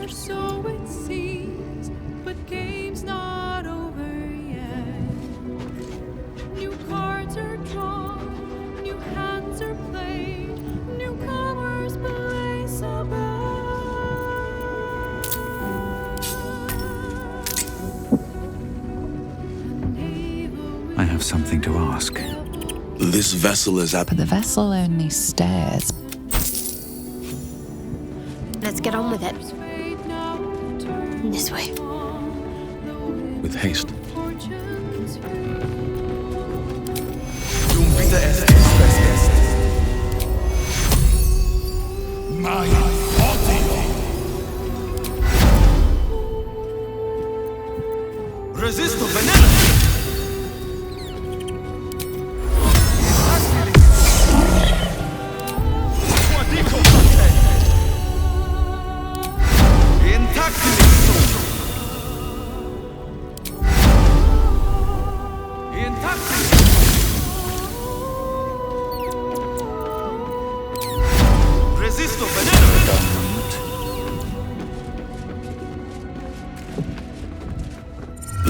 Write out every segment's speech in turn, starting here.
so it seems, but game's not over yet. New cards are drawn, new hands are played, newcomers blaze above. I have something to ask. This vessel is at... But the vessel only stares. Let's get on with it. This way. With haste. Resisto veneno!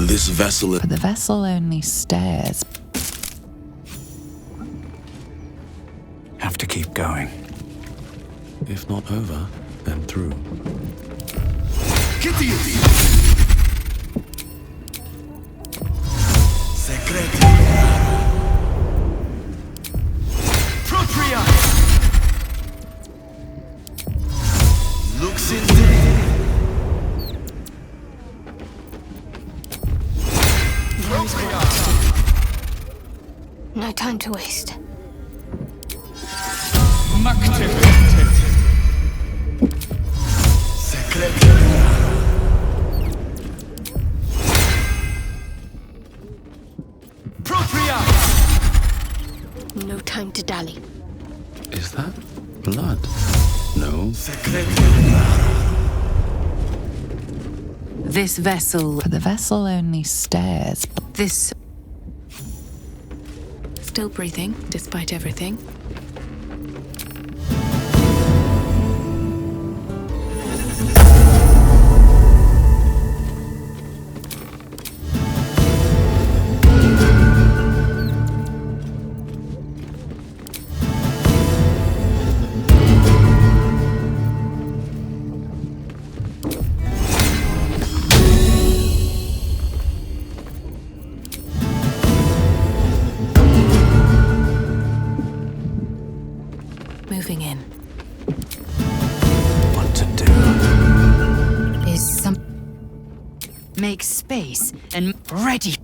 This vessel is... But the vessel only stares. Have to keep going. If not over, then through. Propria! Lux in No time to waste. Propria! No time to dally. Is that blood? No. This vessel. But the vessel only stares. This. Still breathing, despite everything. Moving in. What to do? Is some. Make space and ready.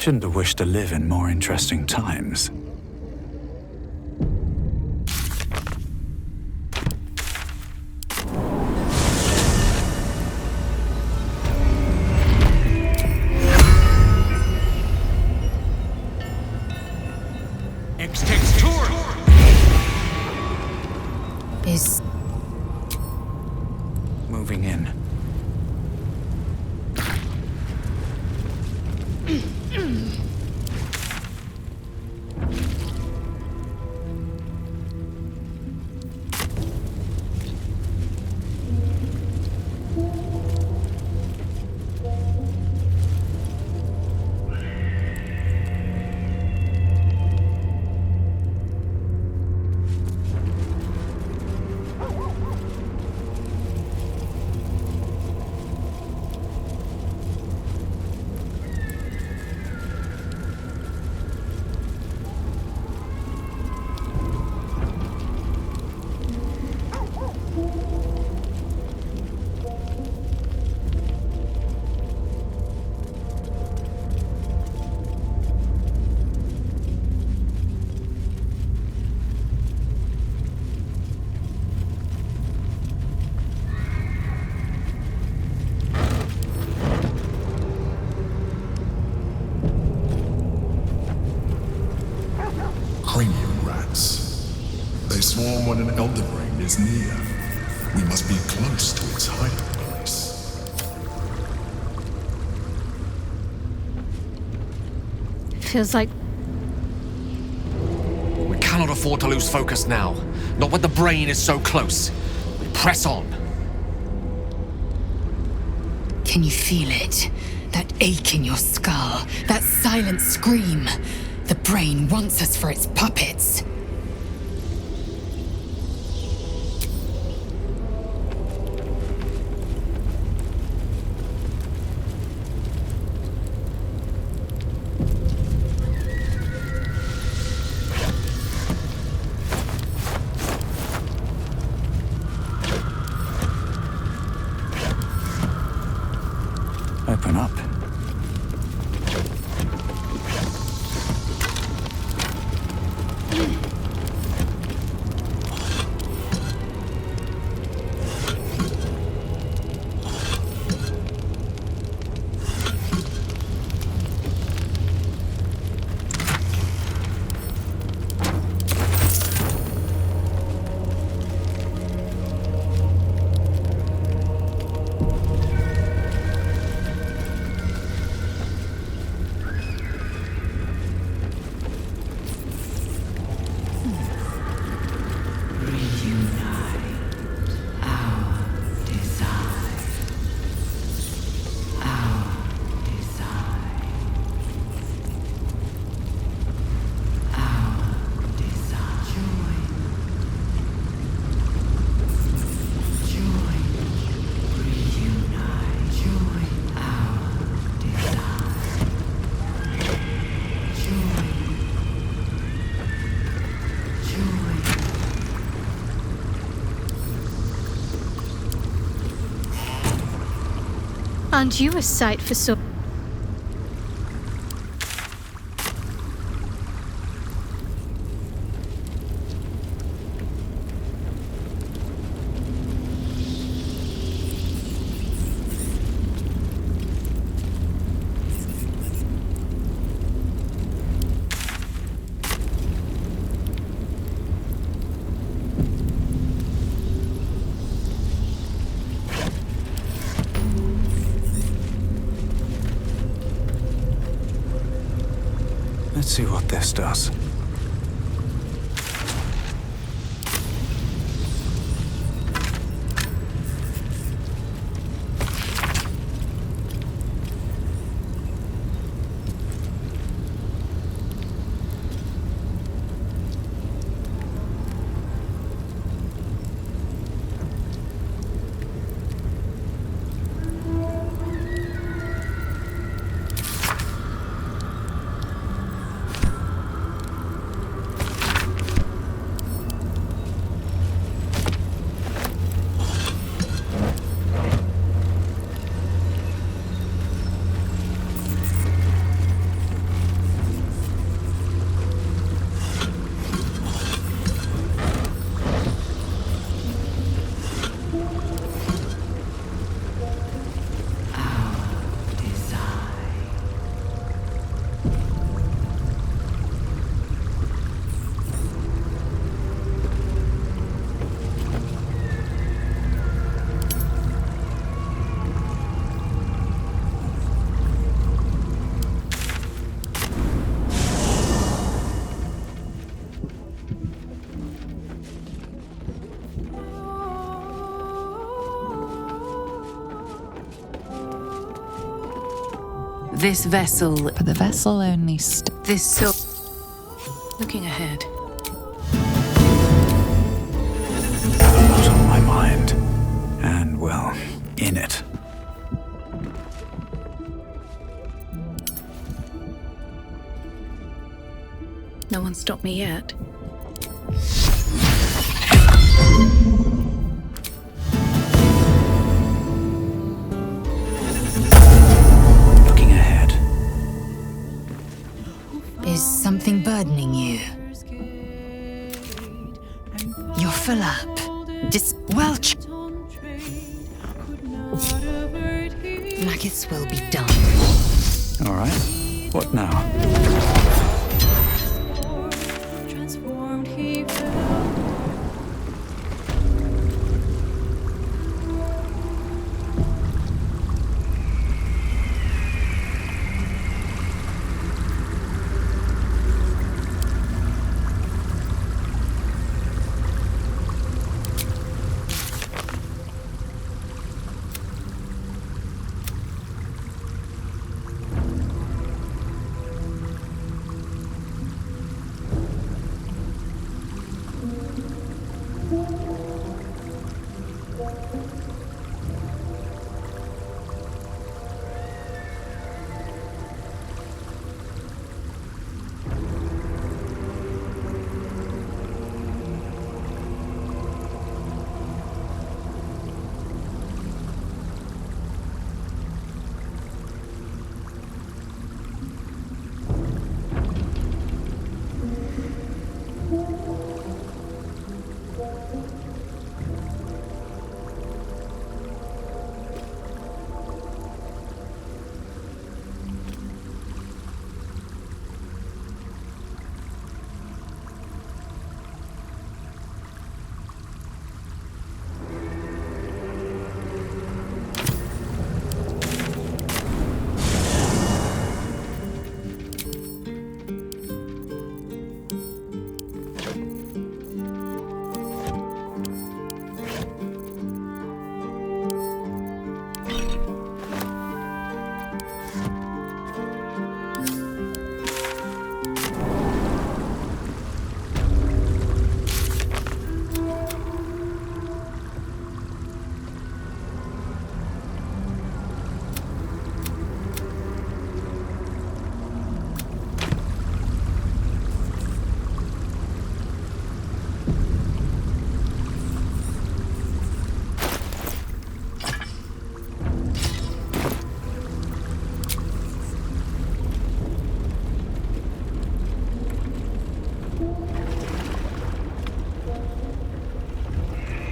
Shouldn't have wished to live in more interesting times. Is... Moving in. Cranium rats. They swarm when an elder brain is near. We must be close to its hiding place. Feels like We cannot afford to lose focus now. Not when the brain is so close. We press on. Can you feel it? That ache in your skull, that silent scream. The brain wants us for its puppets. Open up. aren't you a sight for sore? Let's see what this does. This vessel. But the vessel only This so. Looking ahead. Not on my mind. And, well, in it. No one stopped me yet. Looking ahead. Is something burdening you? You're full up. Just welch. Maggots will be done. All right. What now? Transformed, he fell.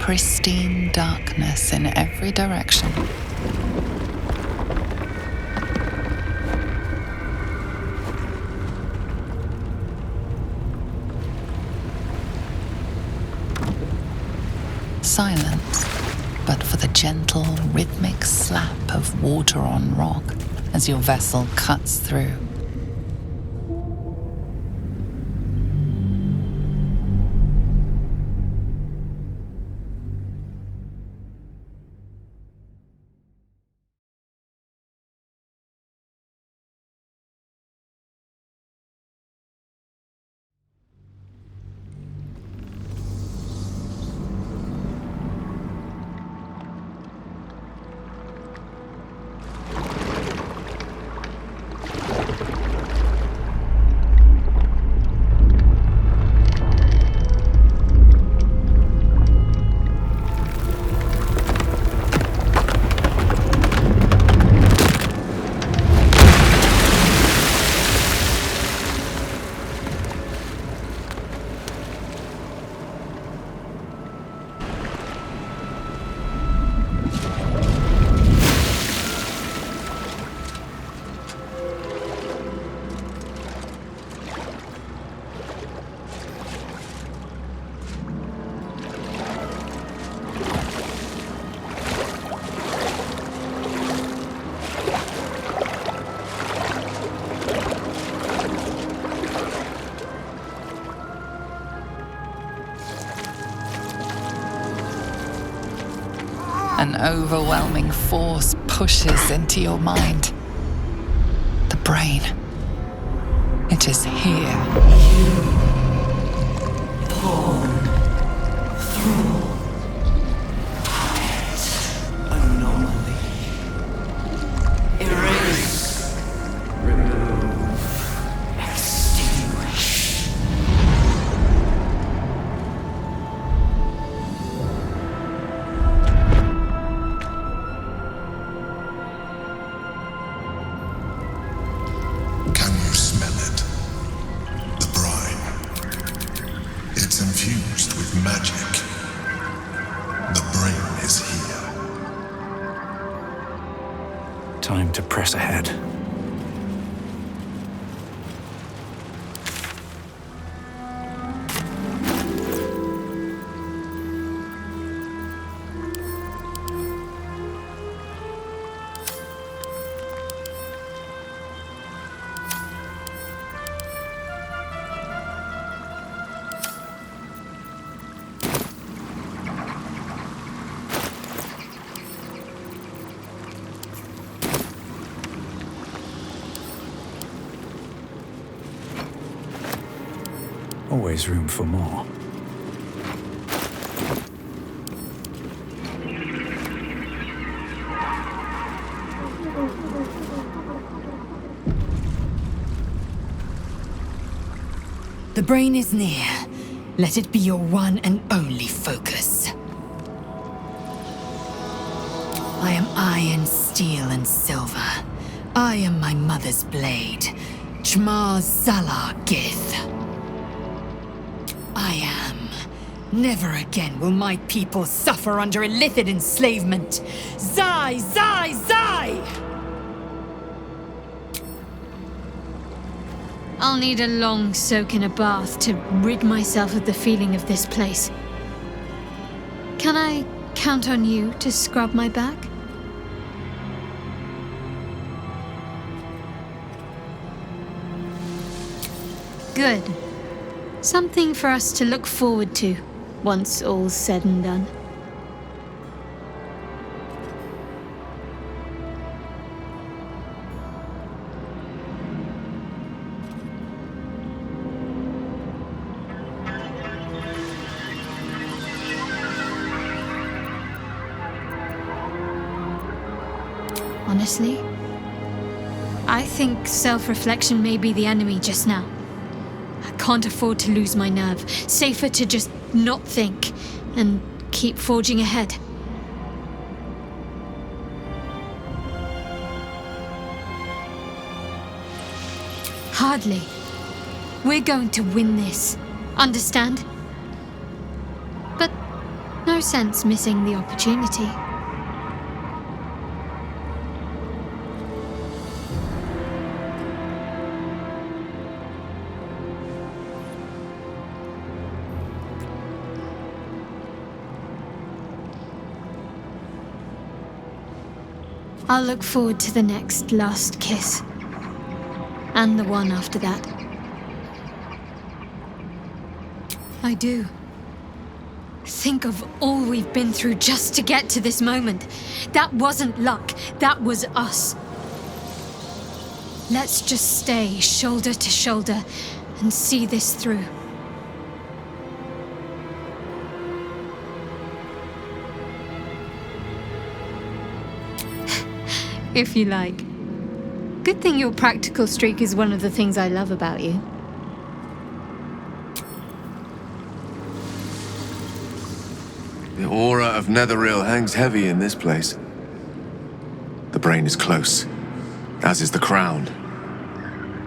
pristine darkness in every direction. Silence, but for the gentle, rhythmic slap of water on rock as your vessel cuts through. An overwhelming force pushes into your mind. brain. It is here. Anomaly. Erase. Remove. Extinguish. Can you smell it? The brine. It's infused with magic. The brain is here. Time to press ahead. Always room for more. The brain is near. Let it be your one and only focus. I am iron, steel, and silver. I am my mother's blade. Jmar Zalar Gith. I am. Never again will my people suffer under illithid enslavement. Zai, Zai, Zai! I'll need a long soak in a bath to rid myself of the feeling of this place. Can I count on you to scrub my back? Good. Something for us to look forward to once all's said and done. Honestly, I think self-reflection may be the enemy just now. I can't afford to lose my nerve. Safer to just not think and keep forging ahead. Hardly. We're going to win this. Understand? But no sense missing the opportunity. I'll look forward to the next last kiss. And the one after that. I do. Think of all we've been through just to get to this moment. That wasn't luck, that was us. Let's just stay shoulder to shoulder and see this through. If you like. Good thing your practical streak is one of the things I love about you. The aura of Netheril hangs heavy in this place. The brain is close, as is the crown,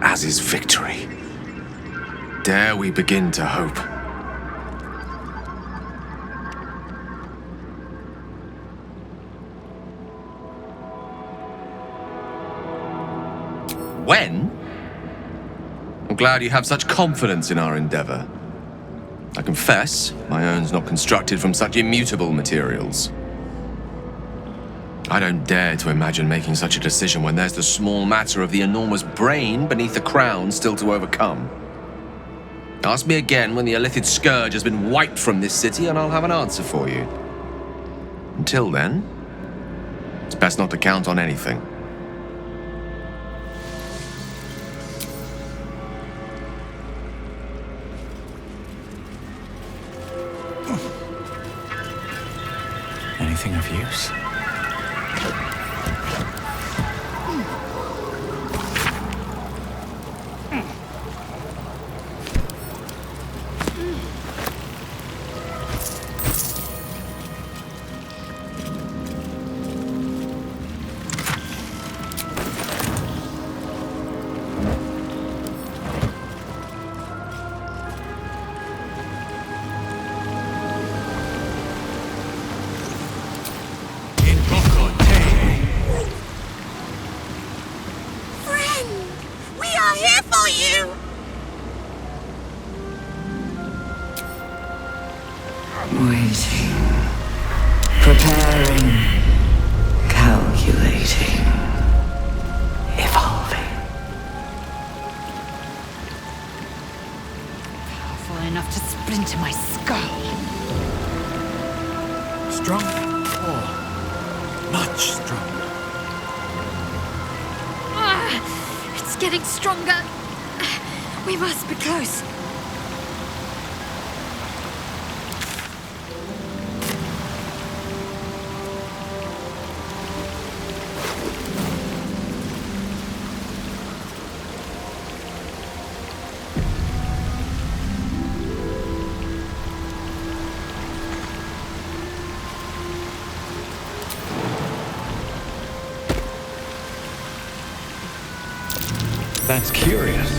as is victory. Dare we begin to hope? When? I'm glad you have such confidence in our endeavor. I confess, my own's not constructed from such immutable materials. I don't dare to imagine making such a decision when there's the small matter of the enormous brain beneath the crown still to overcome. Ask me again when the Illithid scourge has been wiped from this city and I'll have an answer for you. Until then, it's best not to count on anything. anything of use? Waiting. Preparing. Calculating. Evolving. Powerful enough to splinter my skull. Strong? Oh, much stronger. It's getting stronger. We must be close. That's curious.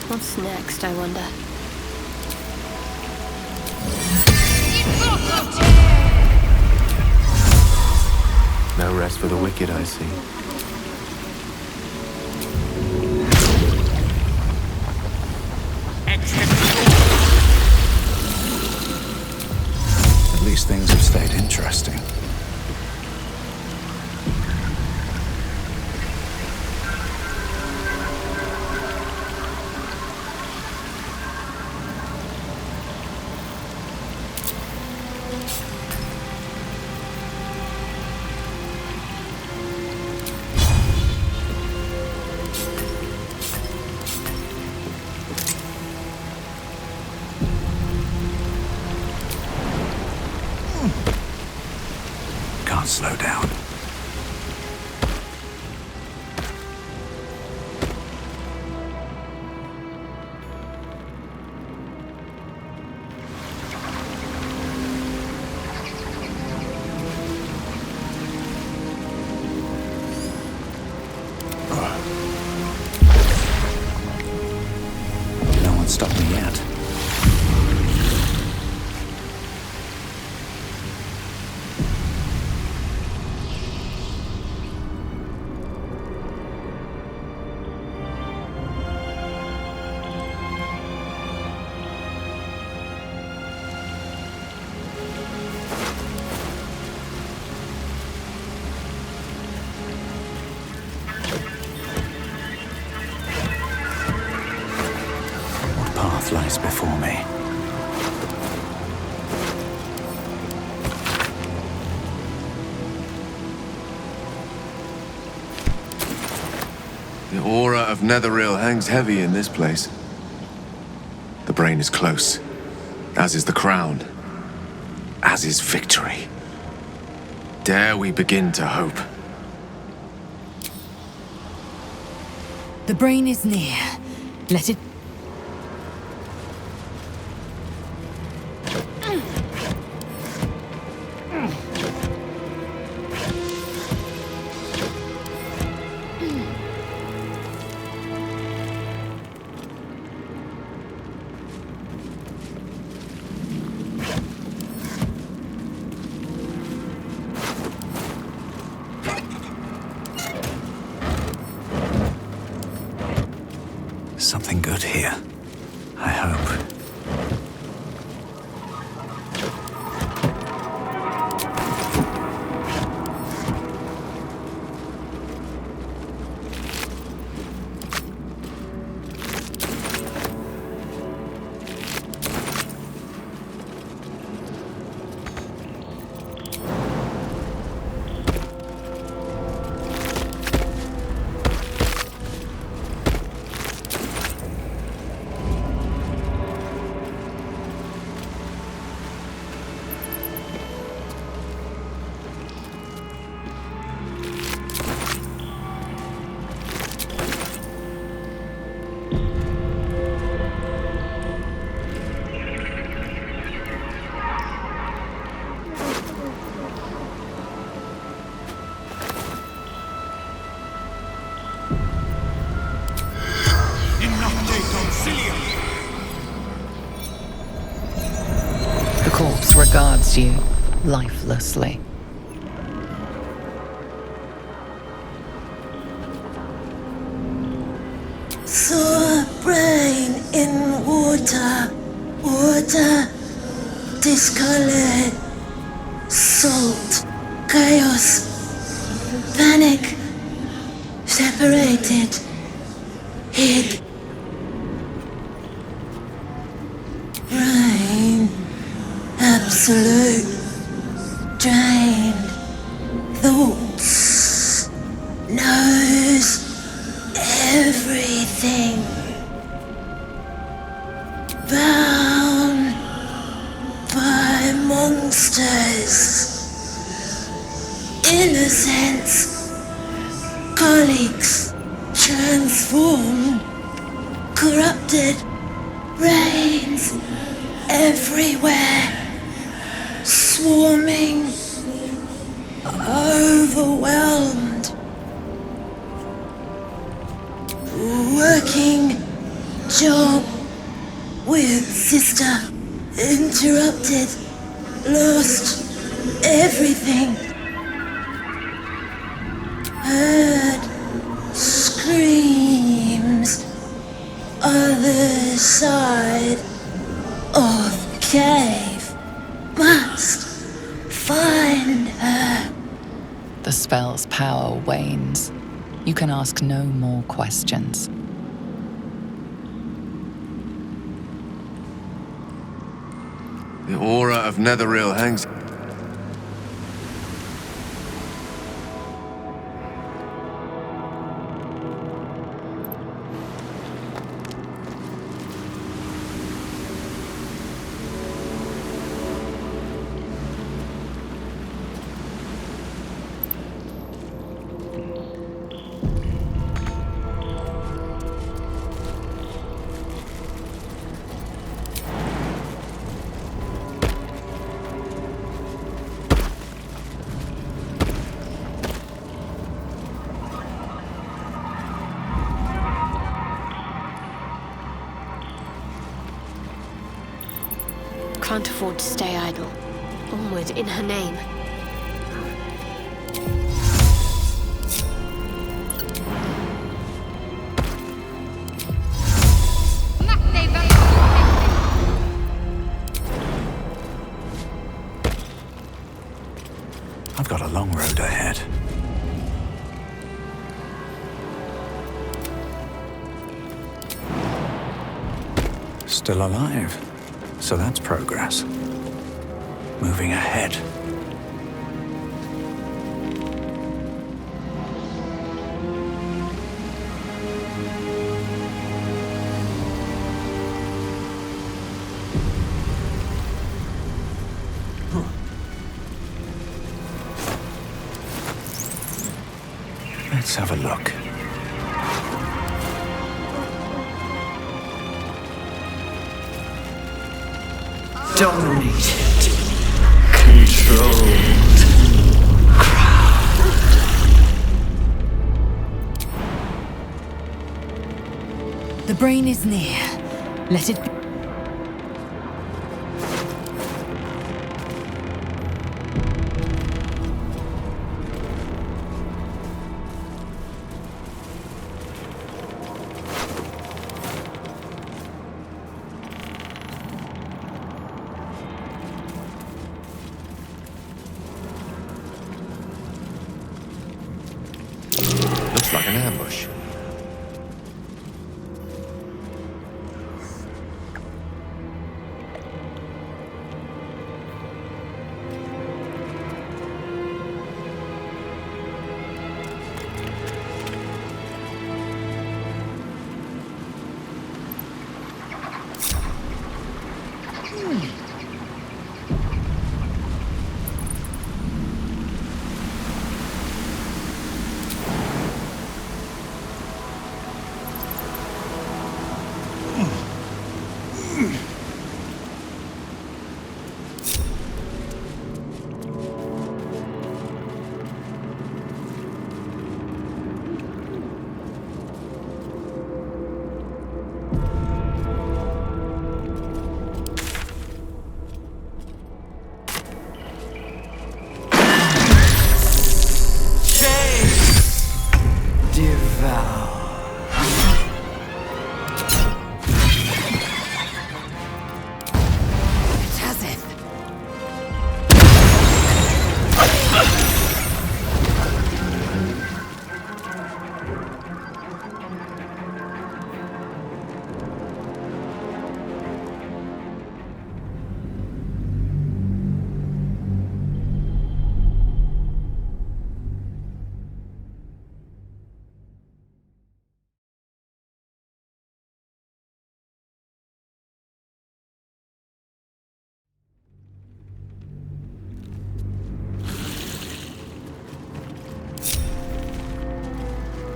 What's next, I wonder? No rest for the wicked, I see. At least things have stayed interesting. Can't slow down. No one's stopped me yet. What path lies before me? The aura of Netheril hangs heavy in this place. The brain is close, as is the crown, as is victory. Dare we begin to hope? The brain is near. Let it... Something good here. I hope. corpse regards you lifelessly. Saw brain in water, water discolored, salt, chaos, panic, separated, hid. Brain, absolute, drained, thoughts, knows everything. Bound by monsters. Innocents, colleagues, transformed, corrupted, reigns everywhere, swarming, overwhelmed, working job with sister, interrupted, lost everything. Heard screams, other side of cave, must find her. The spell's power wanes. You can ask no more questions. The aura of Netheril hangs. Can't afford to stay idle. Onward in her name. I've got a long road ahead. Still alive. So that's progress. Moving ahead. Let's have a look. Dominated, controlled, The brain is near. Let it be. Looks like an ambush.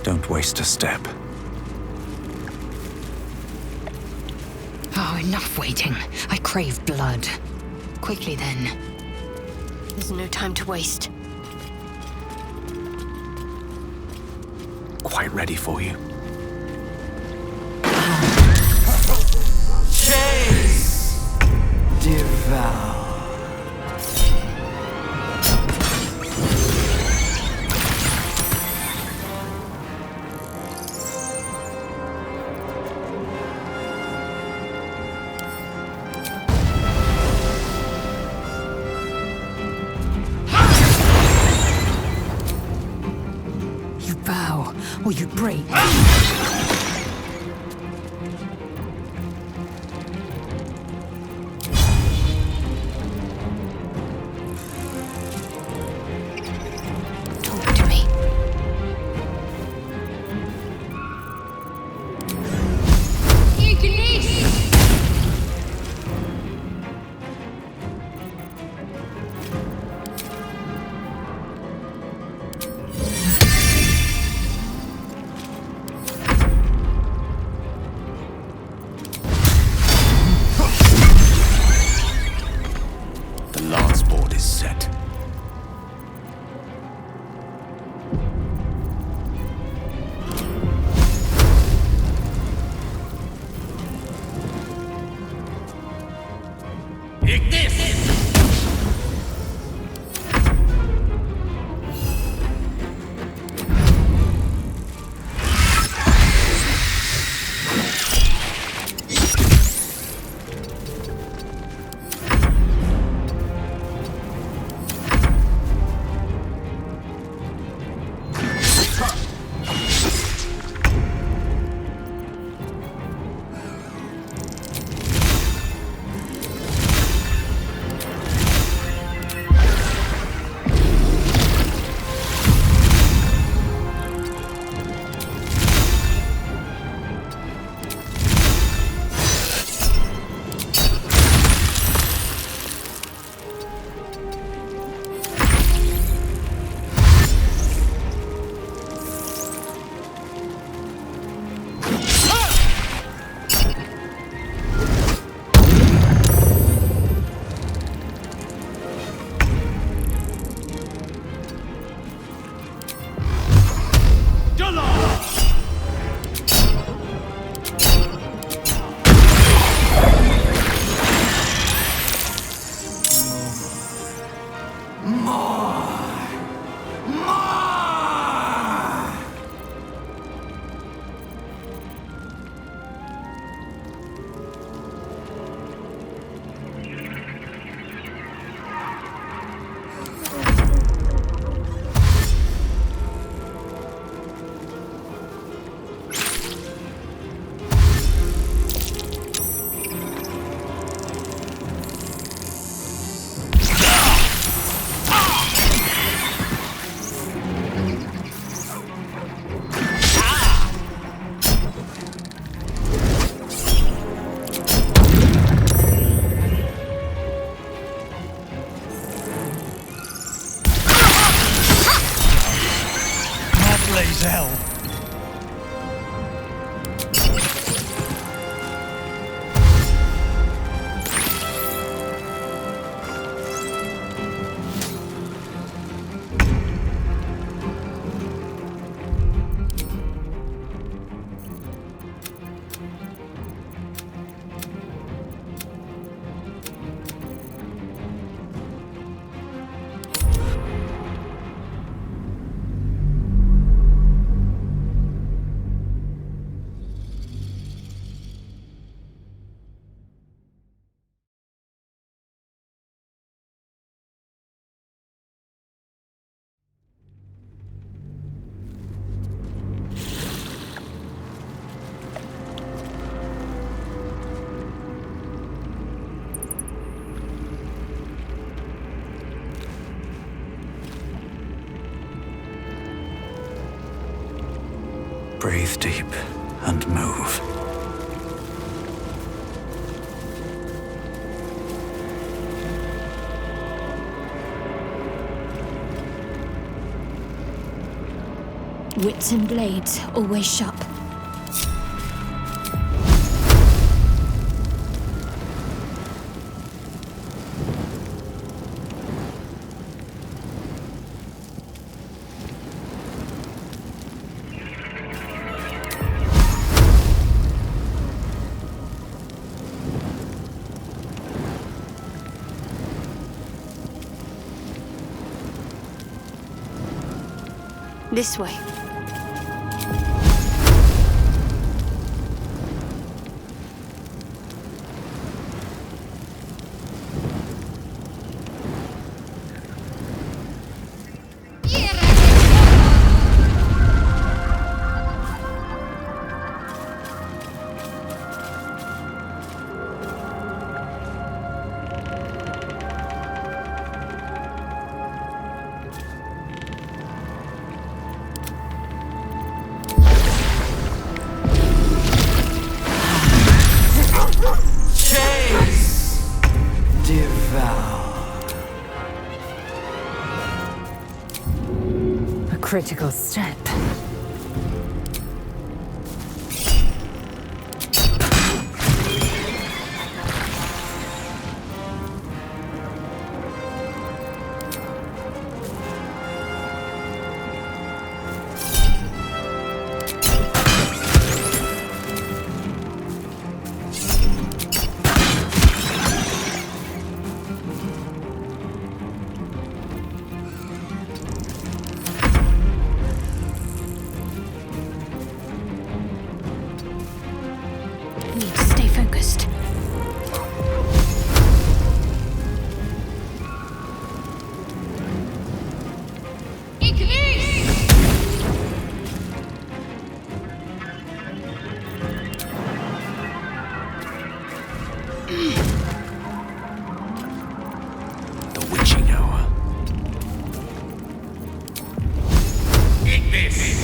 Don't waste a step. Oh, enough waiting. I crave blood. Quickly then. There's no time to waste. Quite ready for you. Chase! Devour. You bow, or you break. Talk to me. The last board is set. Hell. Breathe deep and move. Wits and blades, always sharp. This way. Critical step. Need to stay focused. The witching hour. Eat this!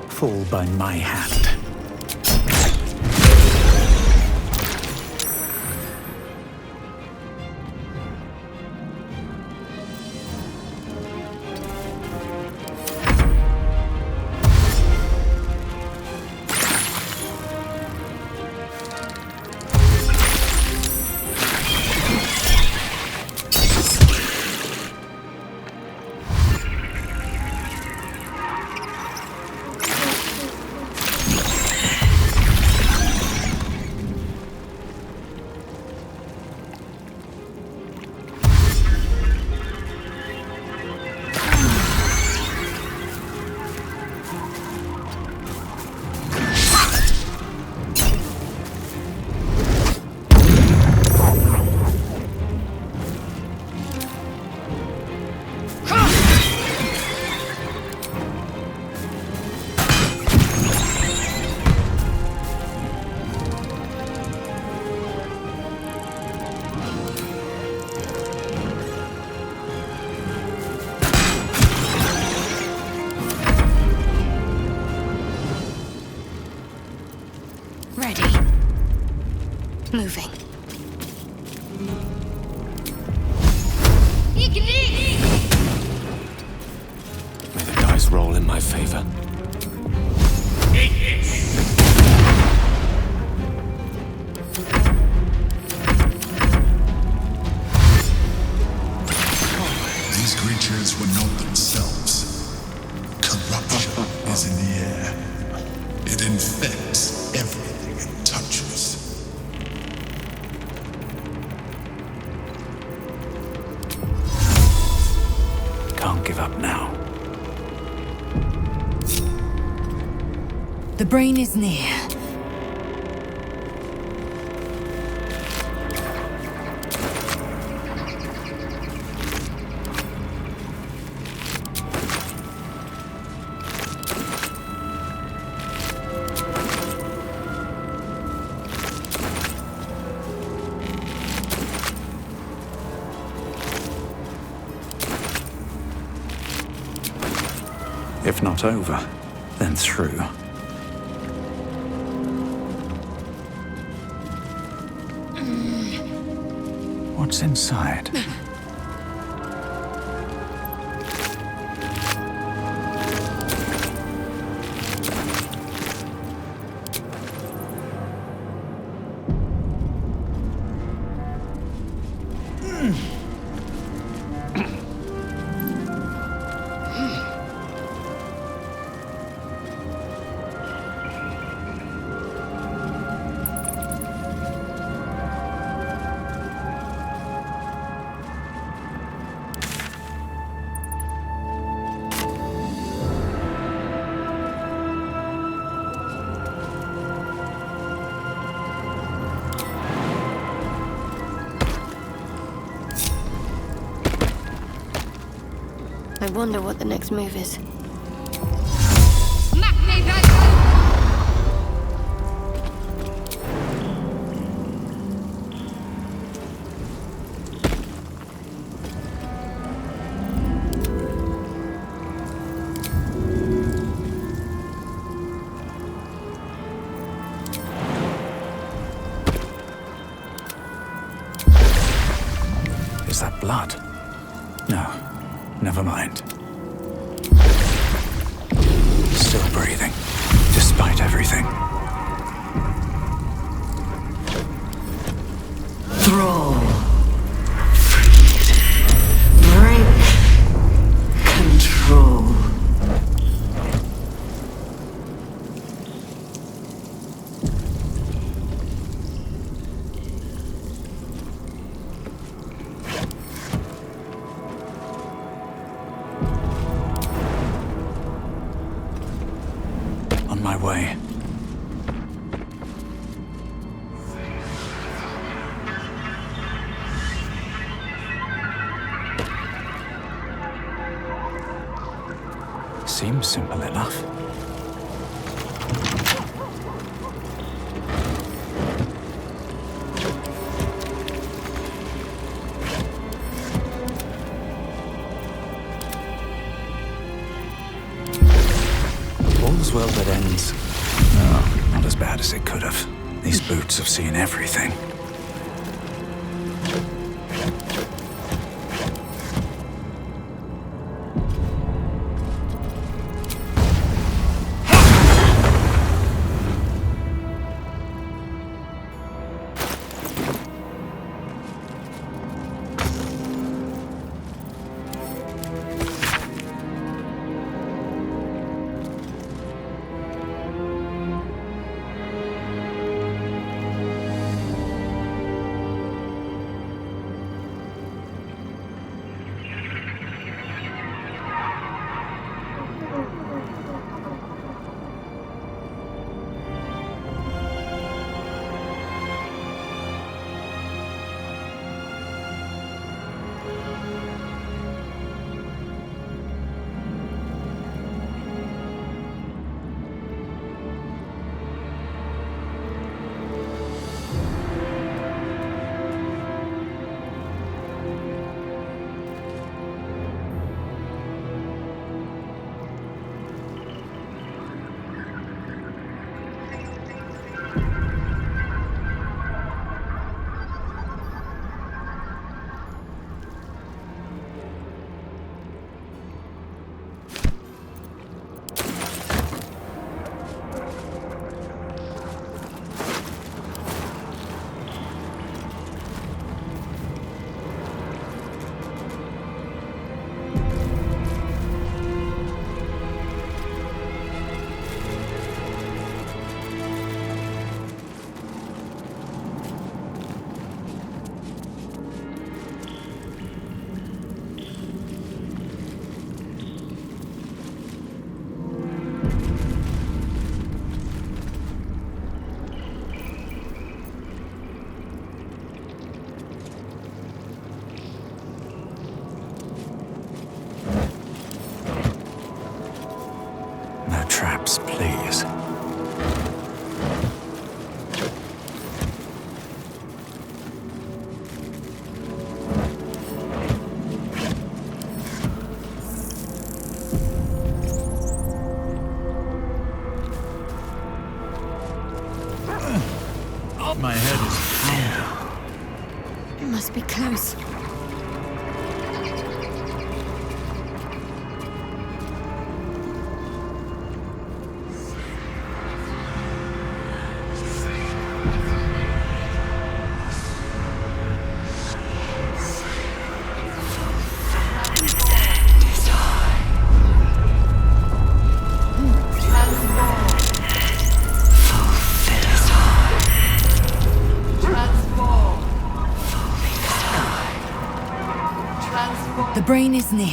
Fall by my hand. Ready. Moving. May the dice roll in my favor. These creatures were not themselves. Corruption is in the air. It infects everything it touches. Can't give up now. The brain is near. If not over, then through. What's inside? I wonder what the next move is. Is that blood? No, never mind. Still breathing, despite everything. Thrall. Freed. Break. Control. On my way. Seems simple enough. All's well that ends. No, not as bad as it could have. These boots have seen everything. maps, please. My head is pounding. It must be close. The brain is near.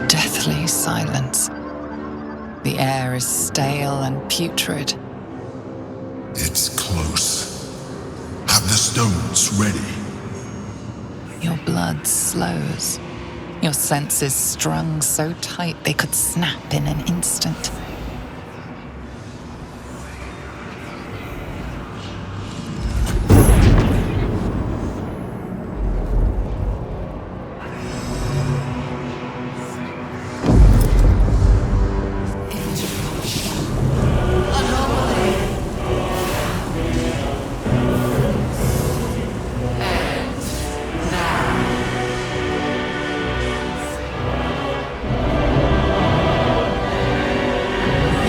Deathly silence. The air is stale and putrid. It's close. Have the stones ready. Your blood slows. Your senses strung so tight they could snap in an instant.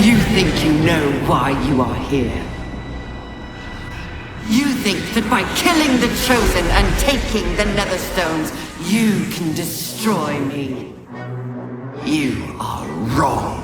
You think you know why you are here. You think that by killing the Chosen and taking the Netherstones, you can destroy me. You are wrong.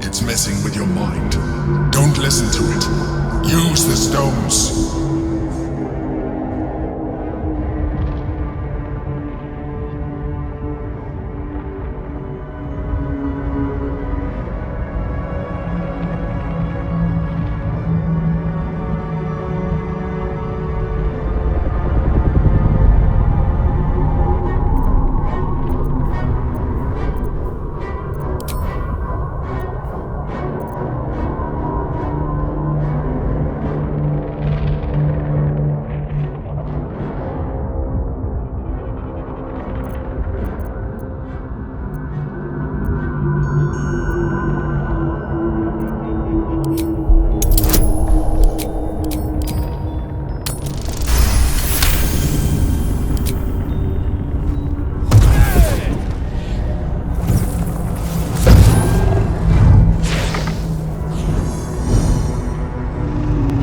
It's messing with your mind. Don't listen to it. Use the stones.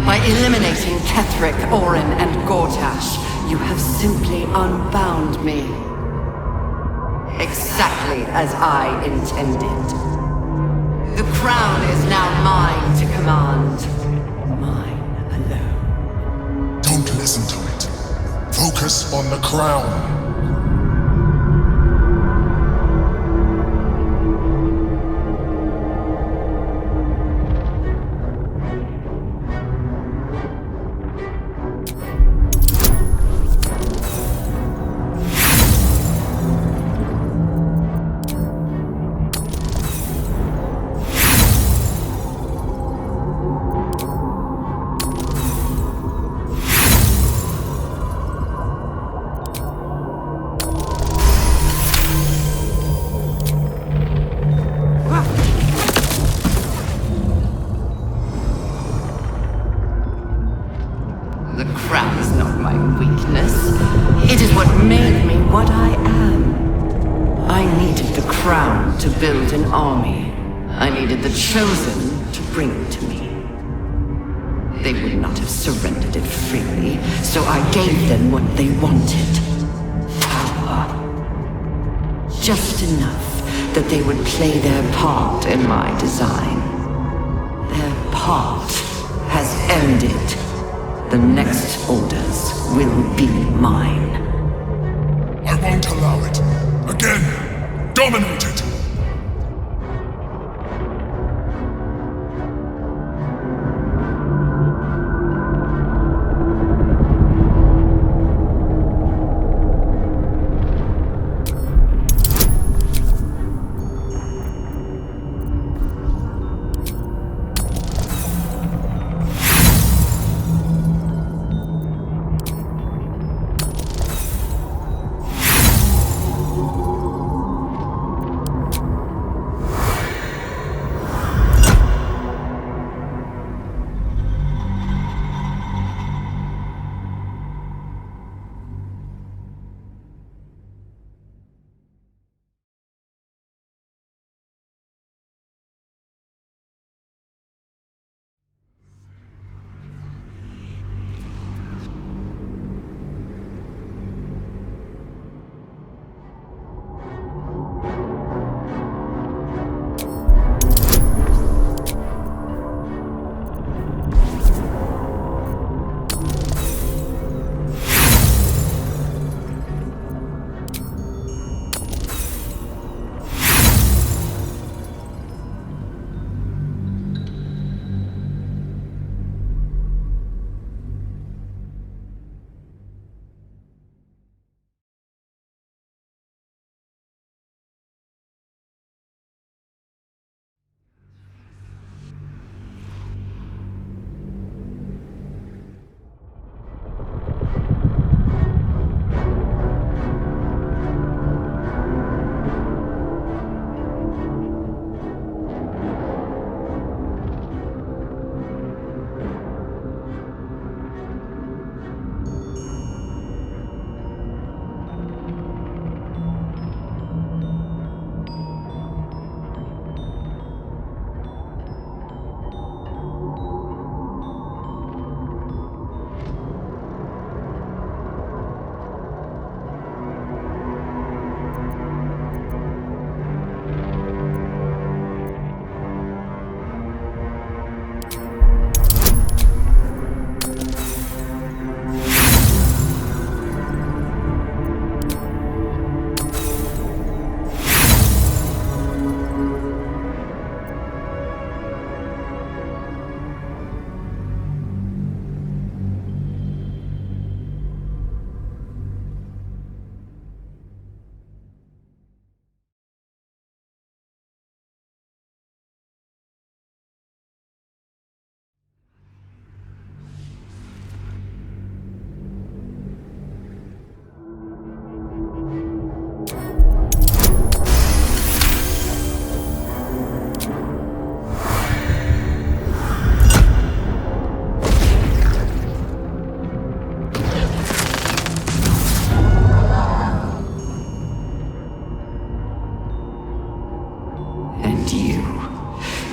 By eliminating Ketheric, Orin, and Gortash, you have simply unbound me. Exactly as I intended. The crown is now mine to command. Mine alone. Don't listen to it. Focus on the crown. crown is not my weakness. It is what made me what I am. I needed the crown to build an army. I needed the chosen to bring it to me. They would not have surrendered it freely, so I gave them what they wanted. Power. Just enough that they would play their part in my design. Their part has ended. The next orders will be mine. I won't allow it. Again, dominate it!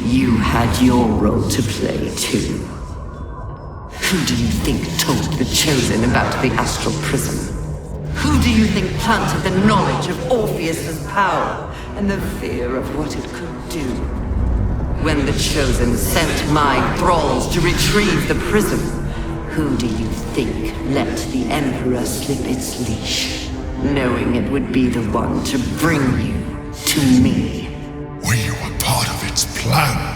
You had your role to play, too. Who do you think told the Chosen about the Astral Prism? Who do you think planted the knowledge of Orpheus's power and the fear of what it could do? When the Chosen sent my thralls to retrieve the prism, who do you think let the Emperor slip its leash, knowing it would be the one to bring you to me? We were part of its plan.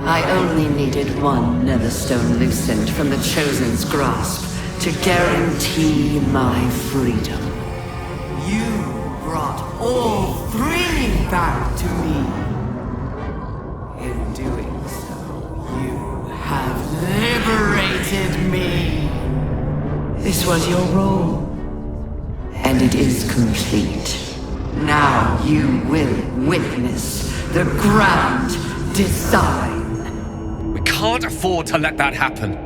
I only needed one Netherstone loosened from the Chosen's grasp to guarantee my freedom. You brought all three back to me. In doing so, you have liberated me. This was your role, and it is complete. Now you will witness the grand design. We can't afford to let that happen.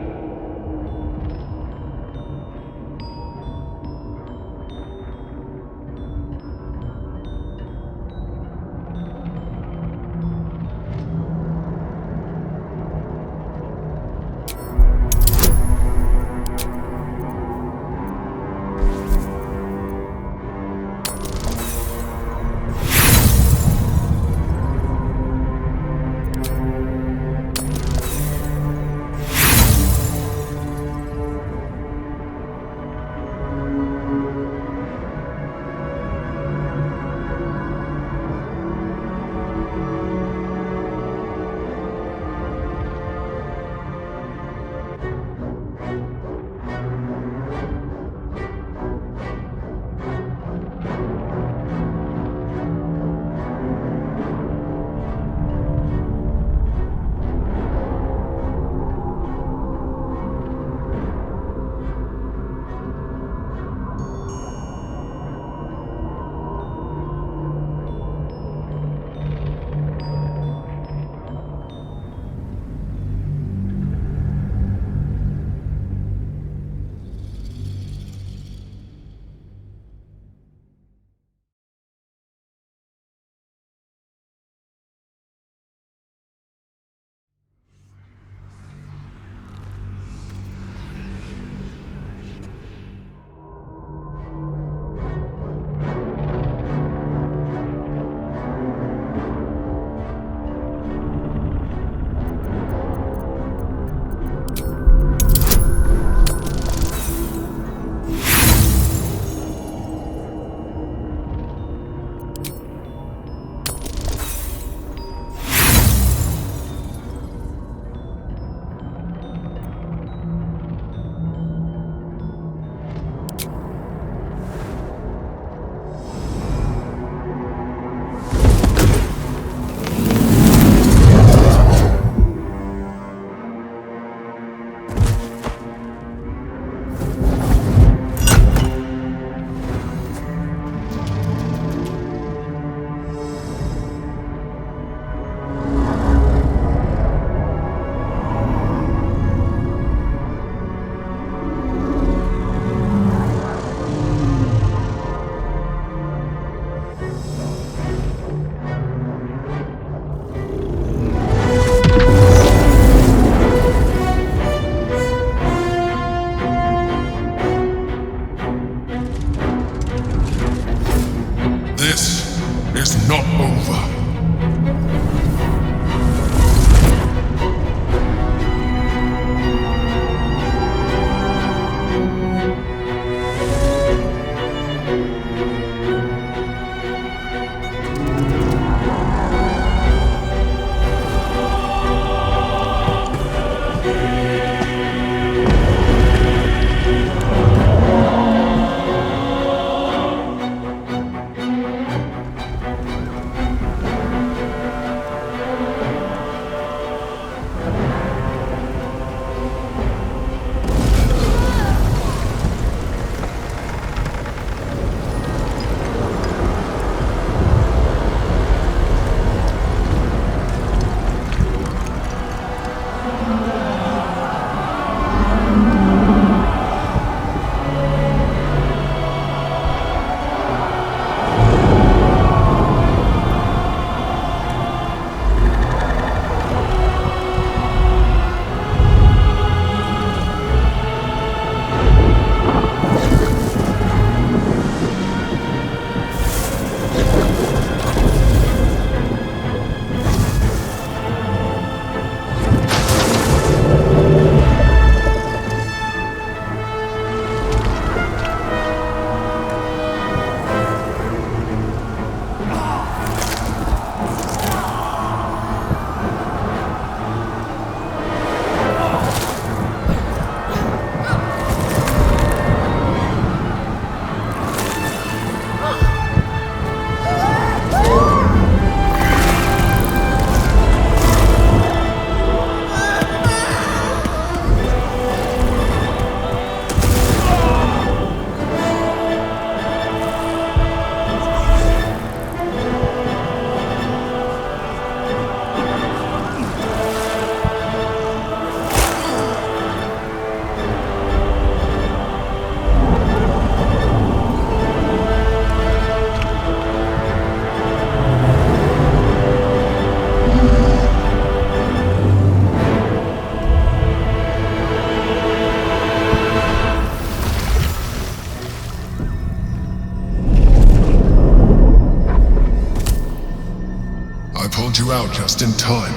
you out just in time.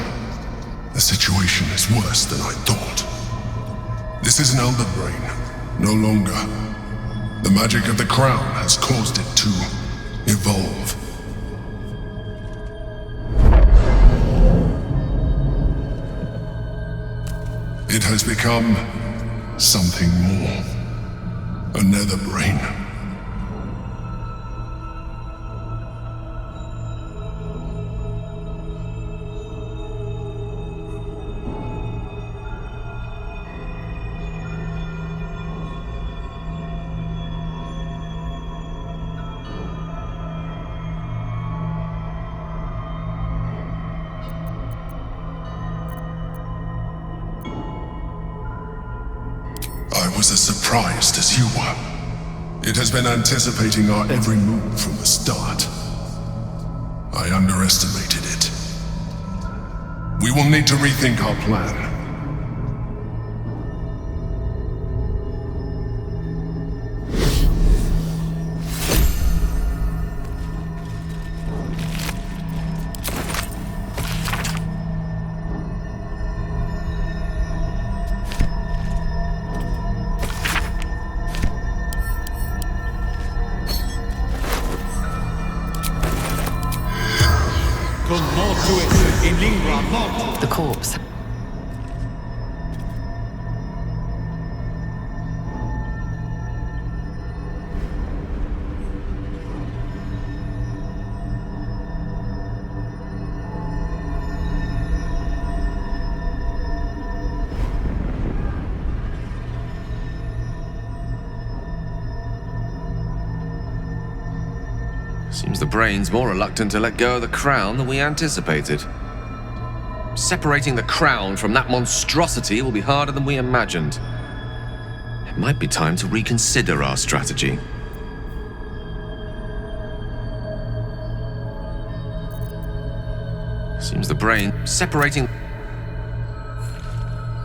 The situation is worse than I thought. This is an elder brain, no longer. The magic of the crown has caused it to evolve. It has become something more. A nether brain. I was as surprised as you were. It has been anticipating our every move from the start. I underestimated it. We will need to rethink our plan. The corpse. Seems the brain's more reluctant to let go of the crown than we anticipated. Separating the crown from that monstrosity will be harder than we imagined. It might be time to reconsider our strategy. Seems the brain separating...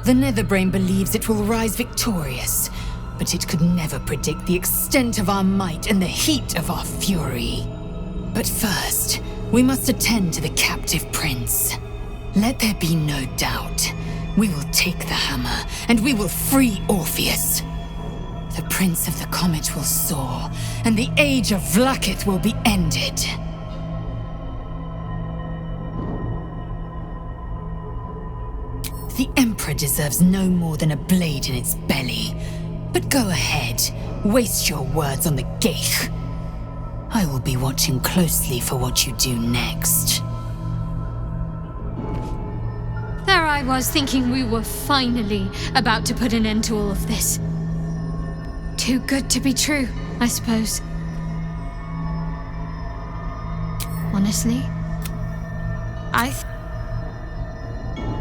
The Netherbrain believes it will rise victorious, but it could never predict the extent of our might and the heat of our fury. But first, we must attend to the captive prince. Let there be no doubt. We will take the hammer, and we will free Orpheus. The Prince of the Comet will soar, and the age of Vlaakith will be ended. The Emperor deserves no more than a blade in its belly. But go ahead, waste your words on the Geich. I will be watching closely for what you do next. There I was thinking we were finally about to put an end to all of this. Too good to be true, I suppose. Honestly,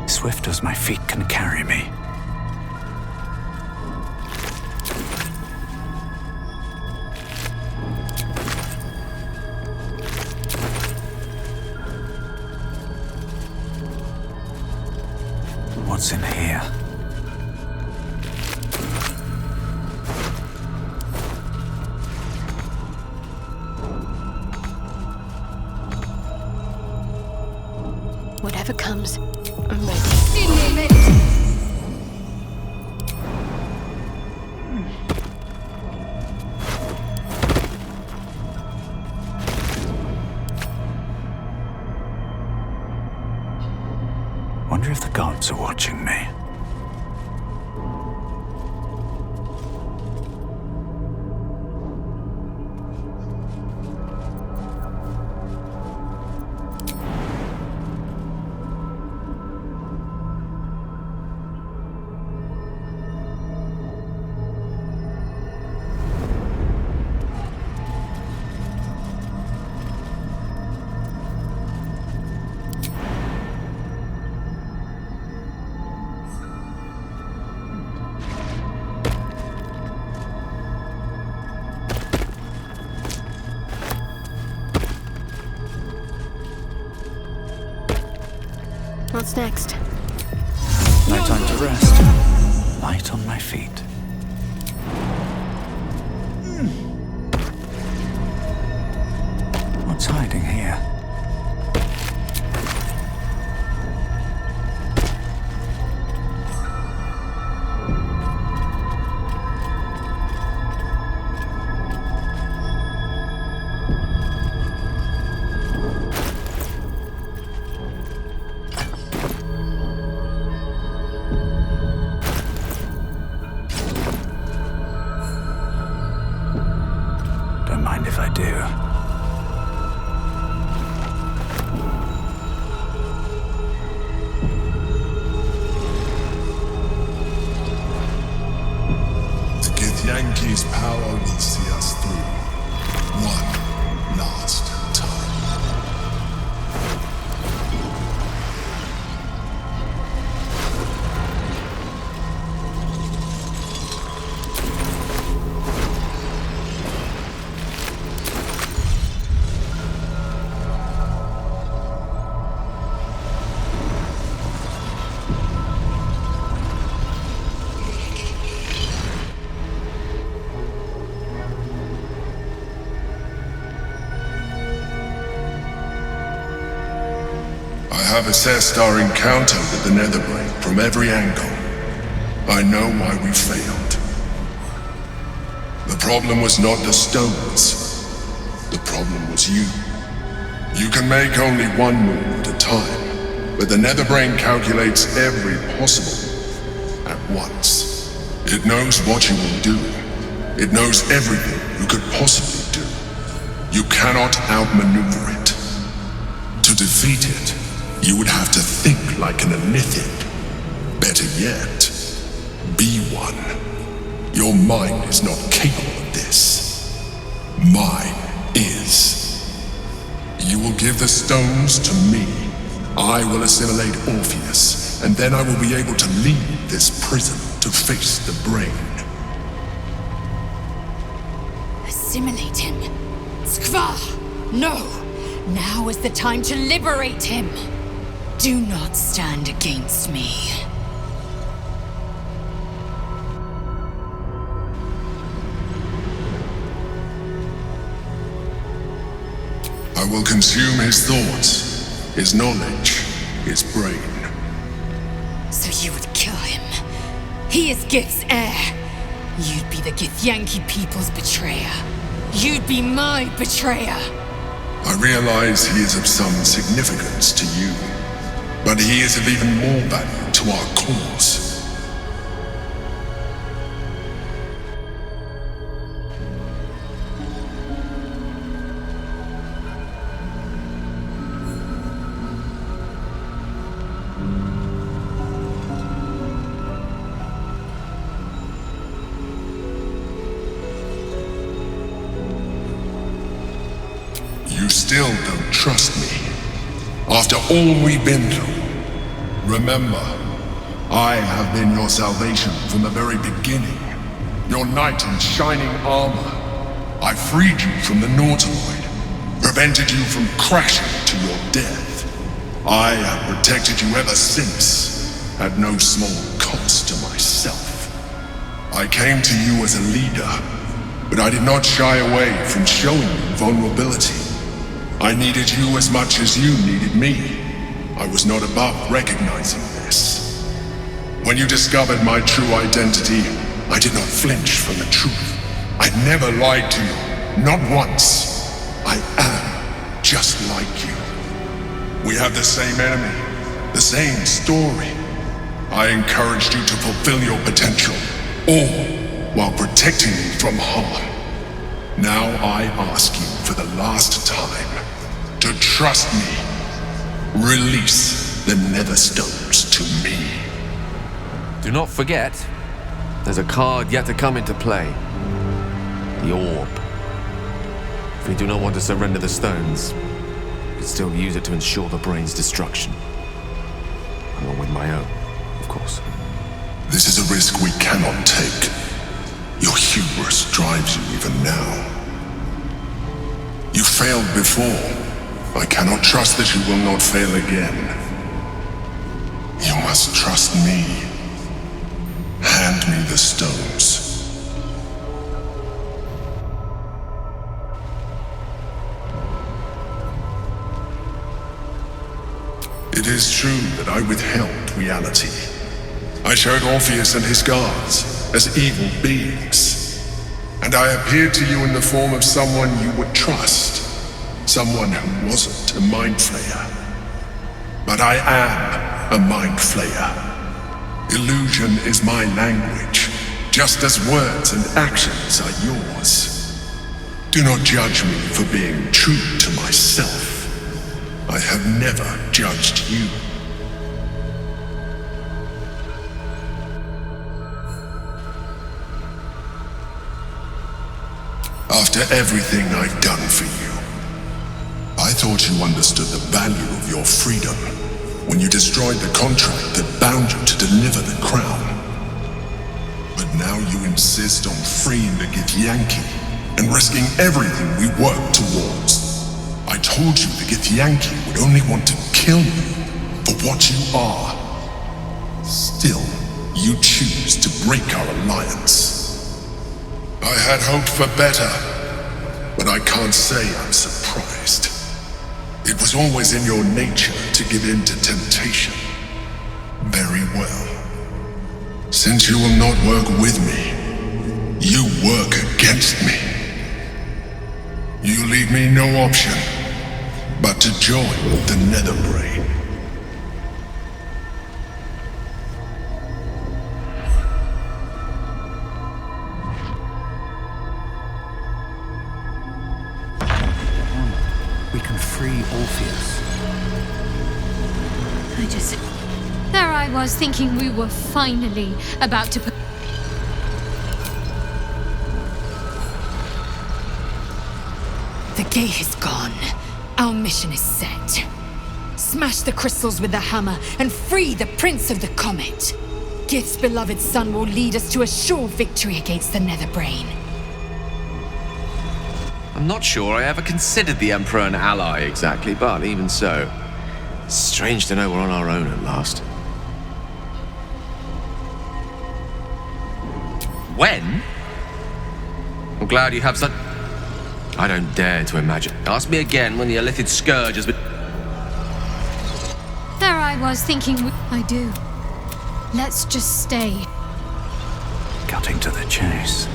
Swift as my feet can carry me. What's in here? Whatever comes, I'm ready. Wonder if the gods are watching me. What's next? No time to rest. Light on my feet. What's hiding here? do. The Githyanki's power will see us through. One last time. I have assessed our encounter with the Netherbrain from every angle. I know why we failed. The problem was not the stones. The problem was you. You can make only one move at a time, but the Netherbrain calculates every possible move at once. It knows what you will do. It knows everything you could possibly do. You cannot outmaneuver it. To defeat it, you would have to think like an Elithid. Better yet, be one. Your mind is not capable of this. Mine is. You will give the stones to me. I will assimilate Orpheus, and then I will be able to leave this prison to face the brain. Assimilate him. Skva! No! Now is the time to liberate him! Do not stand against me. I will consume his thoughts, his knowledge, his brain. So you would kill him. He is Gith's heir. You'd be the Githyanki people's betrayer. You'd be my betrayer. I realize he is of some significance to you, but he is of even more value to our cause. You still don't trust me, after all we've been through. Remember, I have been your salvation from the very beginning. Your knight in shining armor. I freed you from the Nautiloid, prevented you from crashing to your death. I have protected you ever since, at no small cost to myself. I came to you as a leader, but I did not shy away from showing you vulnerability. I needed you as much as you needed me. I was not above recognizing this. When you discovered my true identity, I did not flinch from the truth. I never lied to you, not once. I am just like you. We have the same enemy, the same story. I encouraged you to fulfill your potential, all while protecting you from harm. Now I ask you for the last time to trust me. Release the Netherstones to me. Do not forget, there's a card yet to come into play. The Orb. If we do not want to surrender the stones, we can still use it to ensure the brain's destruction. Along with my own, of course. This is a risk we cannot take. Your hubris drives you even now. You failed before. I cannot trust that you will not fail again. You must trust me. Hand me the stones. It is true that I withheld reality. I showed Orpheus and his guards as evil beings. And I appeared to you in the form of someone you would trust. Someone who wasn't a mind flayer. But I am a mind flayer. Illusion is my language, just as words and actions are yours. Do not judge me for being true to myself. I have never judged you. After everything I've done for you, I thought you understood the value of your freedom when you destroyed the contract that bound you to deliver the crown. But now you insist on freeing the Githyanki and risking everything we worked towards. I told you the Githyanki would only want to kill you for what you are. Still, you choose to break our alliance. I had hoped for better, but I can't say I'm surprised. It was always in your nature to give in to temptation. Very well. Since you will not work with me, you work against me. You leave me no option but to join the Netherbrain. We can free Orpheus. There I was thinking we were finally about to put. The gate is gone. Our mission is set. Smash the crystals with the hammer and free the Prince of the Comet. Gith's beloved son will lead us to a sure victory against the Netherbrain. I'm not sure I ever considered the Emperor an ally exactly, but even so, strange to know we're on our own at last. When? I'm glad you have such... I don't dare to imagine. Ask me again when the Illithid Scourge has been... There I was thinking I do. Let's just stay. Cutting to the chase.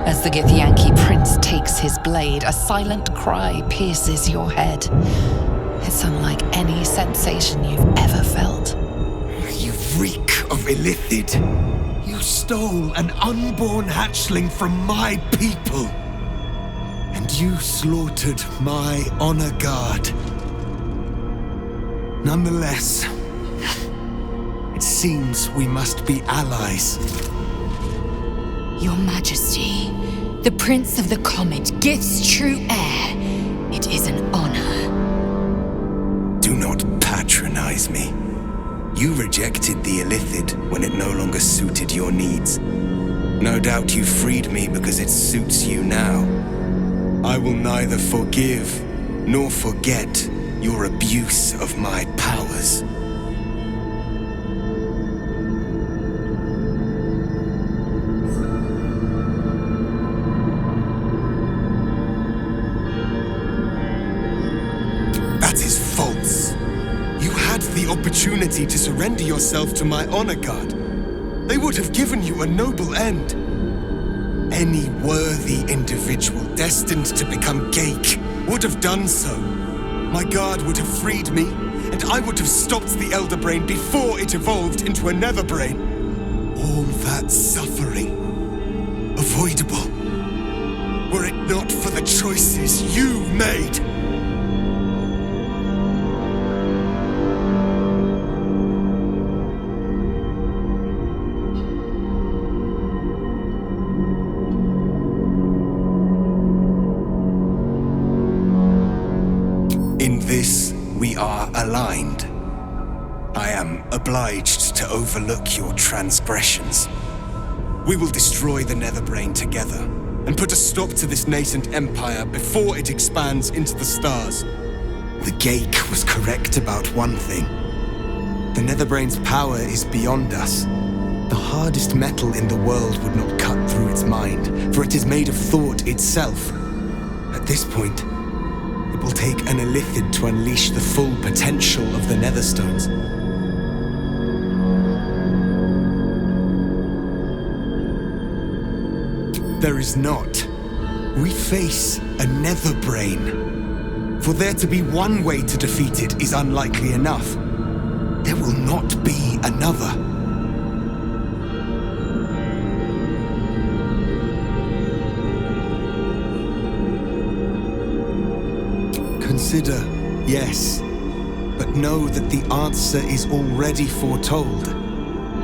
As the Githyanki prince takes his blade, a silent cry pierces your head. It's unlike any sensation you've ever felt. You reek of Illithid. You stole an unborn hatchling from my people. And you slaughtered my honor guard. Nonetheless, it seems we must be allies. Your Majesty, the Prince of the Comet, Gith's true heir. It is an honor. Do not patronize me. You rejected the Illithid when it no longer suited your needs. No doubt you freed me because it suits you now. I will neither forgive nor forget your abuse of my powers. That is false. You had the opportunity to surrender yourself to my honor guard. They would have given you a noble end. Any worthy individual destined to become Geik would have done so. My guard would have freed me, and I would have stopped the Elder Brain before it evolved into a Nether Brain. All that suffering, avoidable, were it not for the choices you made. In this, we are aligned. I am obliged to overlook your transgressions. We will destroy the Netherbrain together, and put a stop to this nascent empire before it expands into the stars. The Geik was correct about one thing. The Netherbrain's power is beyond us, The hardest metal in the world would not cut through its mind, for it is made of thought itself. At this point, it will take an Illithid to unleash the full potential of the Netherstones. There is not. We face a nether brain. For there to be one way to defeat it is unlikely enough. There will not be another. Consider, yes, but know that the answer is already foretold.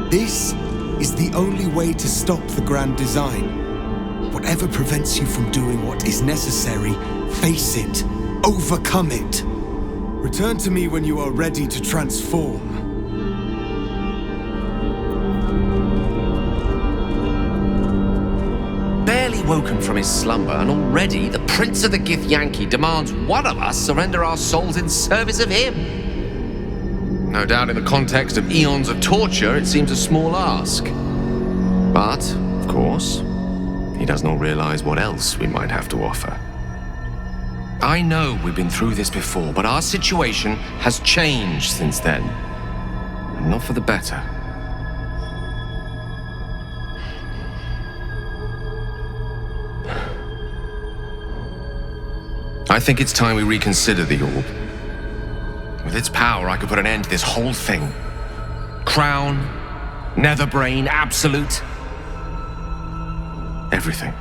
This is the only way to stop the grand design. Whatever prevents you from doing what is necessary, face it. Overcome it. Return to me when you are ready to transform. Barely woken from his slumber, and already the Prince of the Githyanki demands one of us surrender our souls in service of him. No doubt in the context of eons of torture, it seems a small ask. But, of course, he does not realize what else we might have to offer. I know we've been through this before, but our situation has changed since then. And not for the better. I think it's time we reconsider the orb. With its power, I could put an end to this whole thing. Crown, nether brain, absolute. Everything.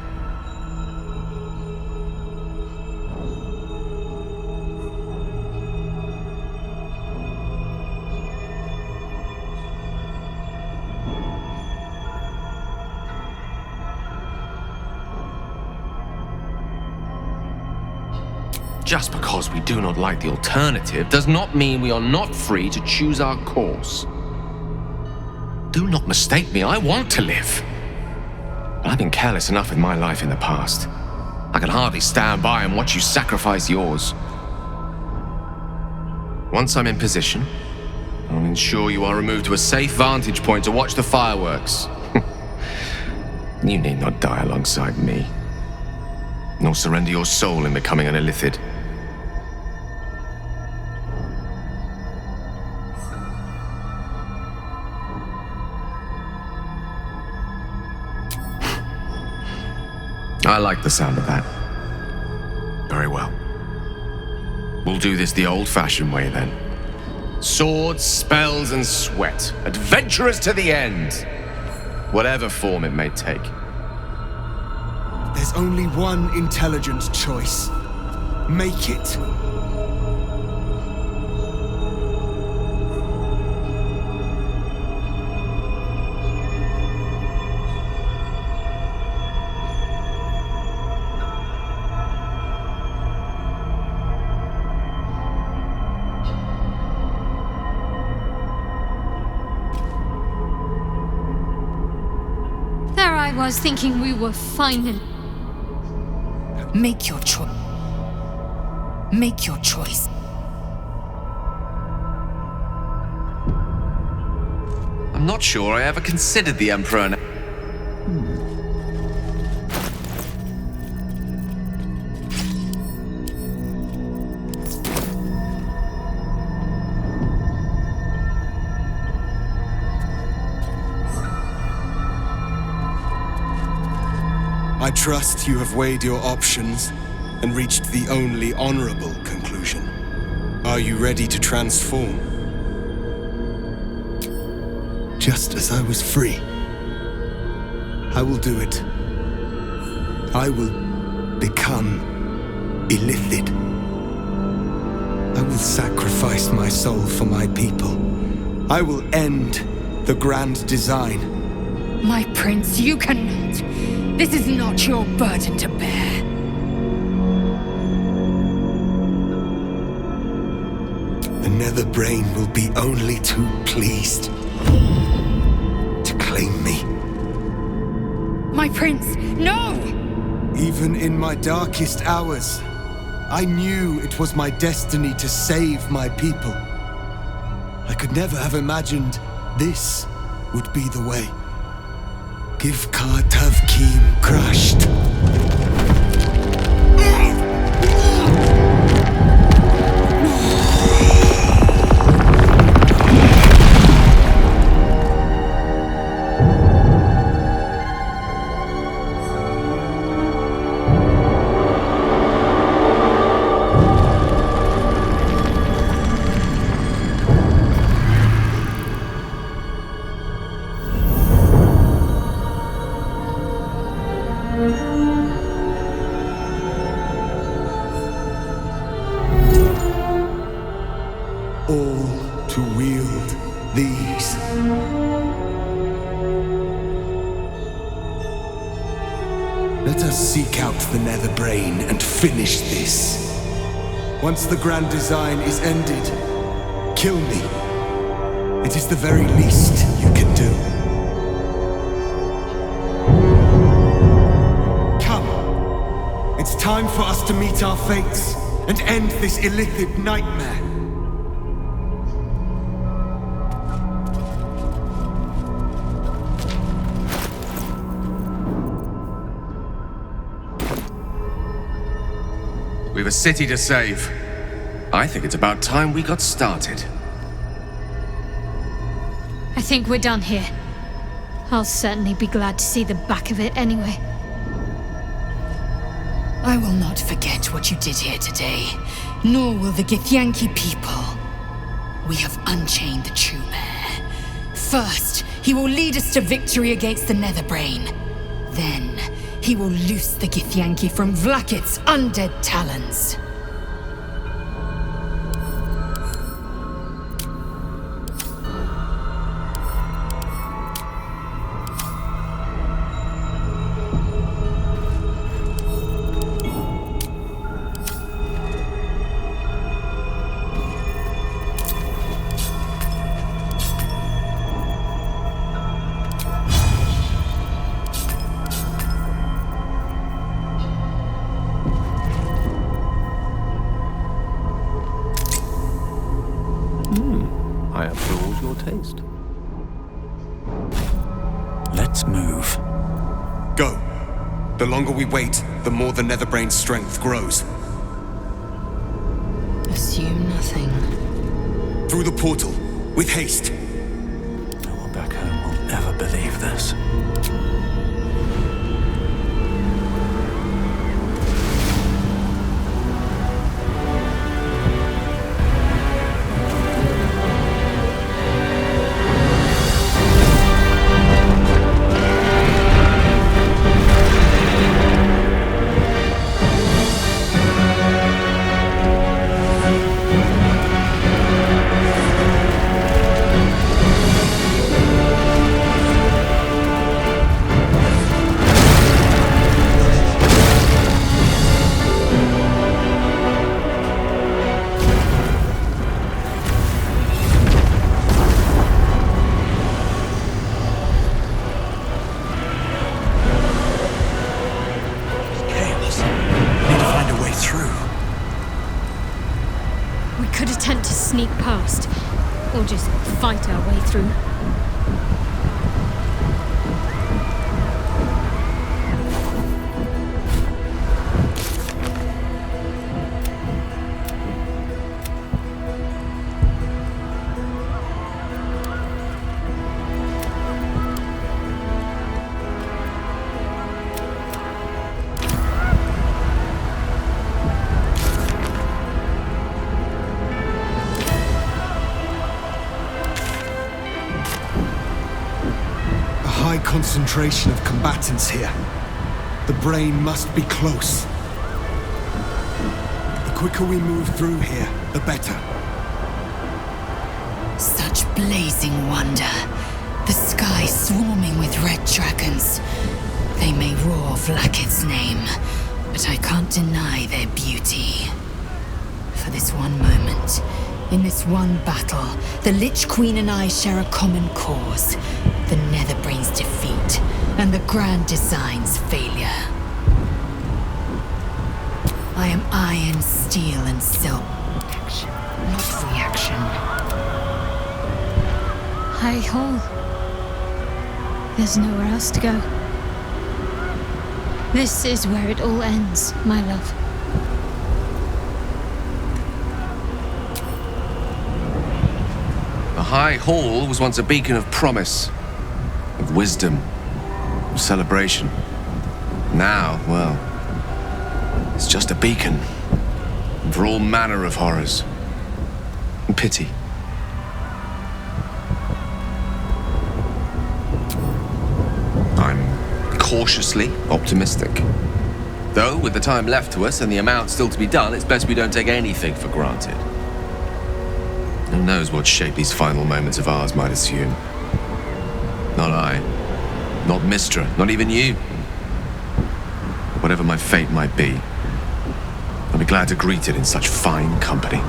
Just because we do not like the alternative does not mean we are not free to choose our course. Do not mistake me, I want to live. But I've been careless enough with my life in the past. I can hardly stand by and watch you sacrifice yours. Once I'm in position, I'll ensure you are removed to a safe vantage point to watch the fireworks. You need not die alongside me, nor surrender your soul in becoming an Illithid. I like the sound of that. Very well. We'll do this the old-fashioned way, then. Swords, spells, and sweat. Adventurous to the end. Whatever form it may take. There's only one intelligent choice. Make it. I was thinking we were finally... Make your choice. Make your choice. I'm not sure I ever considered the Emperor. I trust you have weighed your options and reached the only honorable conclusion. Are you ready to transform? Just as I was free, I will do it. I will become Illithid. I will sacrifice my soul for my people. I will end the grand design. My prince, you cannot. This is not your burden to bear. The nether brain will be only too pleased to claim me. My prince, no! Even in my darkest hours, I knew it was my destiny to save my people. I could never have imagined this would be the way. Givkar Tavkim crushed. All to wield these. Let us seek out the Nether Brain and finish this. Once the grand design is ended, kill me. It is the very least you can do. Come. It's time for us to meet our fates and end this illithid nightmare. We've a city to save. I think it's about time we got started. I think we're done here. I'll certainly be glad to see the back of it anyway. I will not forget what you did here today, nor will the Githyanki people. We have unchained the true bear. First, he will lead us to victory against the Netherbrain. Then, he will loose the Githyanki from Vlakit's undead talons. I applaud your taste. Let's move. Go. The longer we wait, the more the Netherbrain's strength grows. Assume nothing. Through the portal, with haste. No one back home will ever believe this. Could attempt to sneak past, or just fight our way through. High concentration of combatants here. The brain must be close. The quicker we move through here, the better. Such blazing wonder. The sky swarming with red dragons. They may roar Vlakit's name, but I can't deny their beauty. For this one moment, in this one battle, the Lich Queen and I share a common cause. The Netherbrain's defeat, and the Grand Design's failure. I am iron, steel, and silk. Action, not reaction. Hi ho. There's nowhere else to go. This is where it all ends, my love. The High Hall was once a beacon of promise, of wisdom, of celebration. Now, well, it's just a beacon for all manner of horrors and pity. I'm cautiously optimistic. Though, with the time left to us and the amount still to be done, it's best we don't take anything for granted. Who knows what shape these final moments of ours might assume? Not I. Not Mistra. Not even you. Whatever my fate might be, I'll be glad to greet it in such fine company.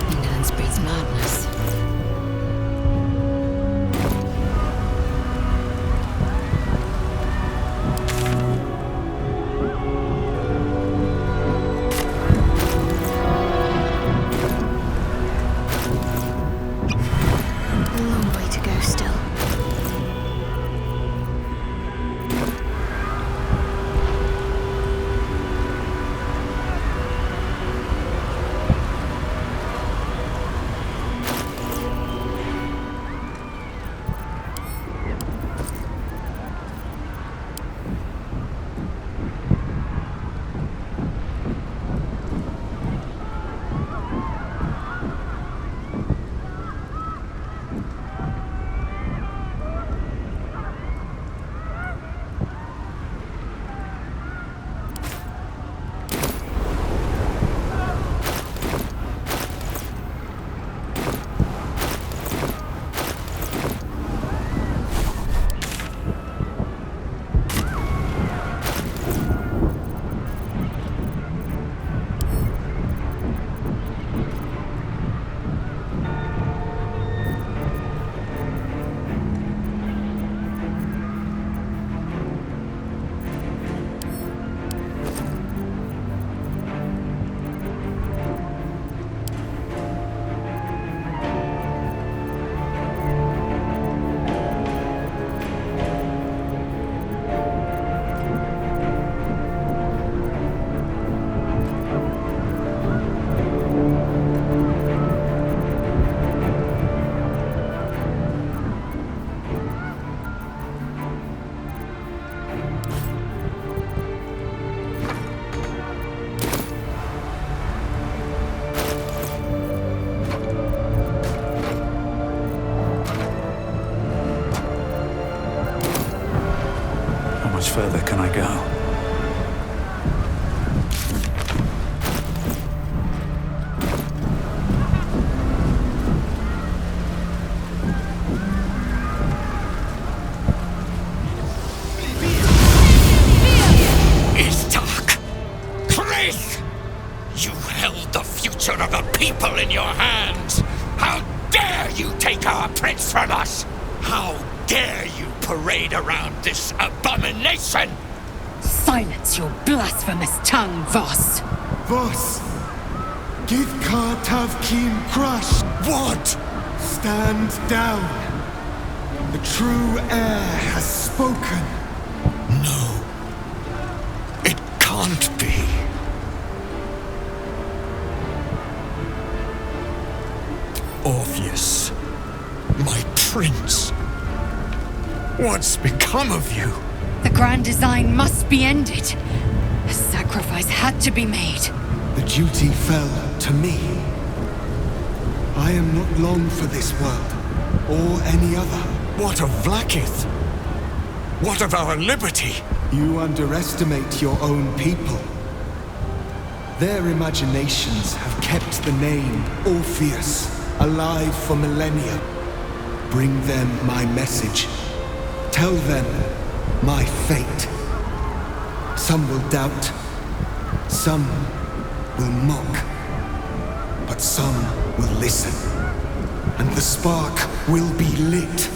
Ignorance breeds madness. A long way to go still. How much further can I go? Is dark. Praise! You held the future of the people in your hands. How dare you take our prince from us? How dare you parade around this abomination? Silence your blasphemous tongue, Voss. Voss, give Kartav Kim crush. What? Stand down. The true heir has spoken. No. It can't be. Orpheus, my prince. What's become of you? The grand design must be ended. A sacrifice had to be made. The duty fell to me. I am not long for this world, or any other. What of Vlaakith? What of our liberty? You underestimate your own people. Their imaginations have kept the name Orpheus alive for millennia. Bring them my message. Tell them my fate. Some will doubt. Some will mock. But some will listen. And the spark will be lit.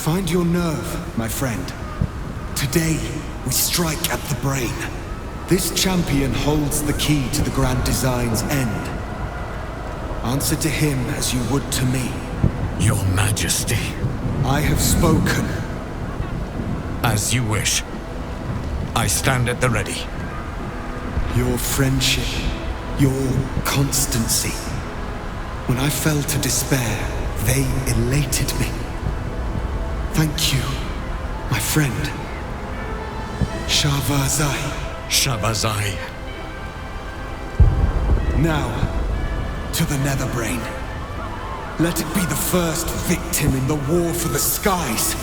Find your nerve, my friend. Today, we strike at the brain. This champion holds the key to the Grand Design's end. Answer to him as you would to me. Your Majesty. I have spoken. As you wish. I stand at the ready. Your friendship, your constancy. When I fell to despair, they elated me. Thank you, my friend. Shavazai. Shavazai. Now, to the Netherbrain. Let it be the first victim in the war for the skies.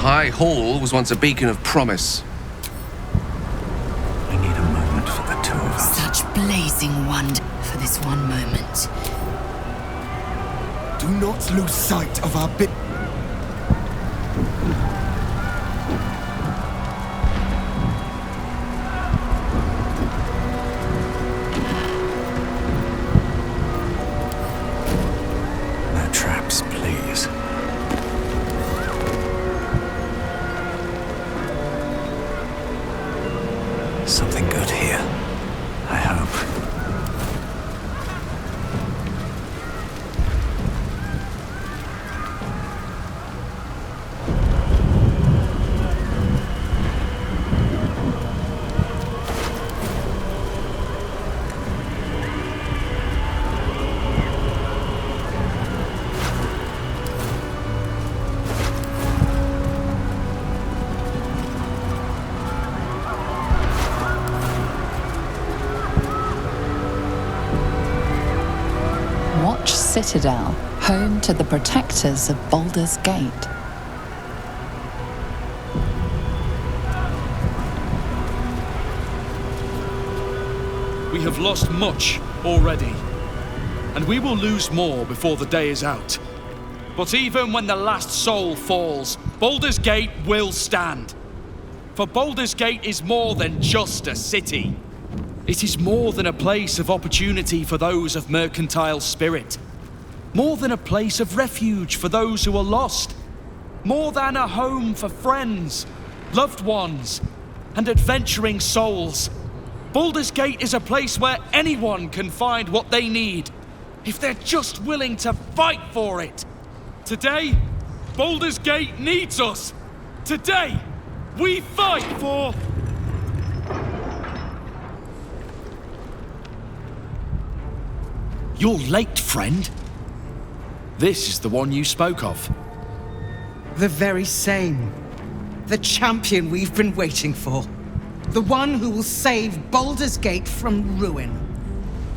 High Hall was once a beacon of promise. We need a moment for the two of us. Such blazing wonder for this one moment. Do not lose sight of our bit. No traps, please. Something good here, I hope. Citadel, home to the protectors of Baldur's Gate. We have lost much already, and we will lose more before the day is out. But even when the last soul falls, Baldur's Gate will stand. For Baldur's Gate is more than just a city. It is more than a place of opportunity for those of mercantile spirit. More than a place of refuge for those who are lost. More than a home for friends, loved ones, and adventuring souls. Baldur's Gate is a place where anyone can find what they need, if they're just willing to fight for it. Today, Baldur's Gate needs us. Today, we fight for... You're late, friend. This is the one you spoke of. The very same. The champion we've been waiting for. The one who will save Baldur's Gate from ruin.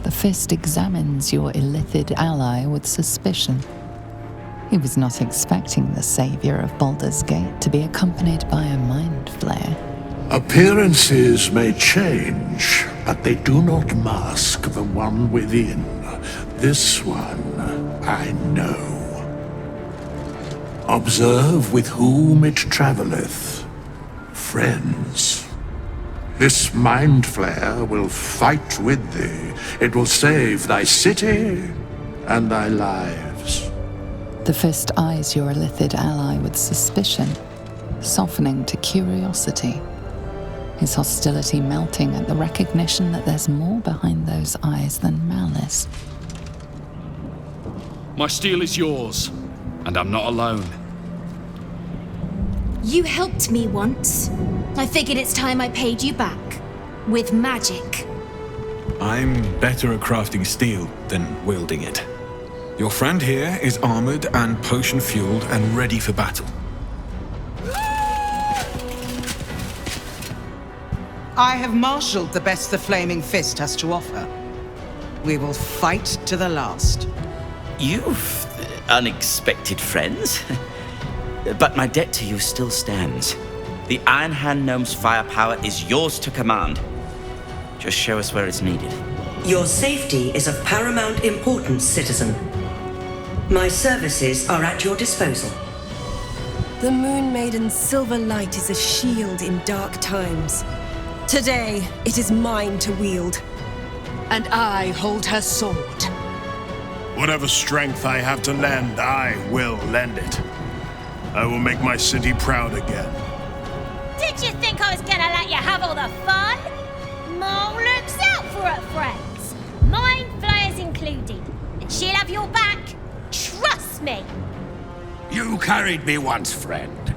The Fist examines your illithid ally with suspicion. He was not expecting the savior of Baldur's Gate to be accompanied by a mind flare. Appearances may change, but they do not mask the one within. This one I know. Observe with whom it travelleth. Friends. This mind flare will fight with thee. It will save thy city and thy lives. The Fist eyes your illithid ally with suspicion, softening to curiosity. His hostility melting at the recognition that there's more behind those eyes than malice. My steel is yours, and I'm not alone. You helped me once. I figured it's time I paid you back. With magic. I'm better at crafting steel than wielding it. Your friend here is armored and potion-fueled and ready for battle. I have marshaled the best the Flaming Fist has to offer. We will fight to the last. You've unexpected friends. But my debt to you still stands. The Iron Hand Gnome's firepower is yours to command. Just show us where it's needed. Your safety is of paramount importance, citizen. My services are at your disposal. The Moon Maiden's silver light is a shield in dark times. Today, it is mine to wield. And I hold her sword. Whatever strength I have to lend, I will lend it. I will make my city proud again. Did you think I was gonna let you have all the fun? Mole looks out for her friends. Mind flayers included. And she'll have your back. Trust me. You carried me once, friend.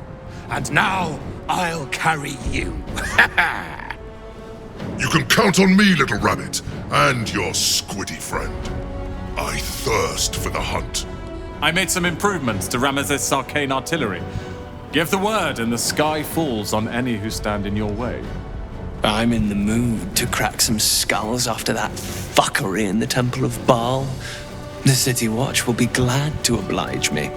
And now I'll carry you. You can count on me, little rabbit, and your squiddy friend. I thirst for the hunt. I made some improvements to Ramesses' arcane artillery. Give the word and the sky falls on any who stand in your way. I'm in the mood to crack some skulls after that fuckery in the Temple of Baal. The City Watch will be glad to oblige me.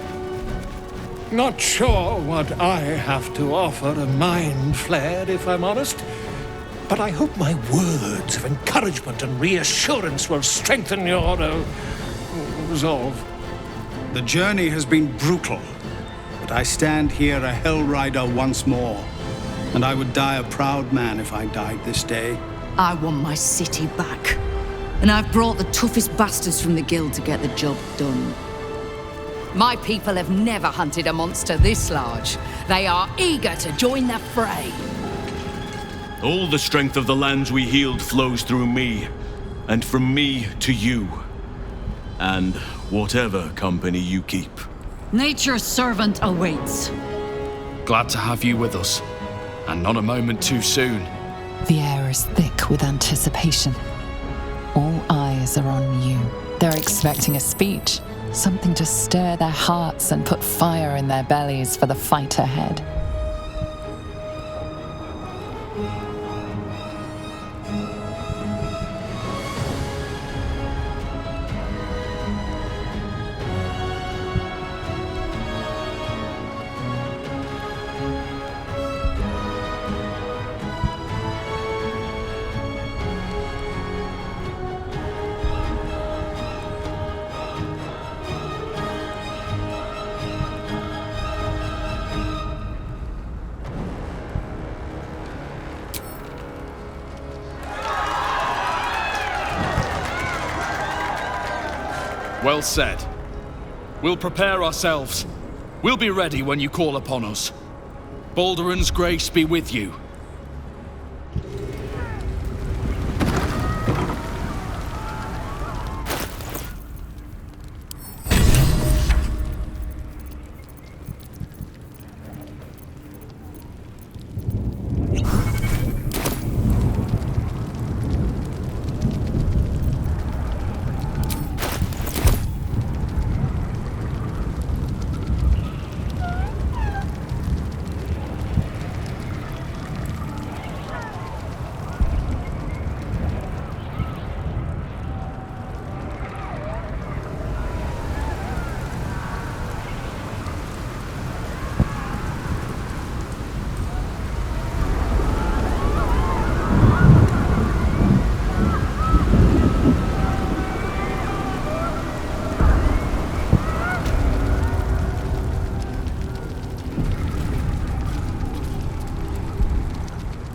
Not sure what I have to offer a mind flayer, if I'm honest. But I hope my words of encouragement and reassurance will strengthen your resolve. The journey has been brutal, but I stand here a Hell Rider once more. And I would die a proud man if I died this day. I want my city back. And I've brought the toughest bastards from the guild to get the job done. My people have never hunted a monster this large. They are eager to join the fray. All the strength of the lands we healed flows through me, and from me to you. And whatever company you keep. Nature's servant awaits. Glad to have you with us, and not a moment too soon. The air is thick with anticipation. All eyes are on you. They're expecting a speech, something to stir their hearts and put fire in their bellies for the fight ahead. Well said. We'll prepare ourselves. We'll be ready when you call upon us. Baldur's grace be with you.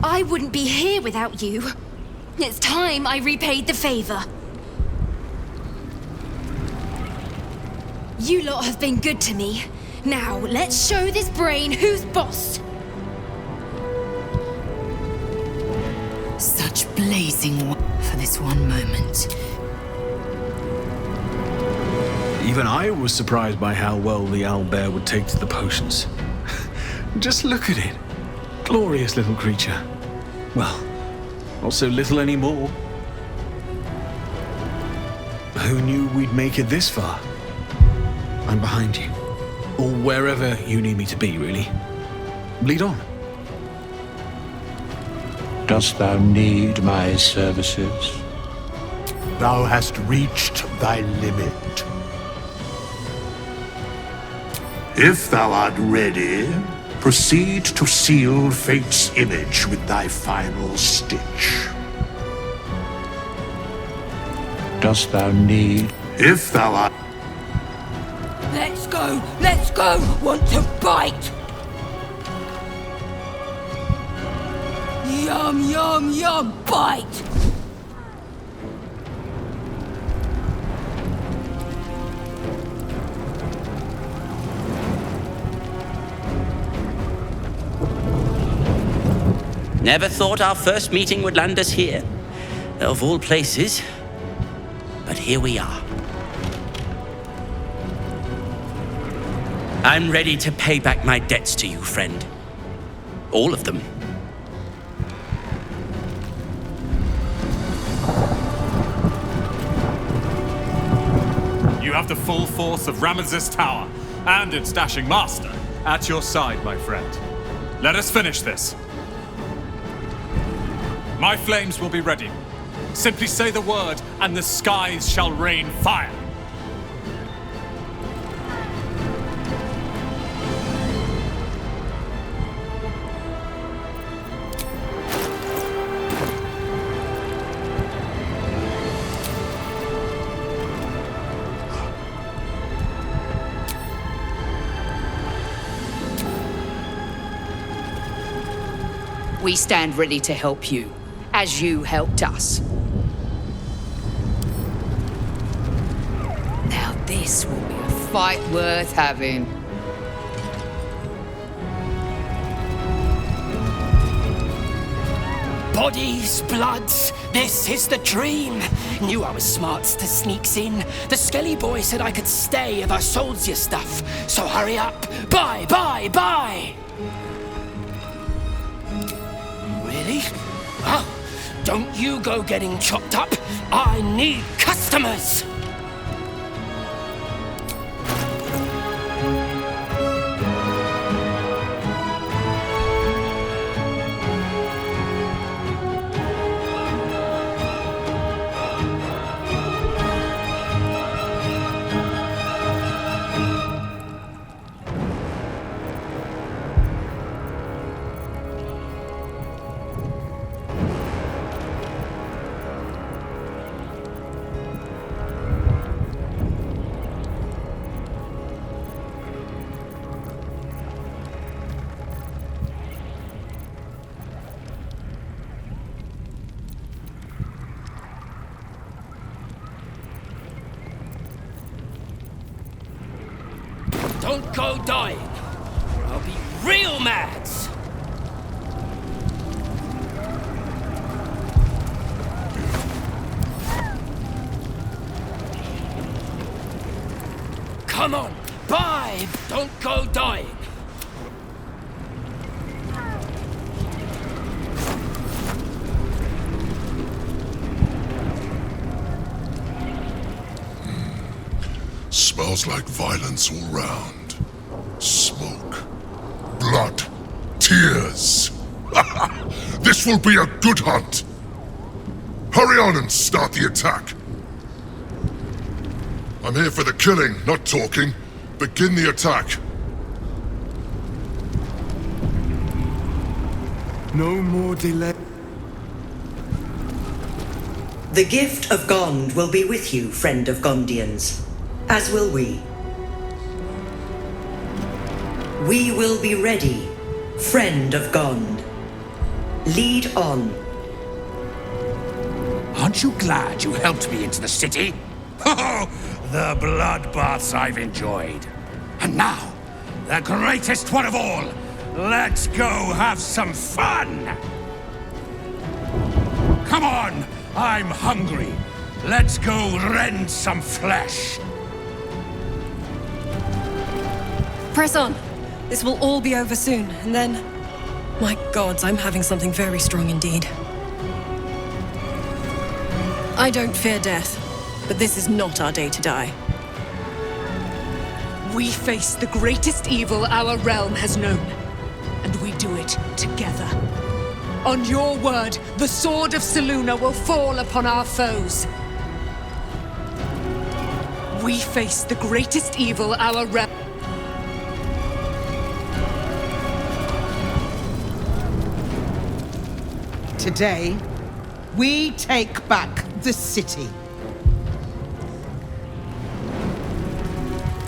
I wouldn't be here without you. It's time I repaid the favor. You lot have been good to me. Now, let's show this brain who's boss. Such blazing for this one moment. Even I was surprised by how well the owlbear would take to the potions. Just look at it. Glorious little creature. Well, not so little anymore. Who knew we'd make it this far? I'm behind you. Or wherever you need me to be, really. Lead on. Dost thou need my services? Thou hast reached thy limit. If thou art ready, proceed to seal fate's image with thy final stitch. Dost thou need... If thou art... Let's go! Let's go! Want to bite? Yum, yum, yum! Bite! Never thought our first meeting would land us here. Of all places. But here we are. I'm ready to pay back my debts to you, friend. All of them. You have the full force of Ramesses Tower and its dashing master at your side, my friend. Let us finish this. My flames will be ready. Simply say the word, and the skies shall rain fire. We stand ready to help you, as you helped us. Now this will be a fight worth having. Bodies, bloods, this is the dream. Knew I was smarts to sneaks in. The Skelly boy said I could stay if I sold you stuff. So hurry up. Bye, bye, bye. Really? Oh, don't you go getting chopped up. I need customers. Don't go dying, or I'll be real mad. Come on, bye! Don't go dying. Smells like violence all round. Smoke. Blood. Tears. This will be a good hunt. Hurry on and start the attack. I'm here for the killing, not talking. Begin the attack. No more delay. The gift of Gond will be with you, friend of Gondians. As will we. We will be ready, friend of Gond. Lead on. Aren't you glad you helped me into the city? Oh, the bloodbaths I've enjoyed. And now, the greatest one of all. Let's go have some fun! Come on, I'm hungry. Let's go rend some flesh. Press on. This will all be over soon, and then... My gods, I'm having something very strong indeed. I don't fear death, but this is not our day to die. We face the greatest evil our realm has known, and we do it together. On your word, the sword of Selûne will fall upon our foes. We face the greatest evil our realm... Today, we take back the city.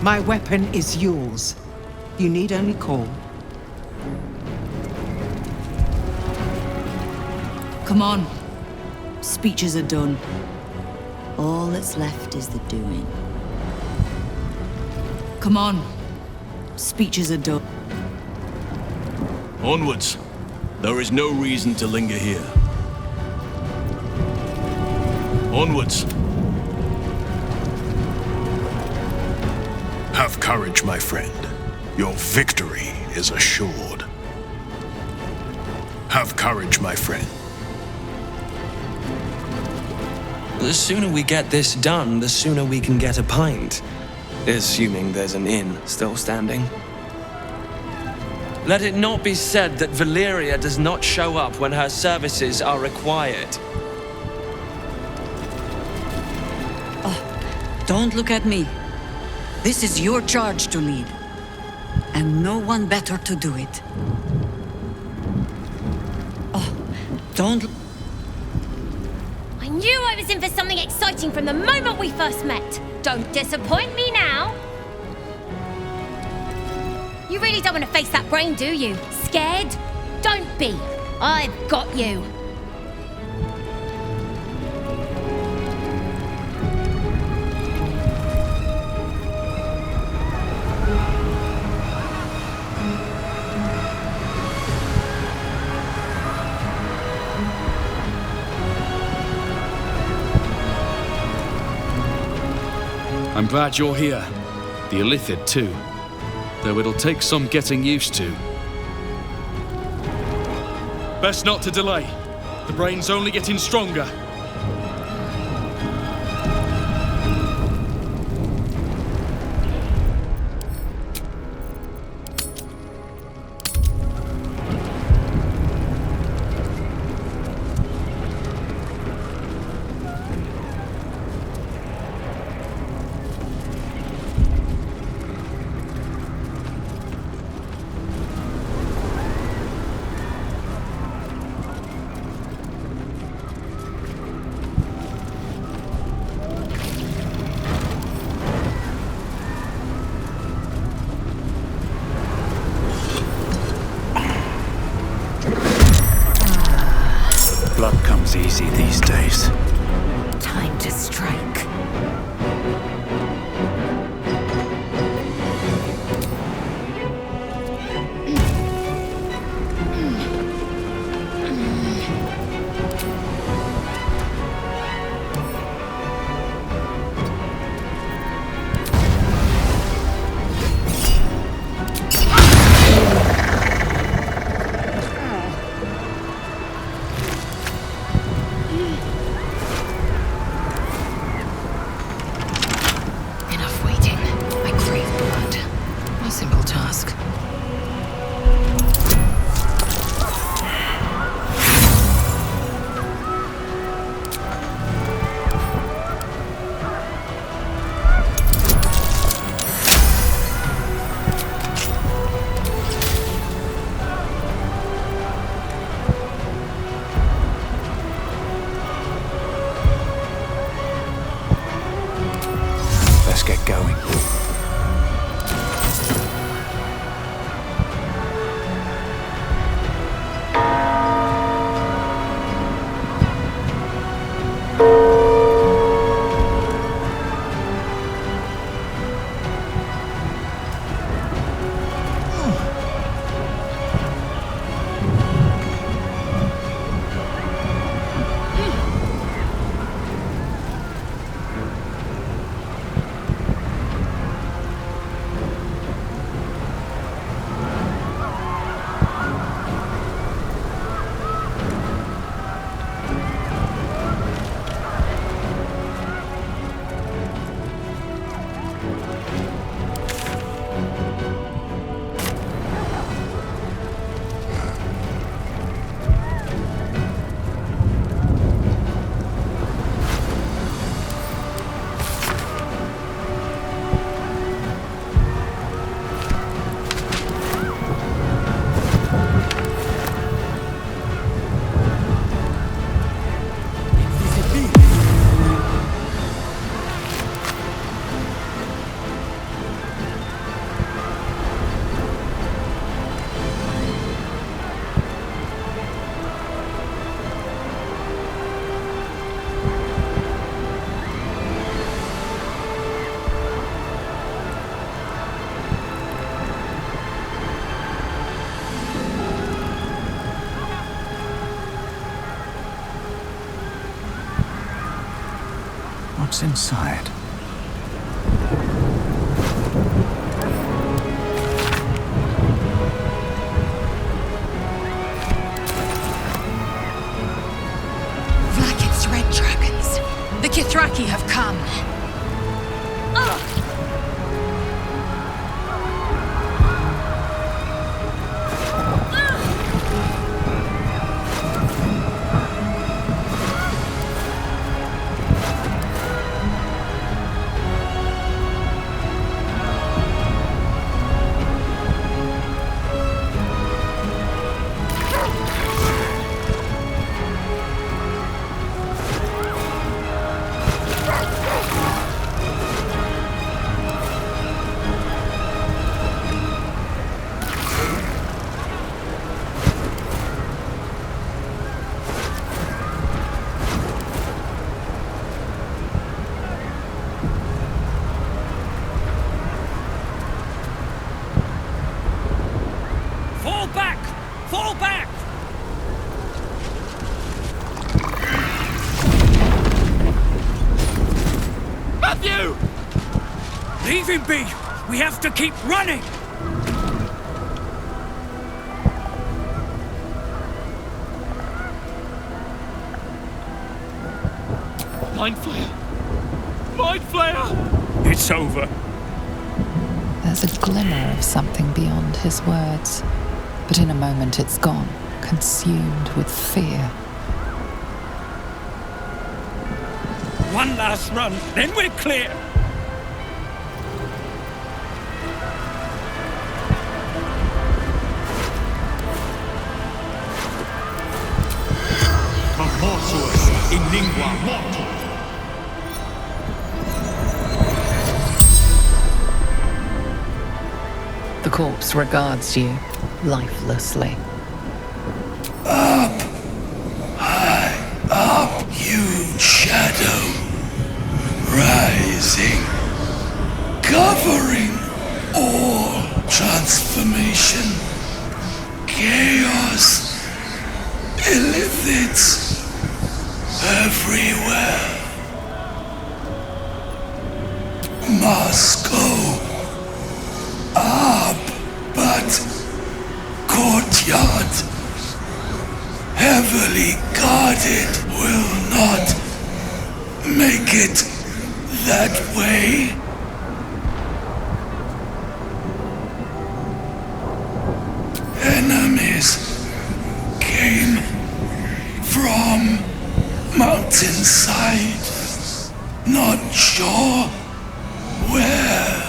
My weapon is yours. You need only call. Come on. Speeches are done. All that's left is the doing. Come on. Speeches are done. Onwards. There is no reason to linger here. Onwards. Have courage, my friend. Your victory is assured. Have courage, my friend. The sooner we get this done, the sooner we can get a pint. Assuming there's an inn still standing. Let it not be said that Valyria does not show up when her services are required. Don't look at me. This is your charge to lead. And no one better to do it. Don't... I knew I was in for something exciting from the moment we first met. Don't disappoint me now. You really don't want to face that brain, do you? Scared? Don't be. I've got you. I'm glad you're here. The Illithid too. Though it'll take some getting used to. Best not to delay. The brain's only getting stronger. Blood comes easy these days. Time to strike. Let's get going. What's inside? Vlaakith's red dragons. The Kithraki have come. Fall back! Fall back! Matthew! Leave him be! We have to keep running! Mind Flayer! Mind Flayer! It's over. There's a glimmer of something beyond his words, but in a moment it's gone, consumed with fear. One last run, then we're clear! Commotus in lingua mortal. The corpse regards you, lifelessly. Up, high up, huge shadow, rising, covering all transformation, chaos, illithids everywhere. Must go up, but courtyard, heavily guarded, will not make it that way. Enemies came from mountainside, not sure where.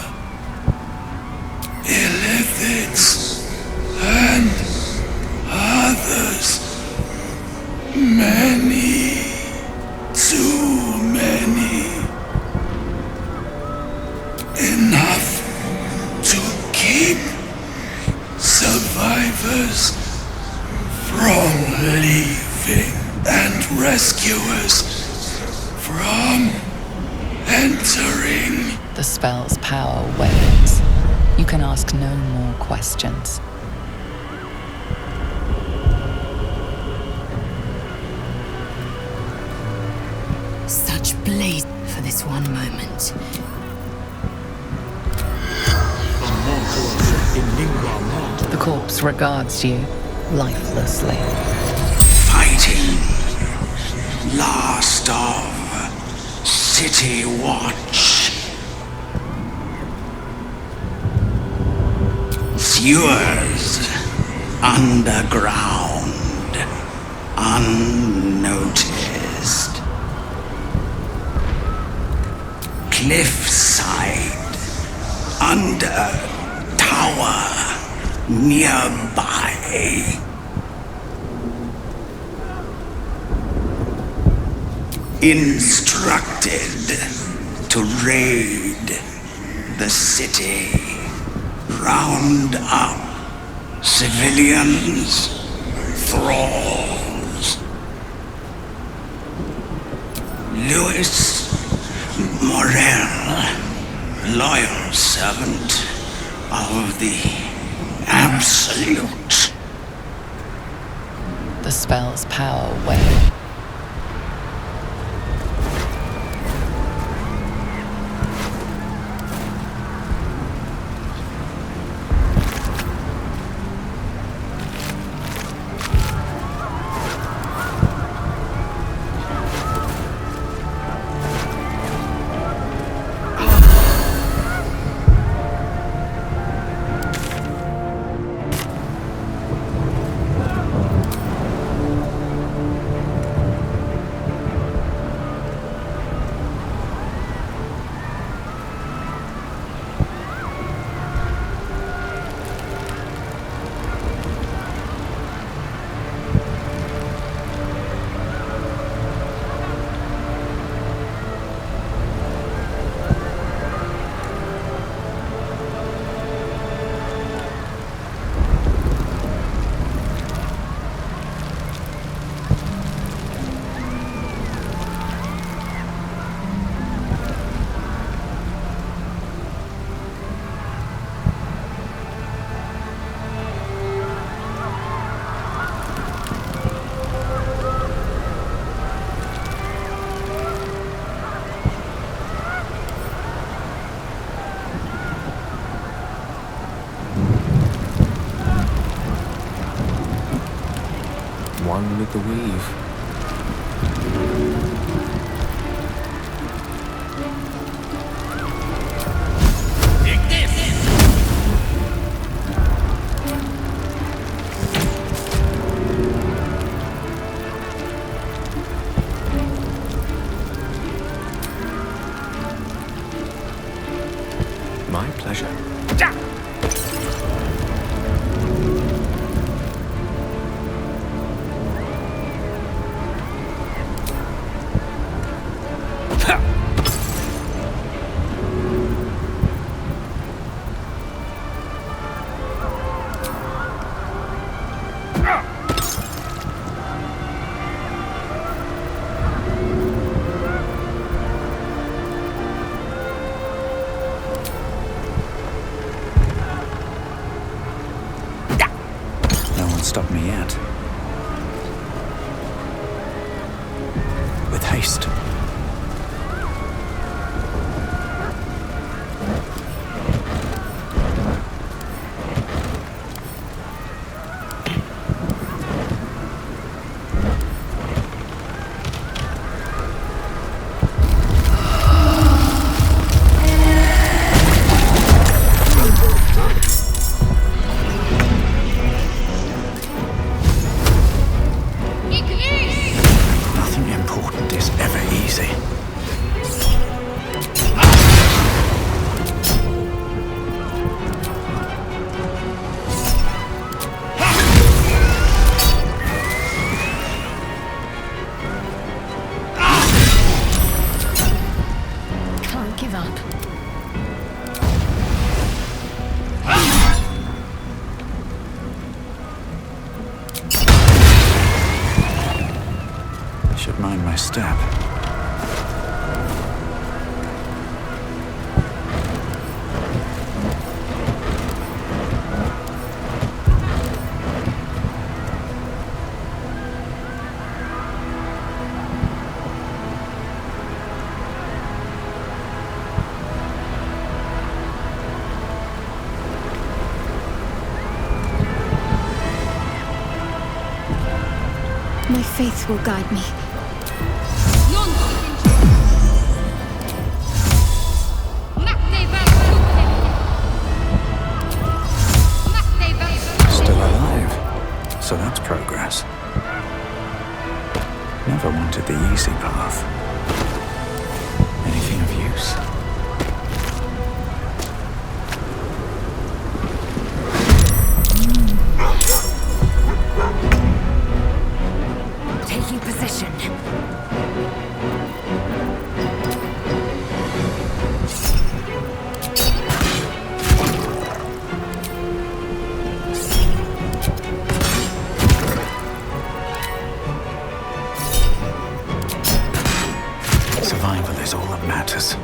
Illithids and others. Many, too many. Enough to keep survivors from leaving and rescuers from entering. The spell's power wanes. You can ask no more questions. Such blaze for this one moment. The corpse regards you, lifelessly. Fighting. Last of City Watch. Sewers. Underground. Unnoticed. Cliffside. Under tower. Nearby. Instructed to raid the city. Round up civilians, thralls. Louis Morel, loyal servant of the Absolute. The spell's power wanes. the weave. My pleasure. Stop me yet. With haste. Should mind my step. My faith will guide me. Still alive. So that's progress. Never wanted the easy path. Anything of use? Taking position. Survival is all that matters.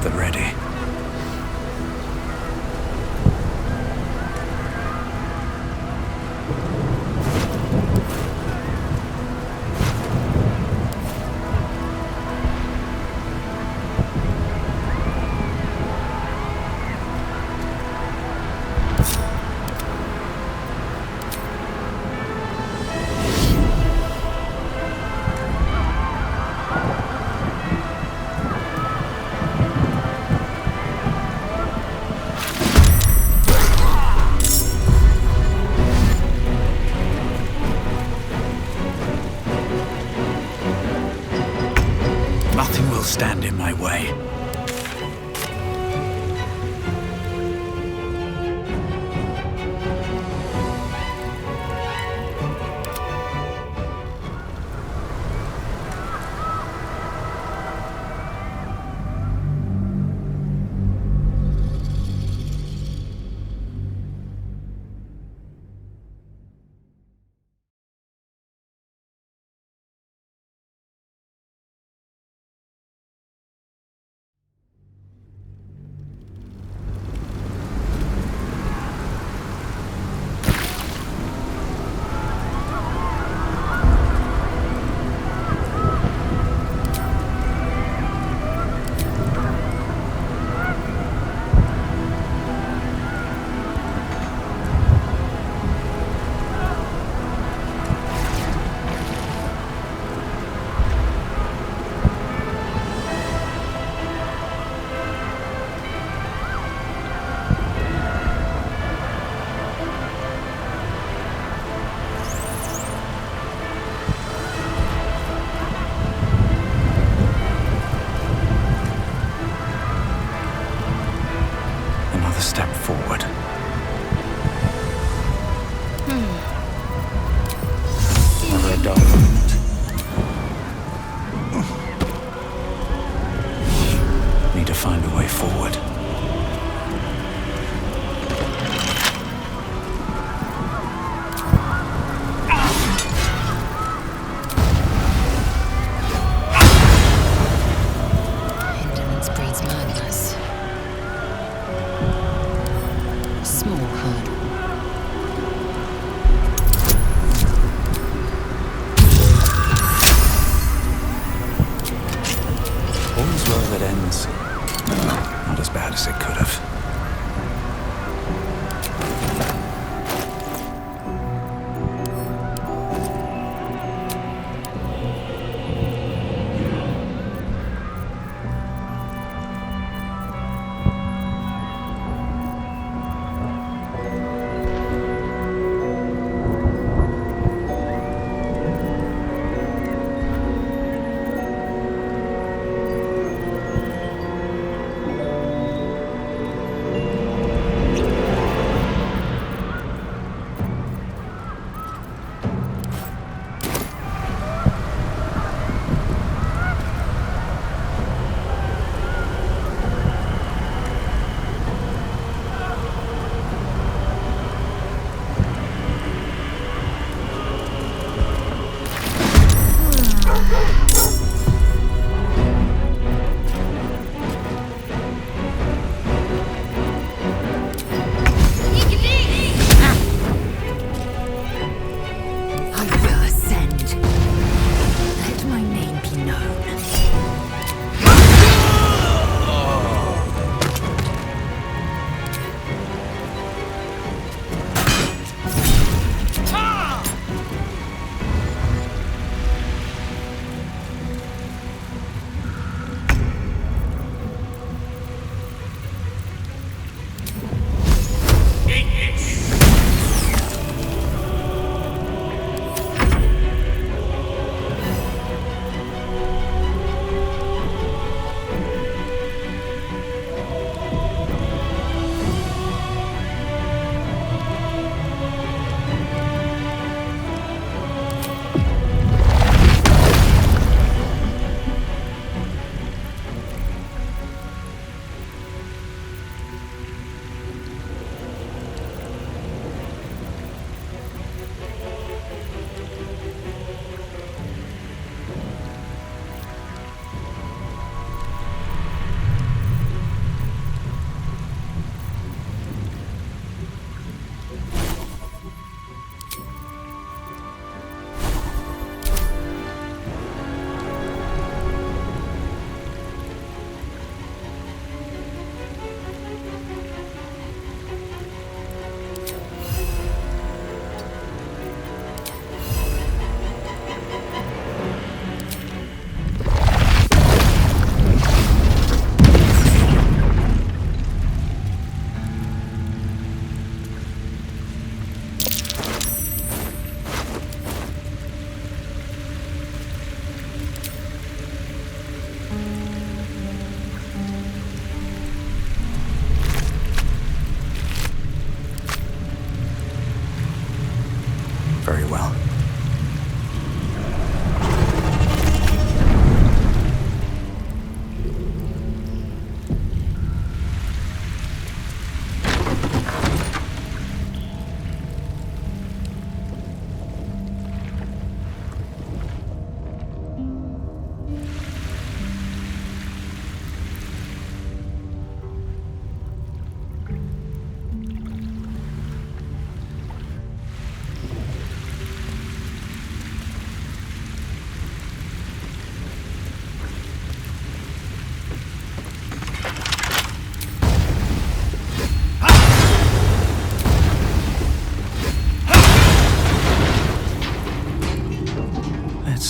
the ready. Nothing will stand in my way. Step forward. Another dull moment. Need to find a way forward. Indolence breeds madness. Small hurdle. All's well that ends. Not as bad as it could have.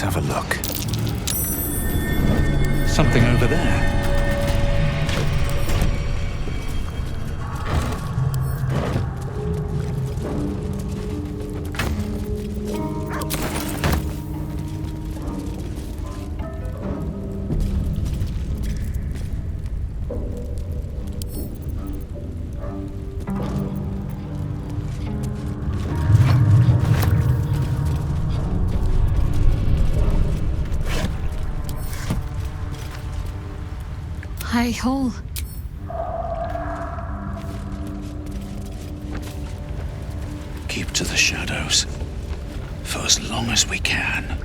have a look. Something over there. High hole. Keep to the shadows. For as long as we can.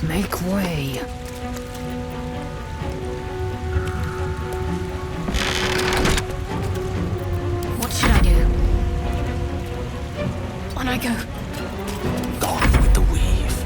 Make way. What should I do? On I go. Gone with the weave.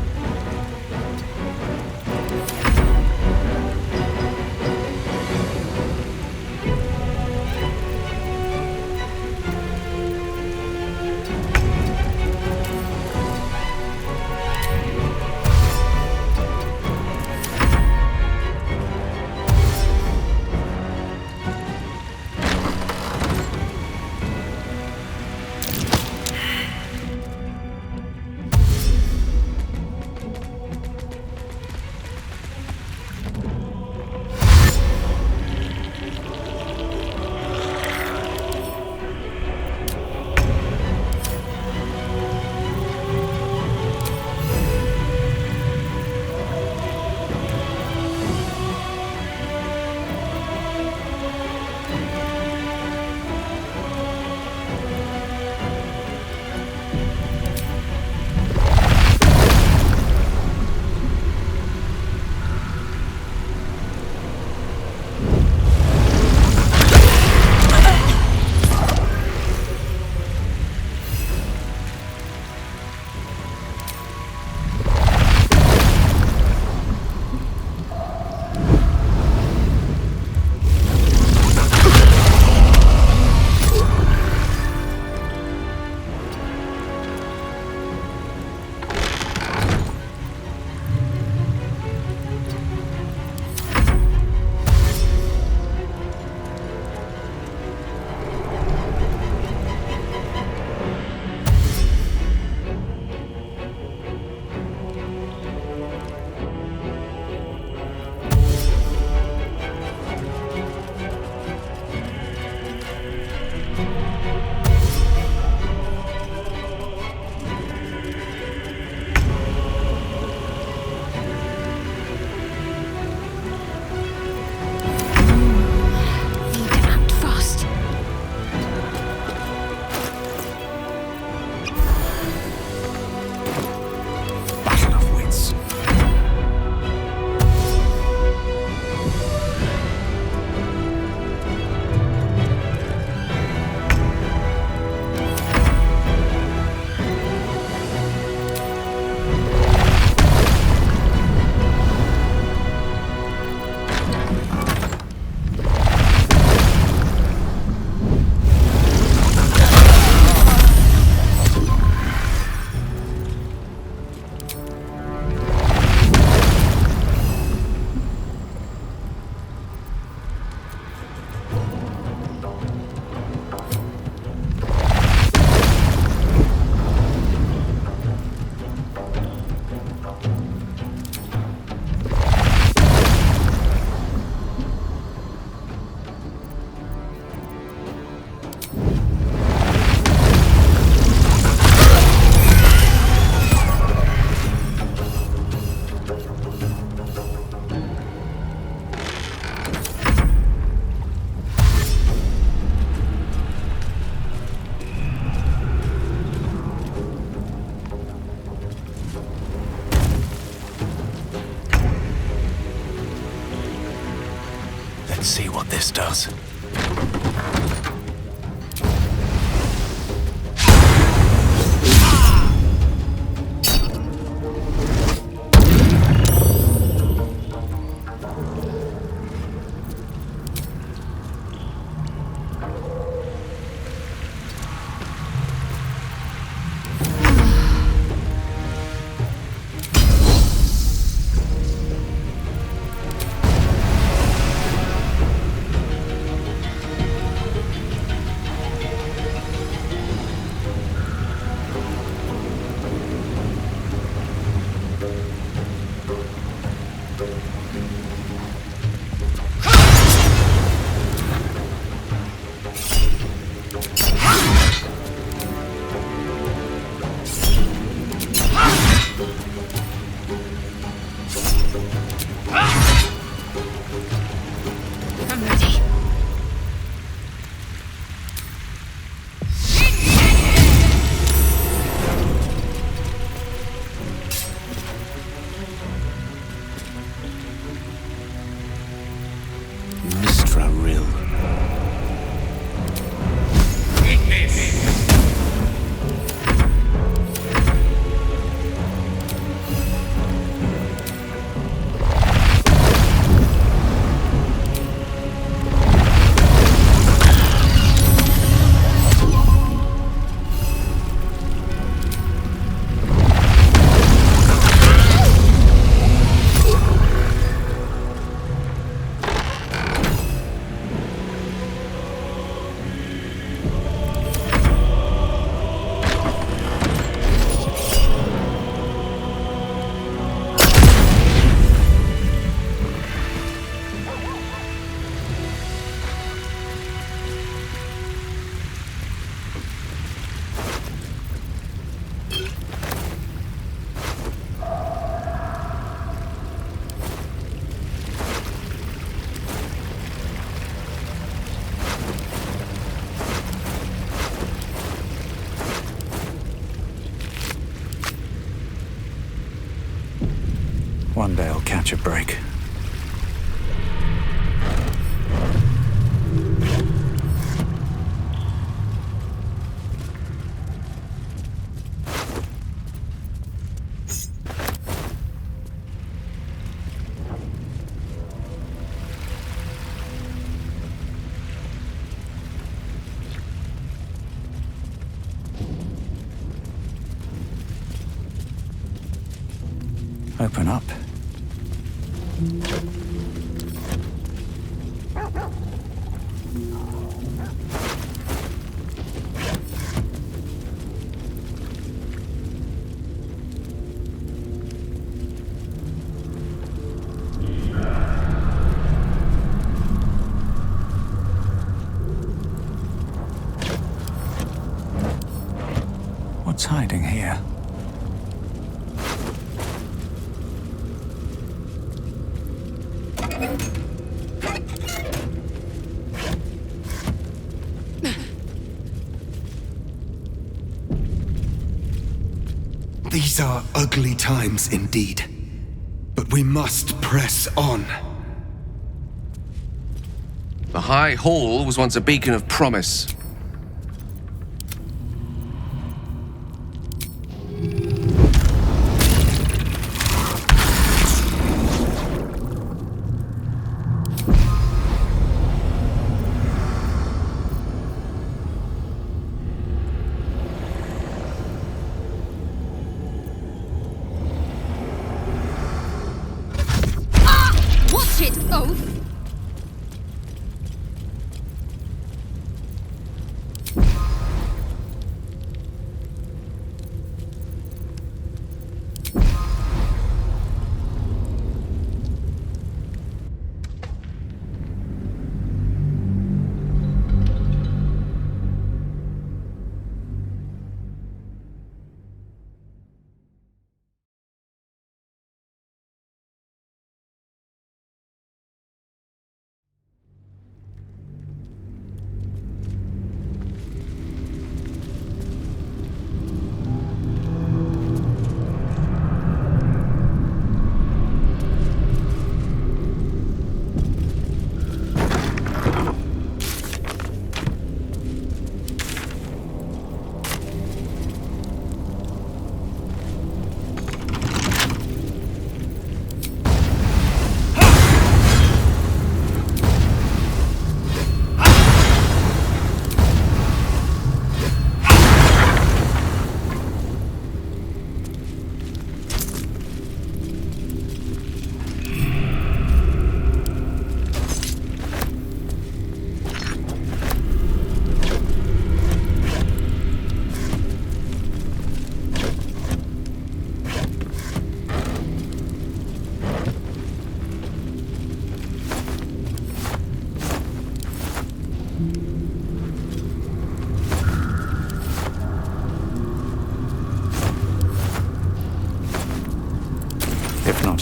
this does. One day I'll catch a break. Open up. What's hiding here? These are ugly times indeed, but we must press on. The High Hall was once a beacon of promise. Watch it, Oath!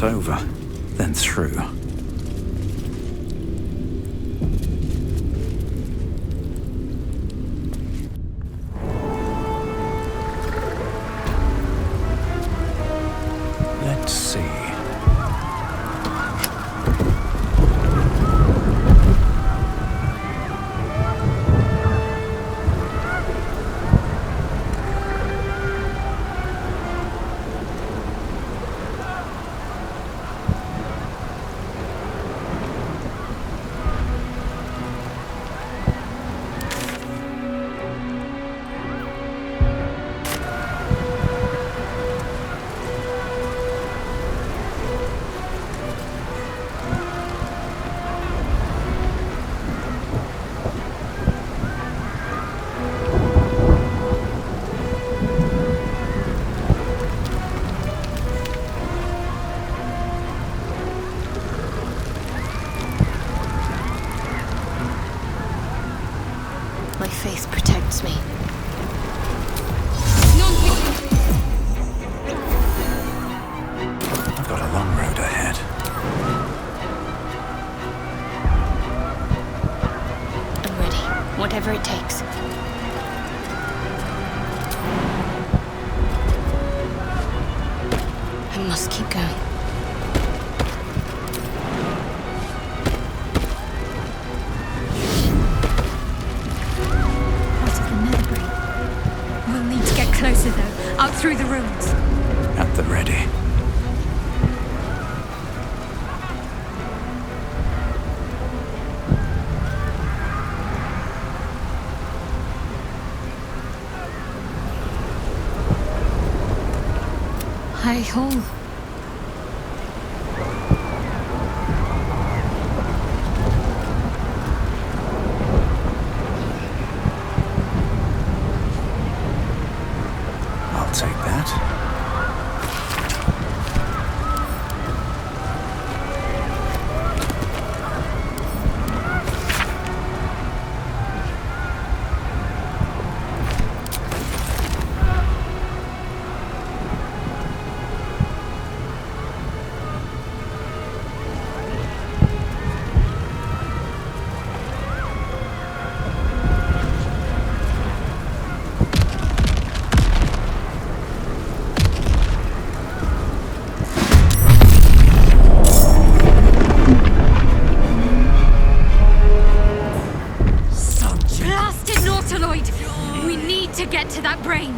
not over, then through. Let's see. My faith protects me. I've got a long road ahead. I'm ready, whatever it takes. I must keep going. Closer though, out through the ruins. At the ready. Hi-ho. Take that. We need to get to that brain.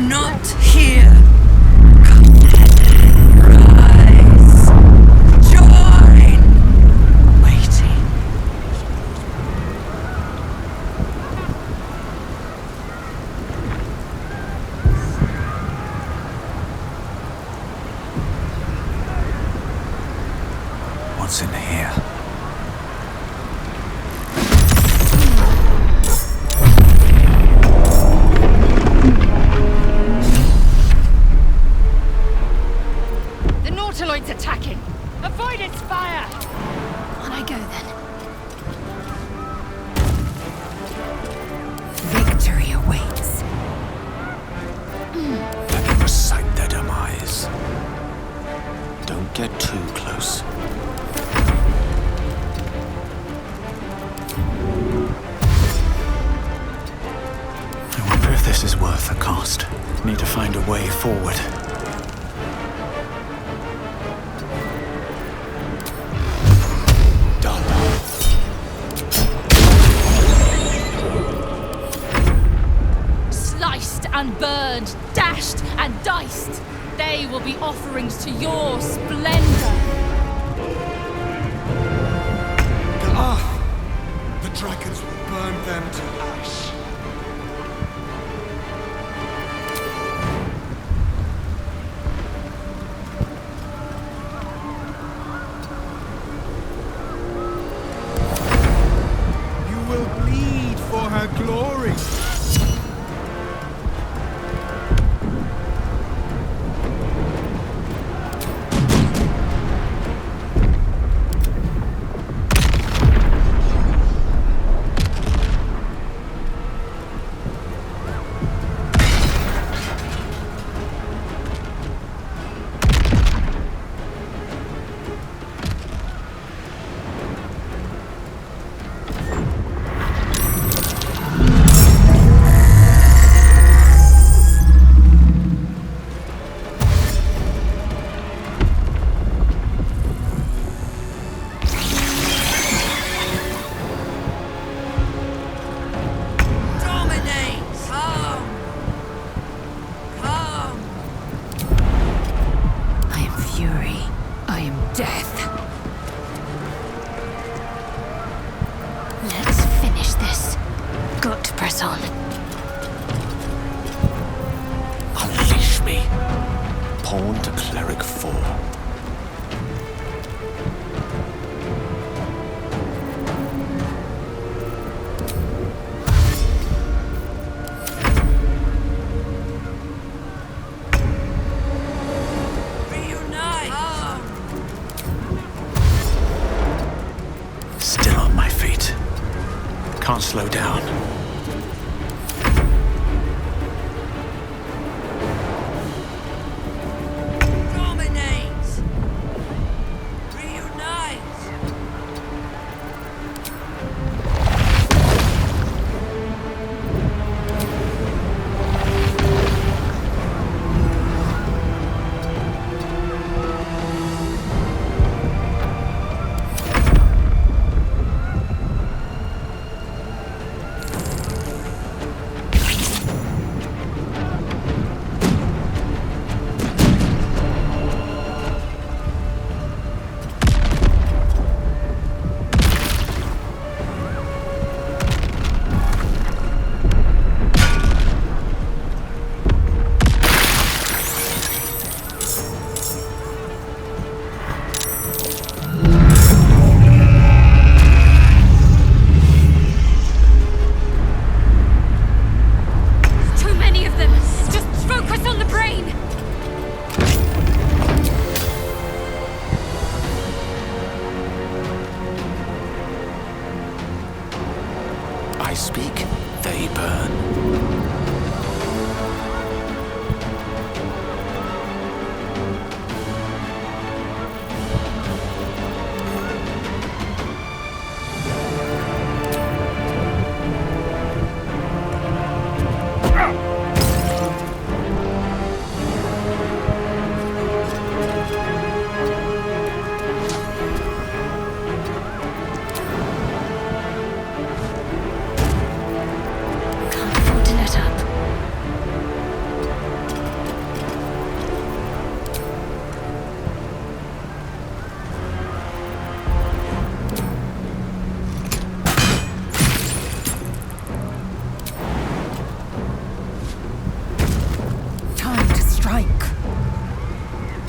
Not here. Rise. Join. Waiting. What's in here? Nautiloid's attacking! Avoid its fire! On I go then. Victory awaits. Let me recite their demise. Don't get too close. I wonder if this is worth the cost. Need to find a way forward. And burned, dashed and diced. They will be offerings to your splendor. The dragons will burn them to ash. press on. Unleash me. Pawn to Cleric 4. Still on my feet. Can't slow down. Dominate! Reunite! I speak, they burn.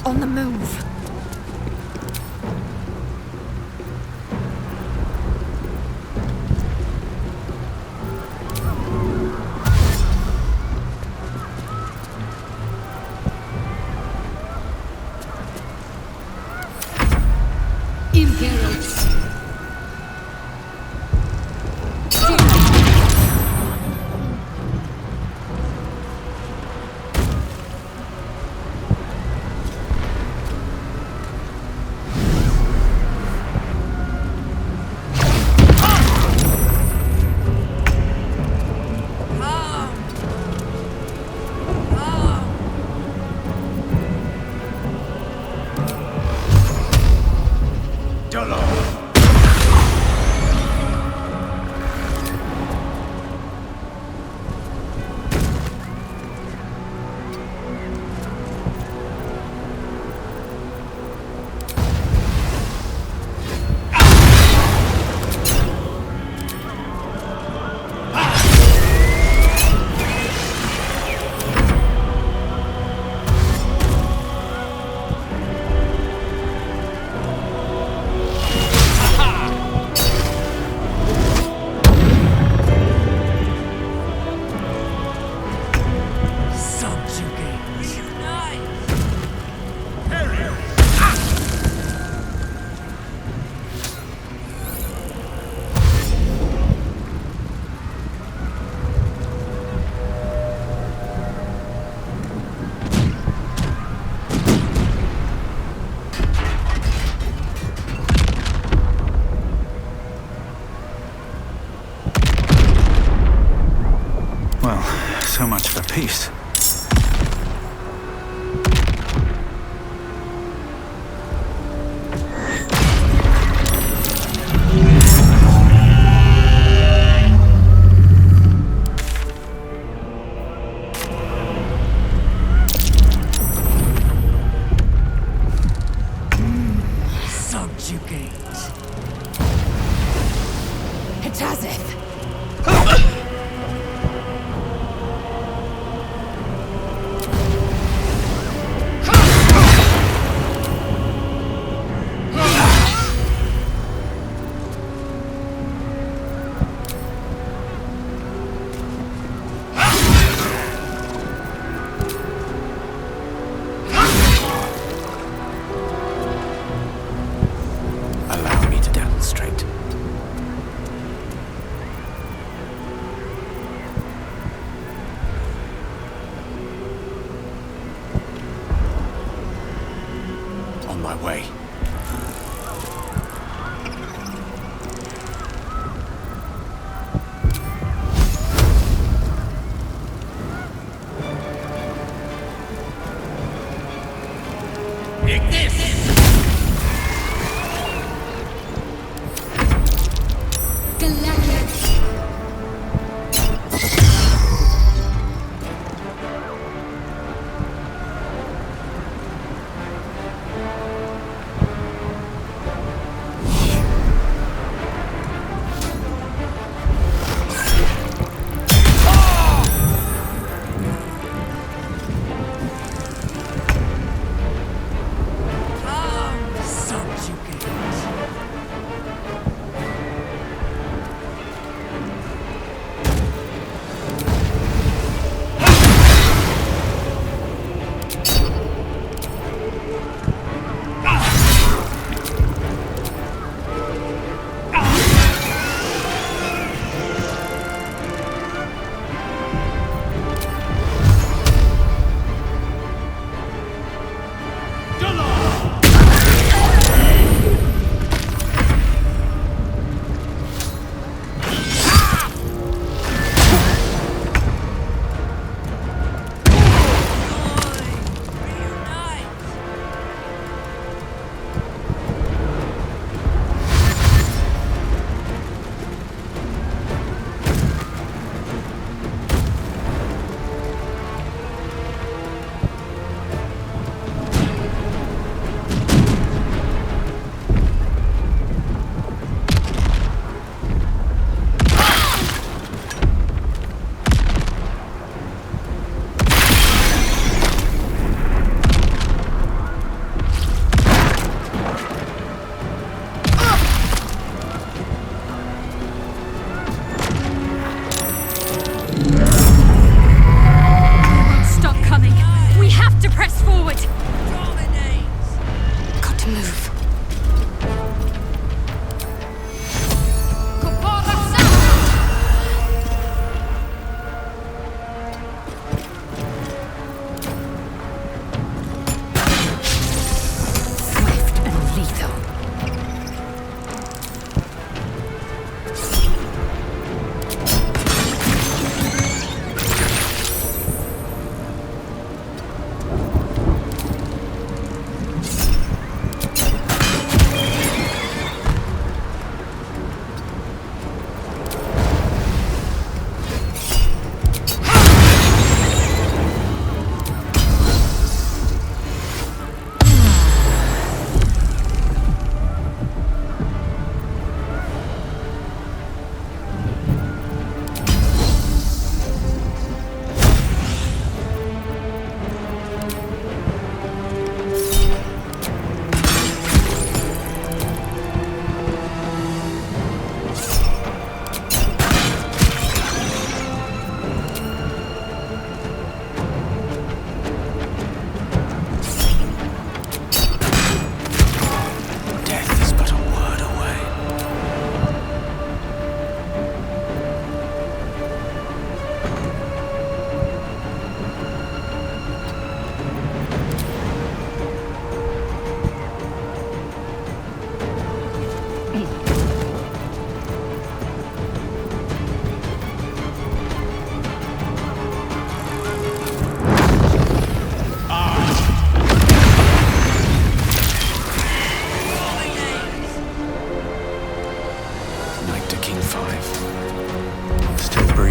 On the move. Imperials. So much for peace. Subjugate. Hitazeth!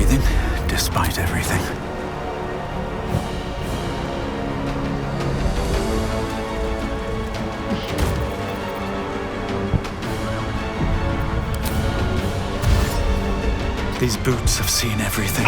breathing, despite everything. These boots have seen everything.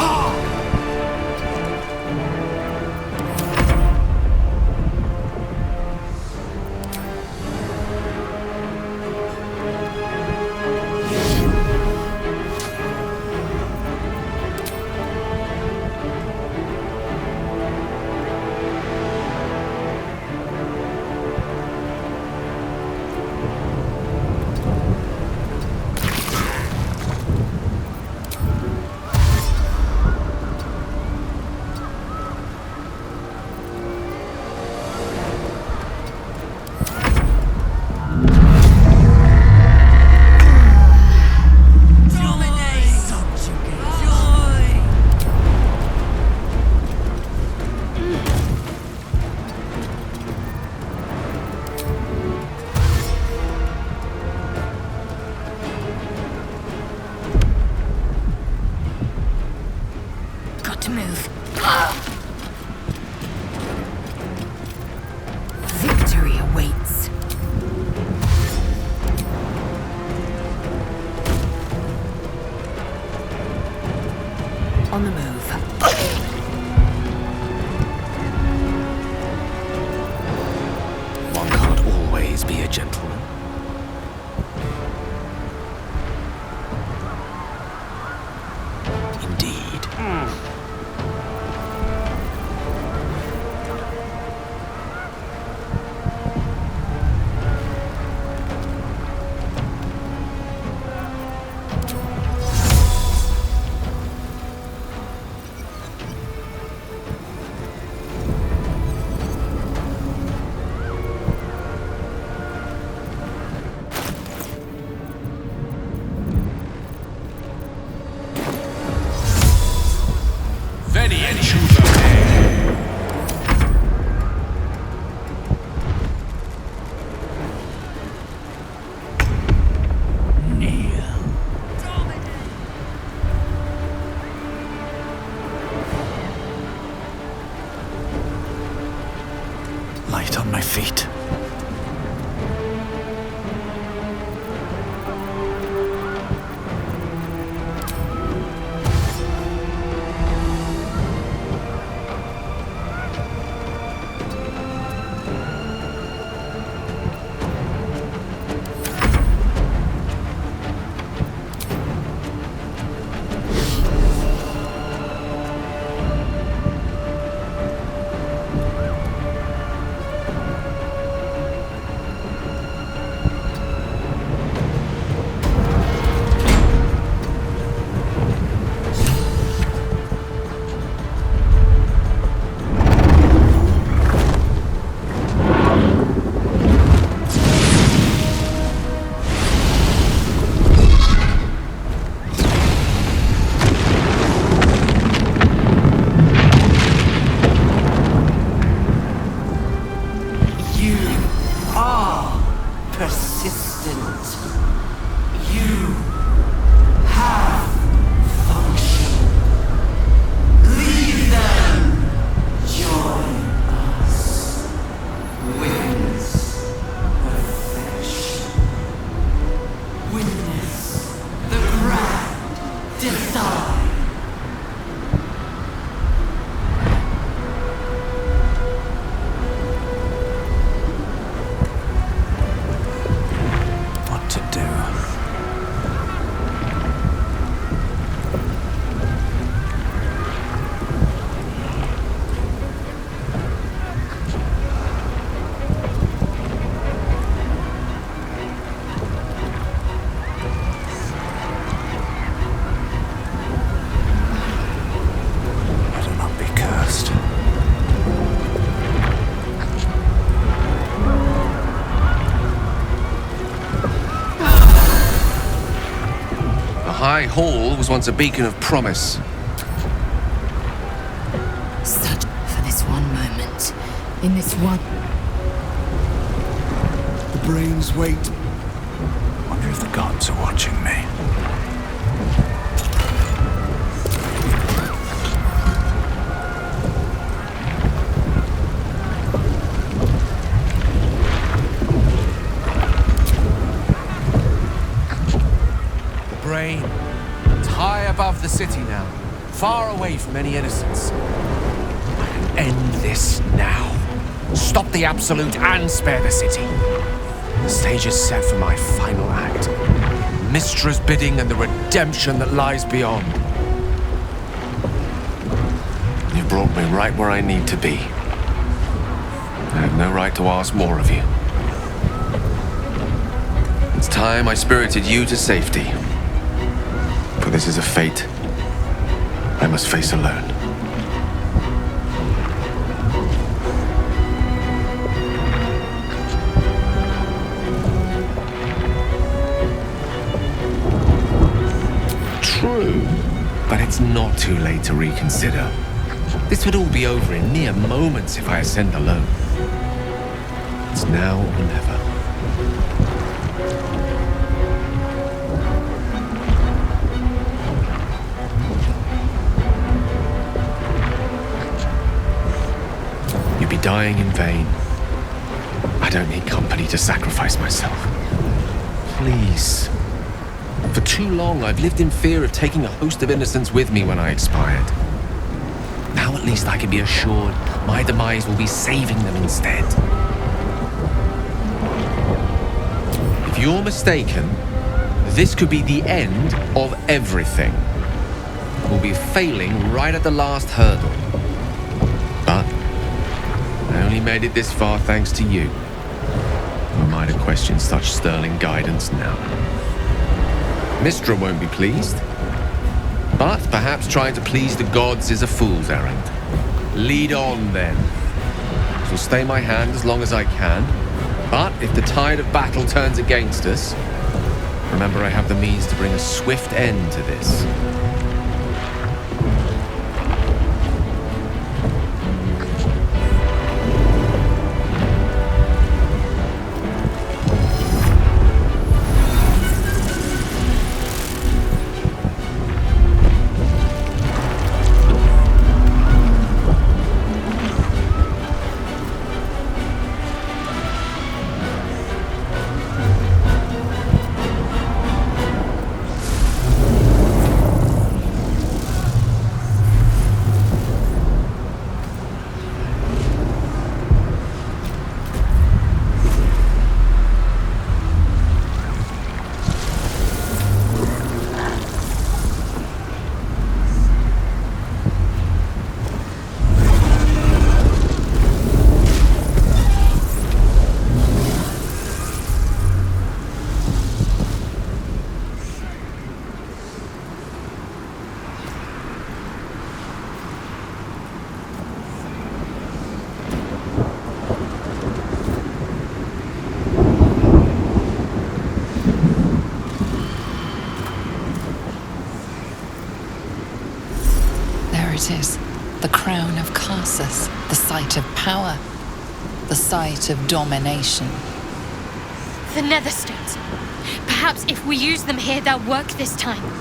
Victory awaits. On the move. One can't always be a gentleman. Indeed. Light on my feet. High Hall was once a beacon of promise. Such for this one moment. In this one. The brains wait. Wonder if the gods are watching me. grain. It's high above the city now, far away from any innocents. I can end this now. Stop the Absolute and spare the city. The stage is set for my final act. Mystra's bidding and the redemption that lies beyond. You brought me right where I need to be. I have no right to ask more of you. It's time I spirited you to safety. For this is a fate I must face alone. True, but it's not too late to reconsider. This would all be over in mere moments if I ascend alone. It's now or never. You'd be dying in vain. I don't need company to sacrifice myself. Please. For too long, I've lived in fear of taking a host of innocents with me when I expired. Now at least I can be assured my demise will be saving them instead. If you're mistaken, this could be the end of everything. We'll be failing right at the last hurdle. But I only made it this far thanks to you. Who am I to question such sterling guidance now? Mystra won't be pleased. But perhaps trying to please the gods is a fool's errand. Lead on, then. She'll stay my hand as long as I can. But if the tide of battle turns against us, remember I have the means to bring a swift end to this. It is the crown of Karsus, the site of power, the site of domination. The Netherstones. Perhaps if we use them here, they'll work this time.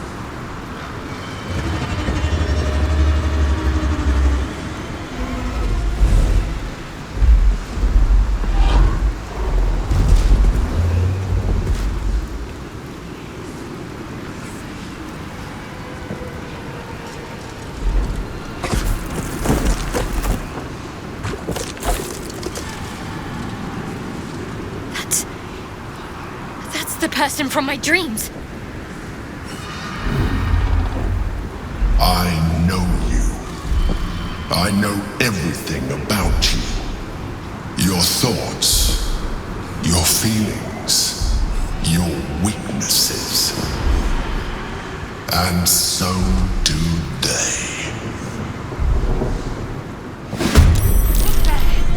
The person from my dreams. I know you. I know everything about you. Your thoughts, your feelings, your weaknesses. And so do they.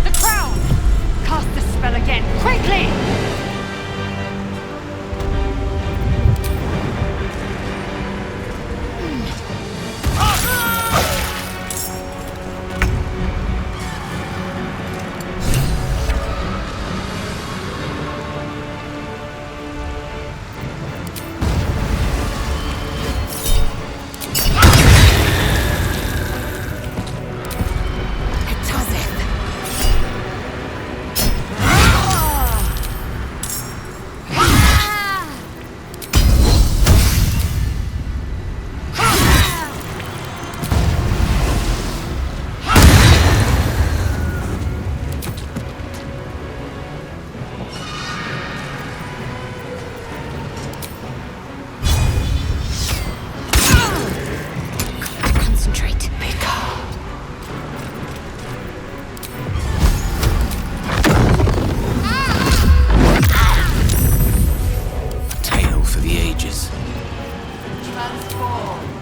The crown! Cast the spell again, quickly! is. Transform.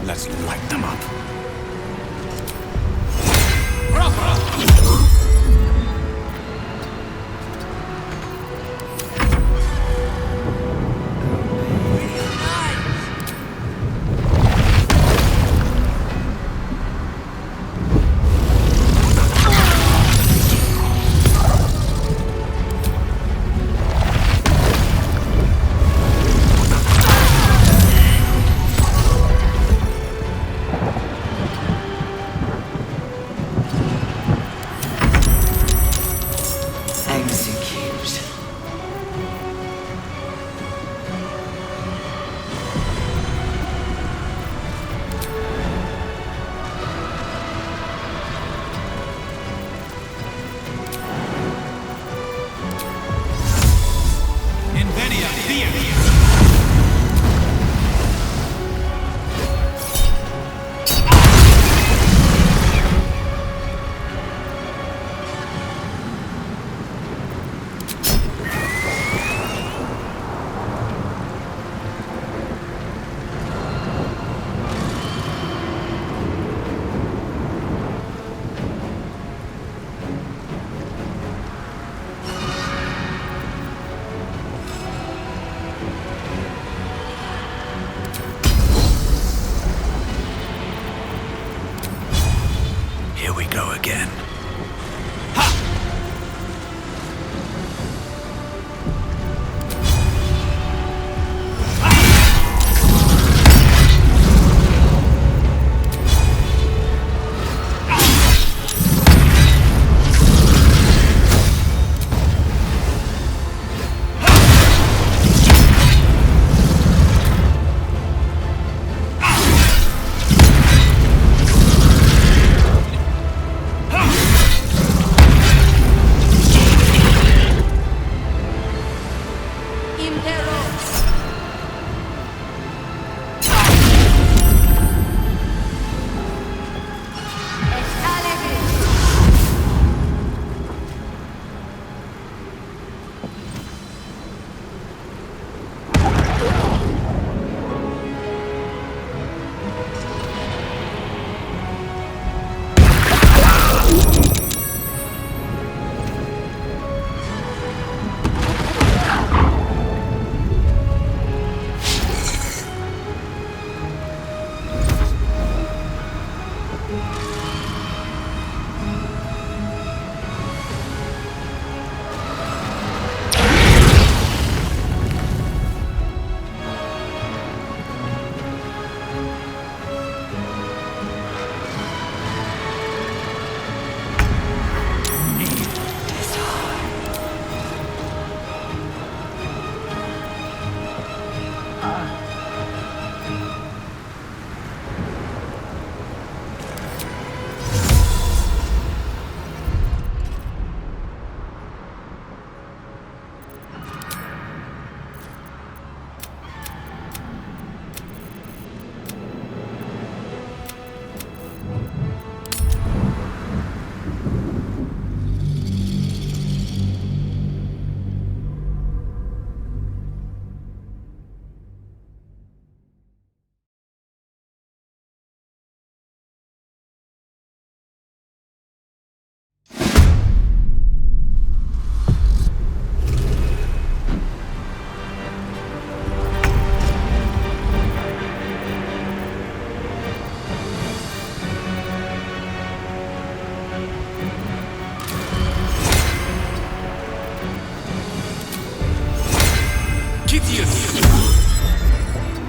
Let's light them up. Here we go again.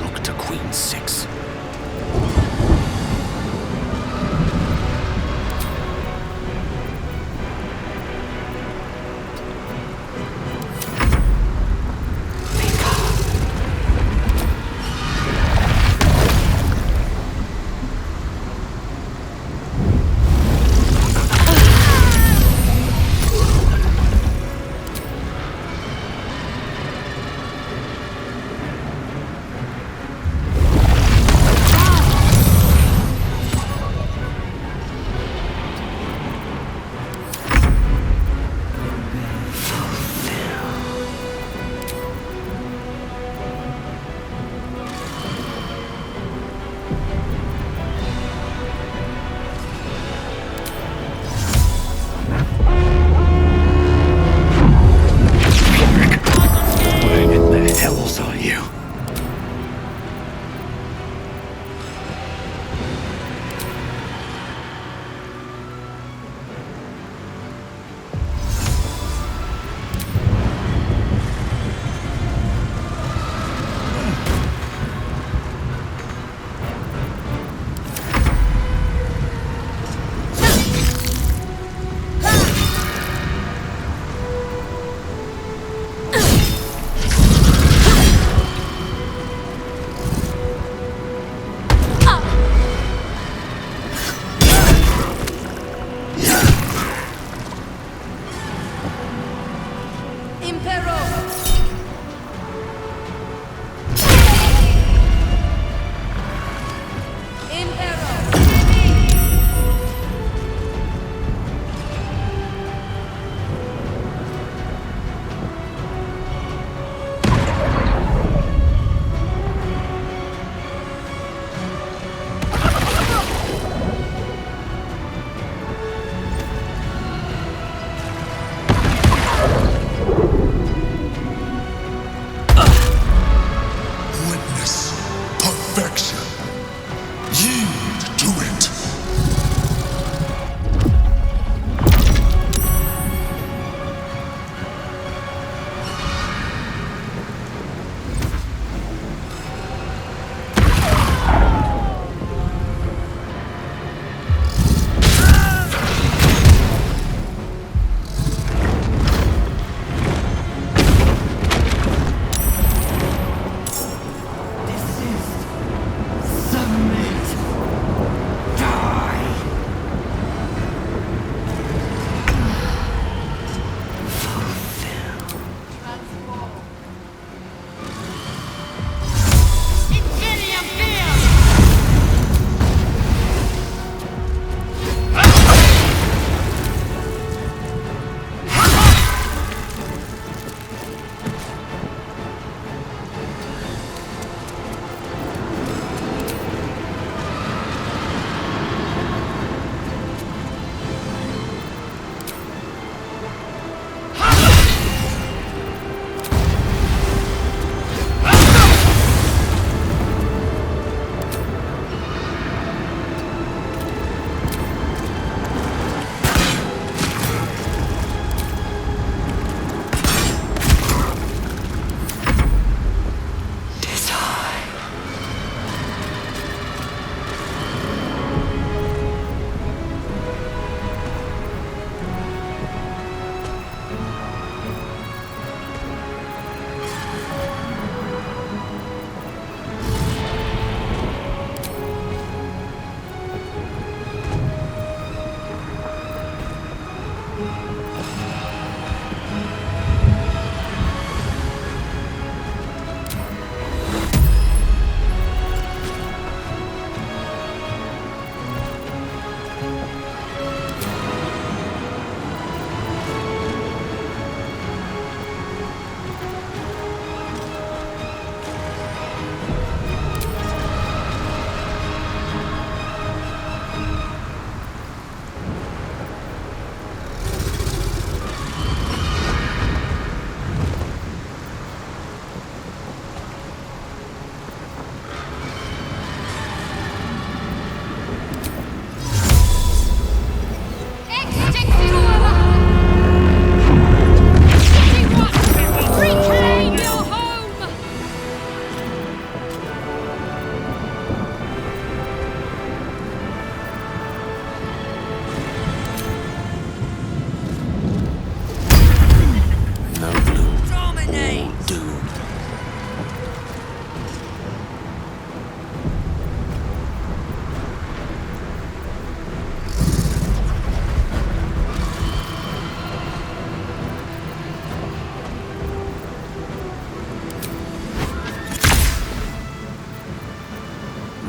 Look to Queen 6.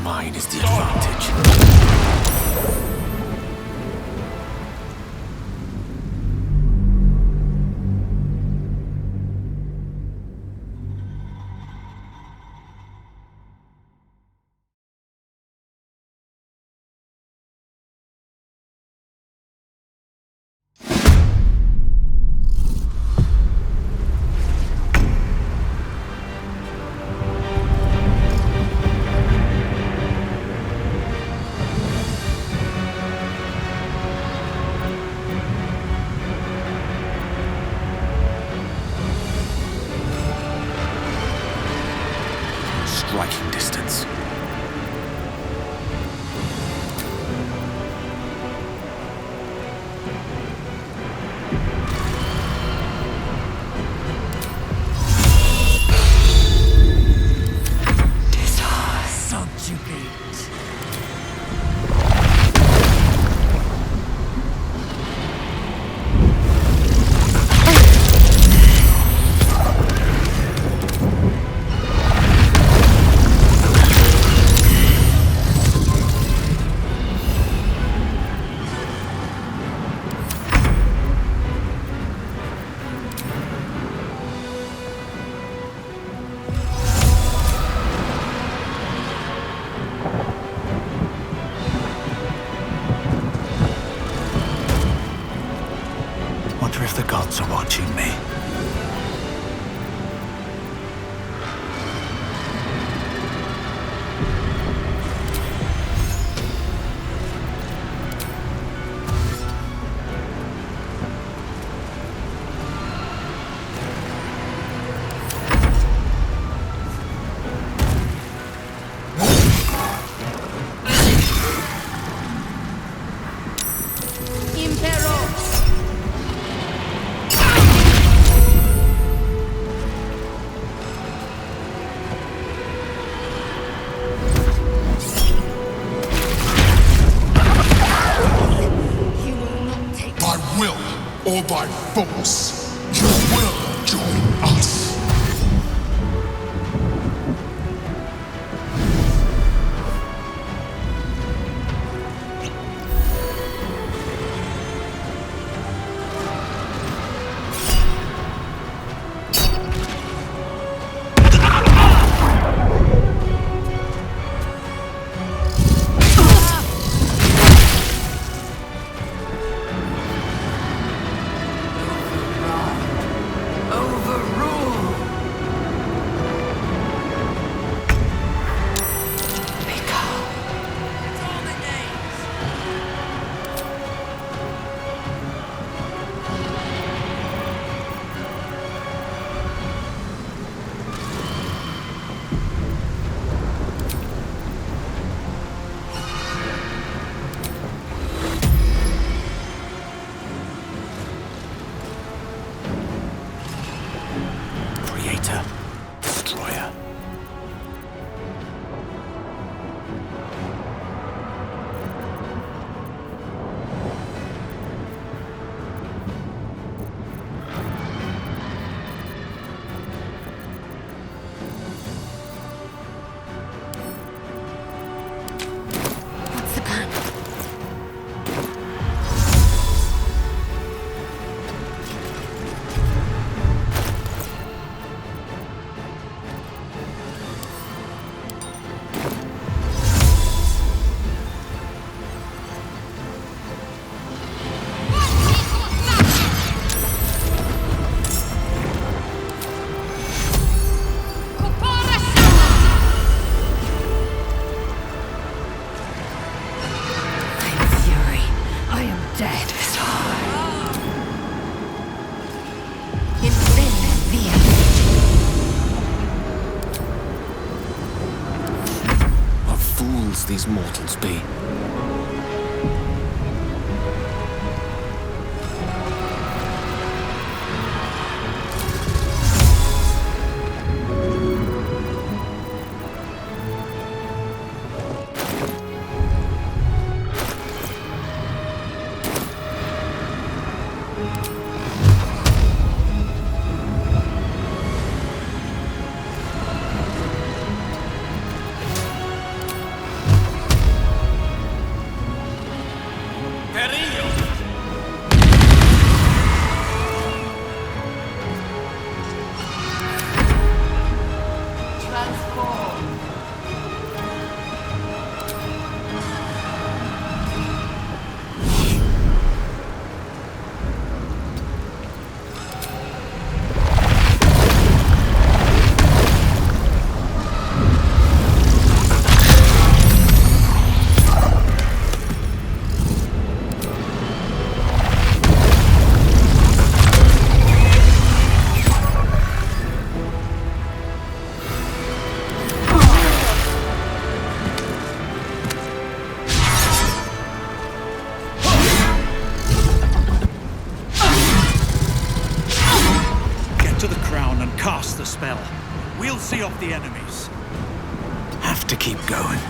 mine is the advantage. Striking distance. Subjugate. Wonder if the gods are watching me. Or by force, you will join us. Destroyer. What's the plan? These mortals be. We'll see off the enemies. Have to keep going.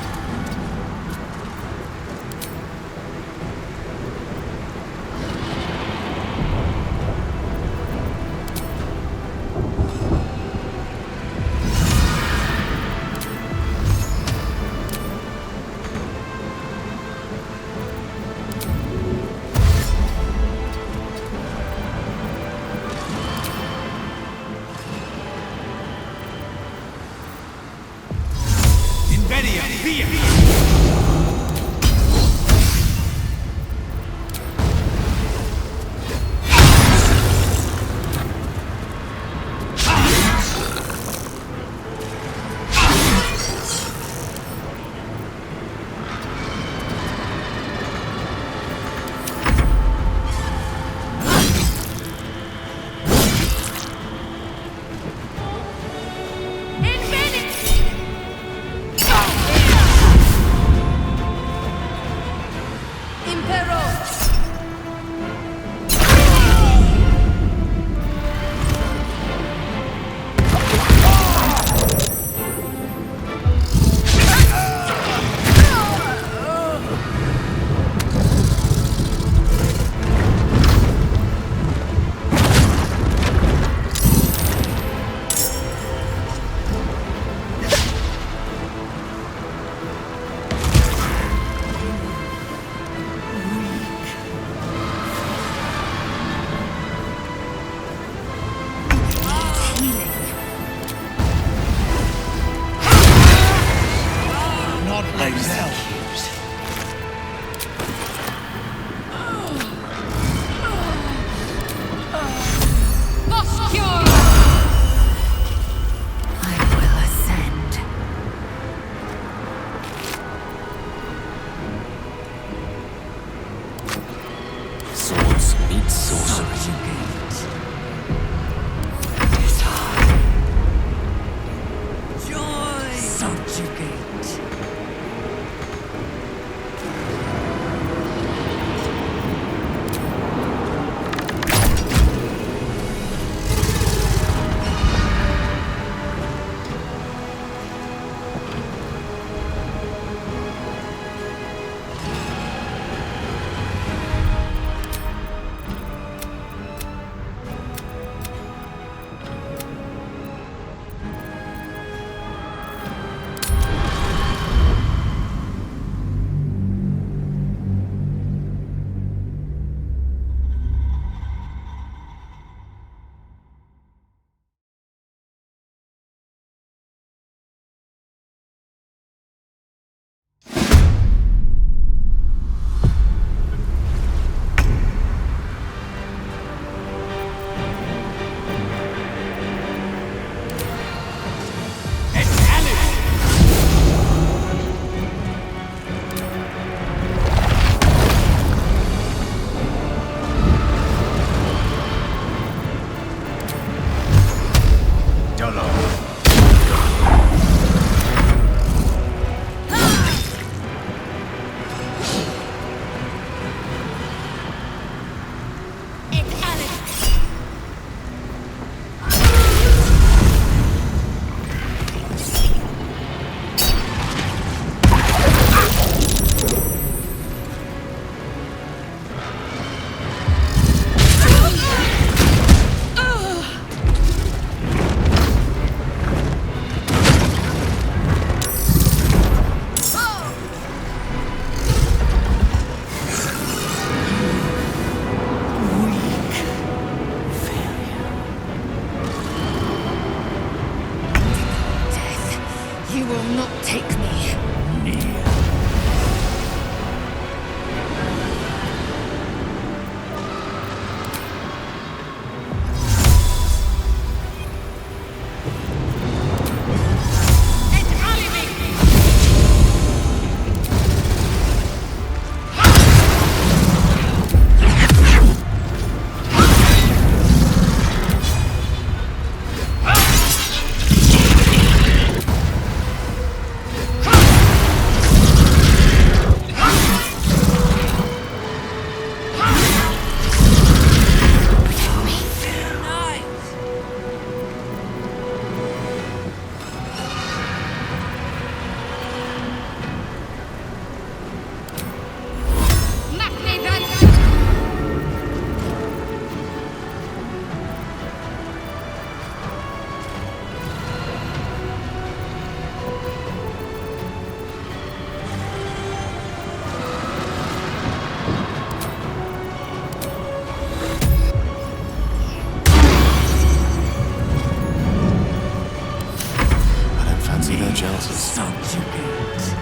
Fancy their chances. Subjugate.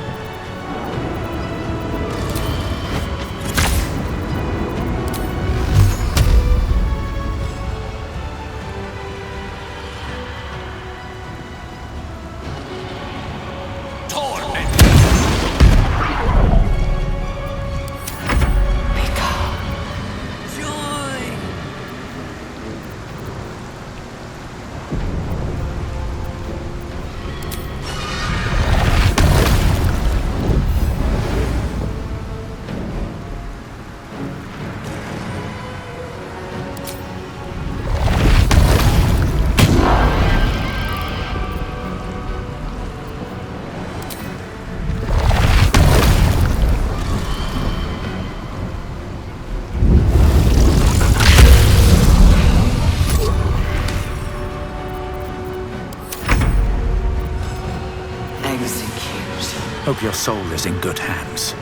Hope your soul is in good hands.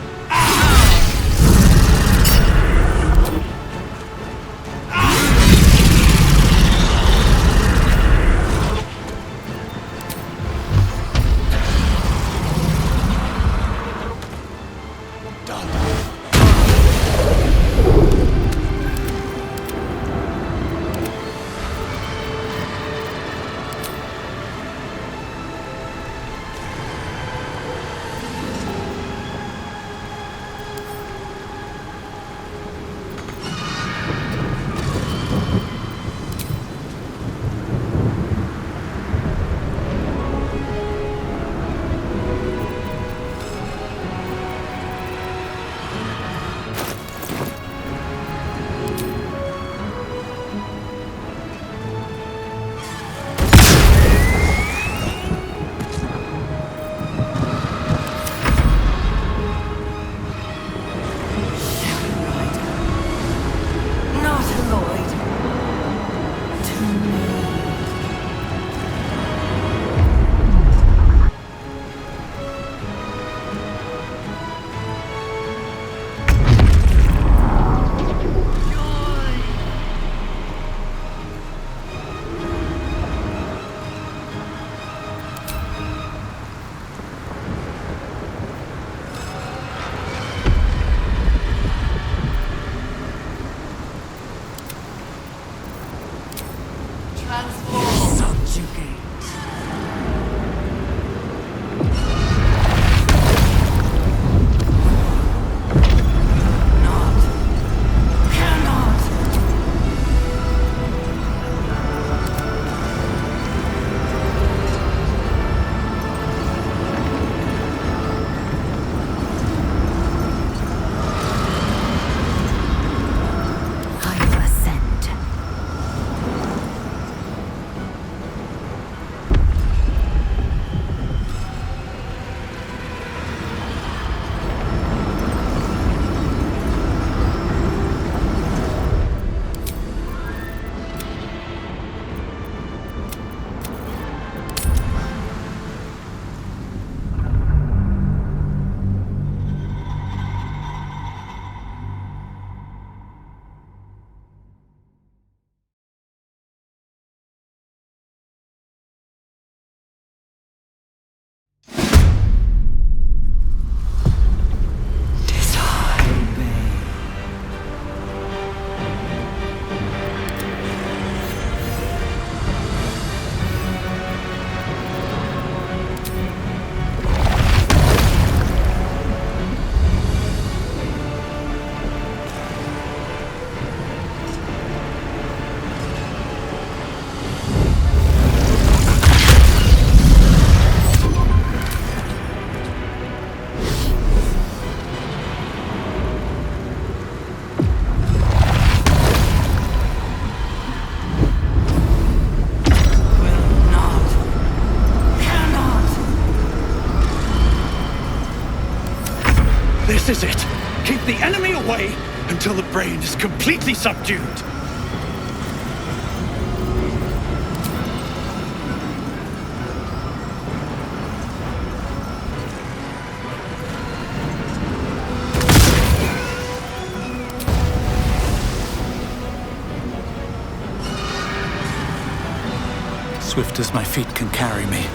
This is it. Keep the enemy away until the brain is completely subdued. Swift as my feet can carry me.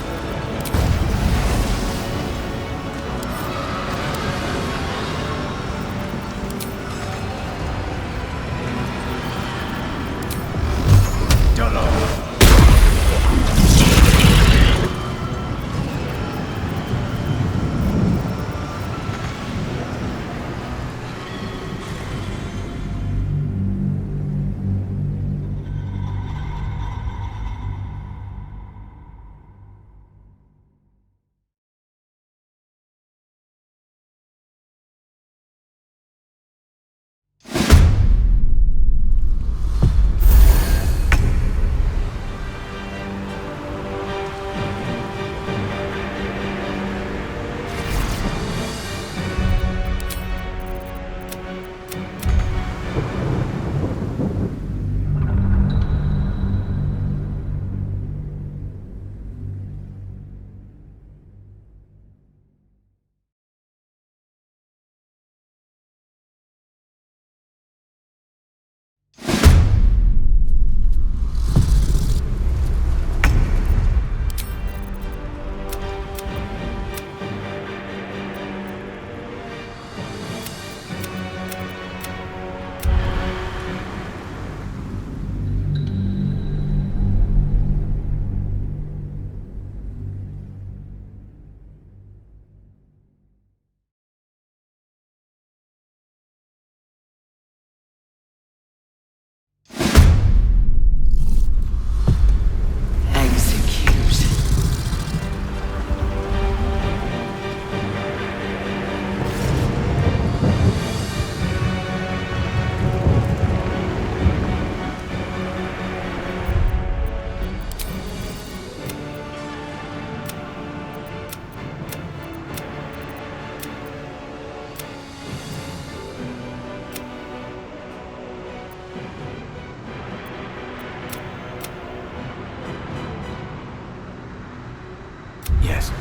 this.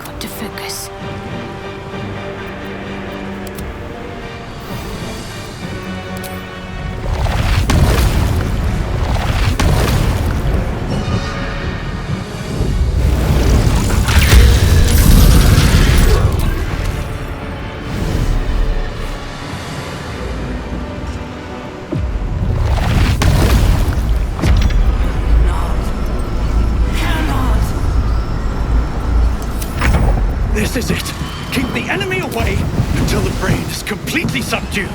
Got to focus. This is it. Keep the enemy away until the brain is completely subdued.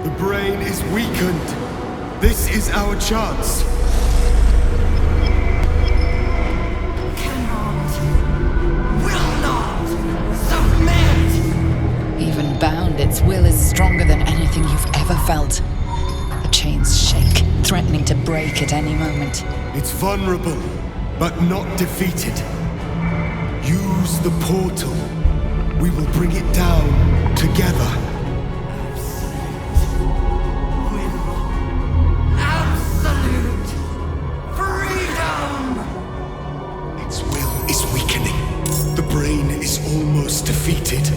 The brain is weakened. This is our chance. Even bound, its will is stronger than anything you've ever felt. The chains shake, threatening to break at any moment. It's vulnerable, but not defeated. Use the portal. We will bring it down together. Absolute freedom! Its will is weakening. The brain is almost defeated.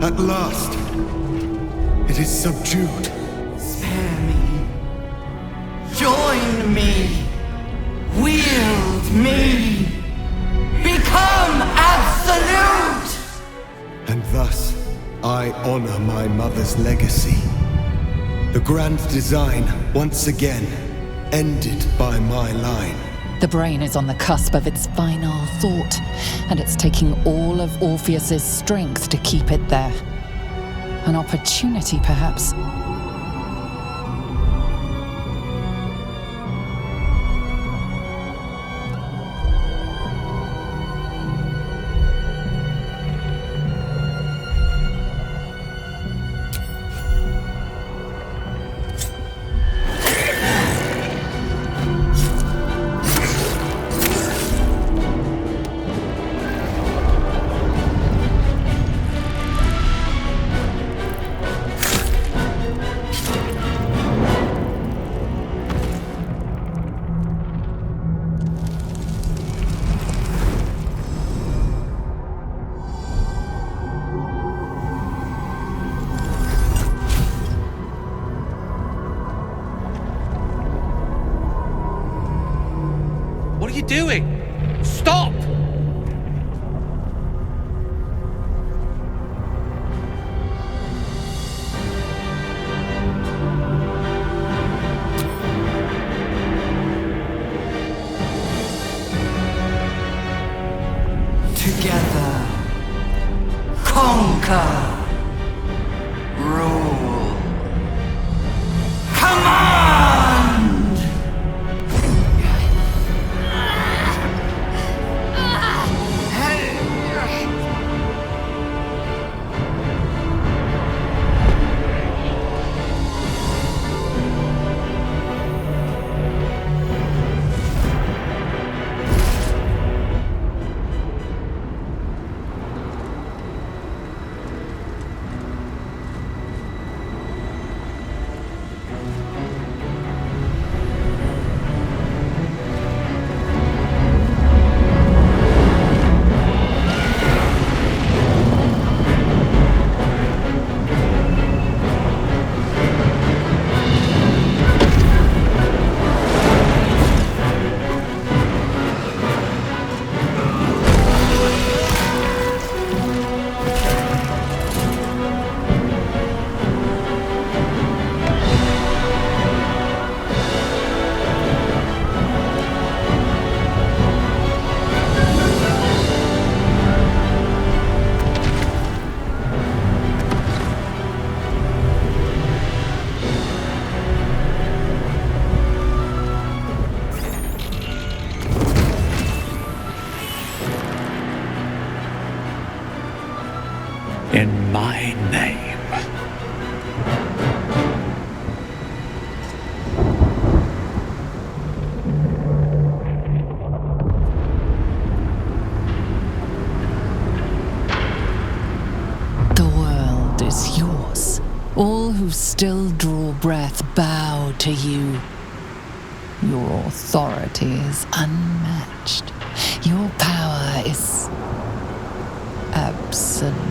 At last, it is subdued. Spare me. Join me. Wield me. Become absolute! And thus, I honor my mother's legacy. The grand design, once again, ended by my line. The brain is on the cusp of its final thought, and it's taking all of Orpheus's strength to keep it there. An opportunity, perhaps. What are you doing? Stop! Together. Conquer. Rule. Command! In my name. The world is yours. All who still draw breath bow to you. Your authority is unmatched. Your power is absolute.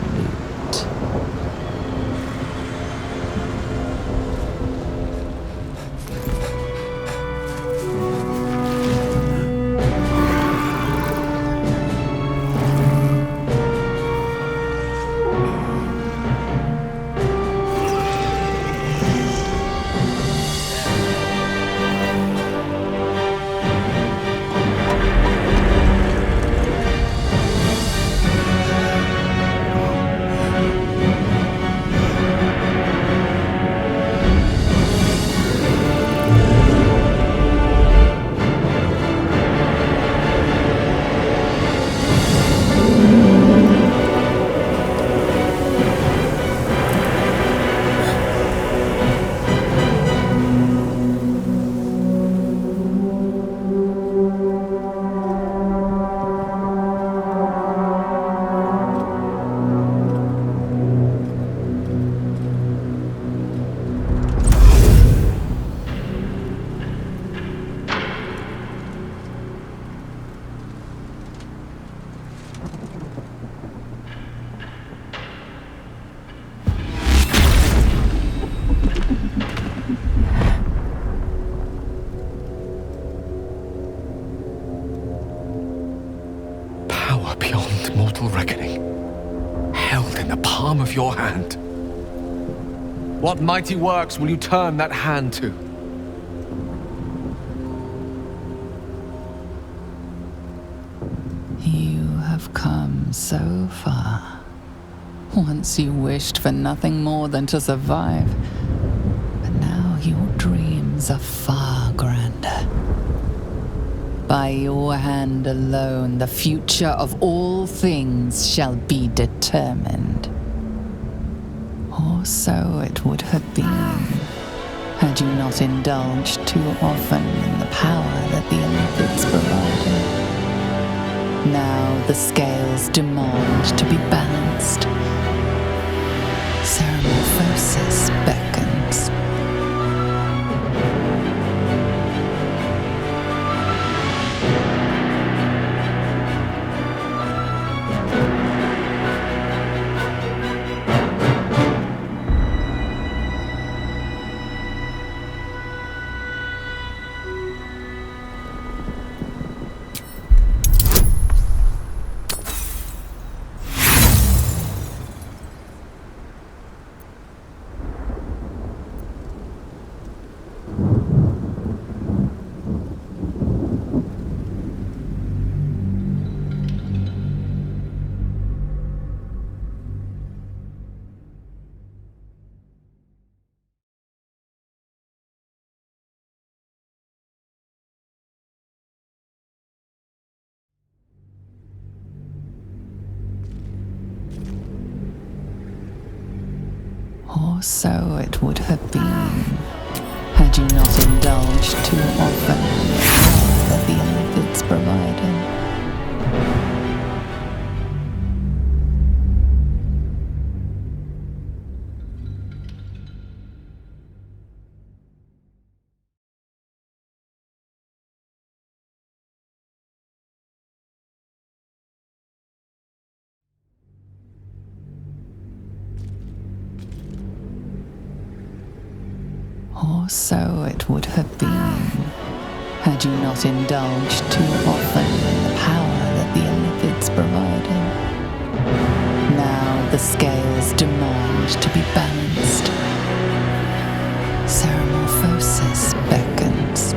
Beyond mortal reckoning, held in the palm of your hand. What mighty works will you turn that hand to? You have come so far. Once you wished for nothing more than to survive, but now your dreams are far grander. By your hand alone, the future of all things shall be determined. Or so it would have been, had you not indulged too often in the power that the Olympics provided. Now the scales demand to be balanced. Ceramorphosis beckons. Or so it would have been, had you not indulged too often in the power that the Olympics provided. Or so it would have been, had you not indulged too often in the power that the Olympics provided. Now the scales demand to be balanced. Ceramorphosis beckons.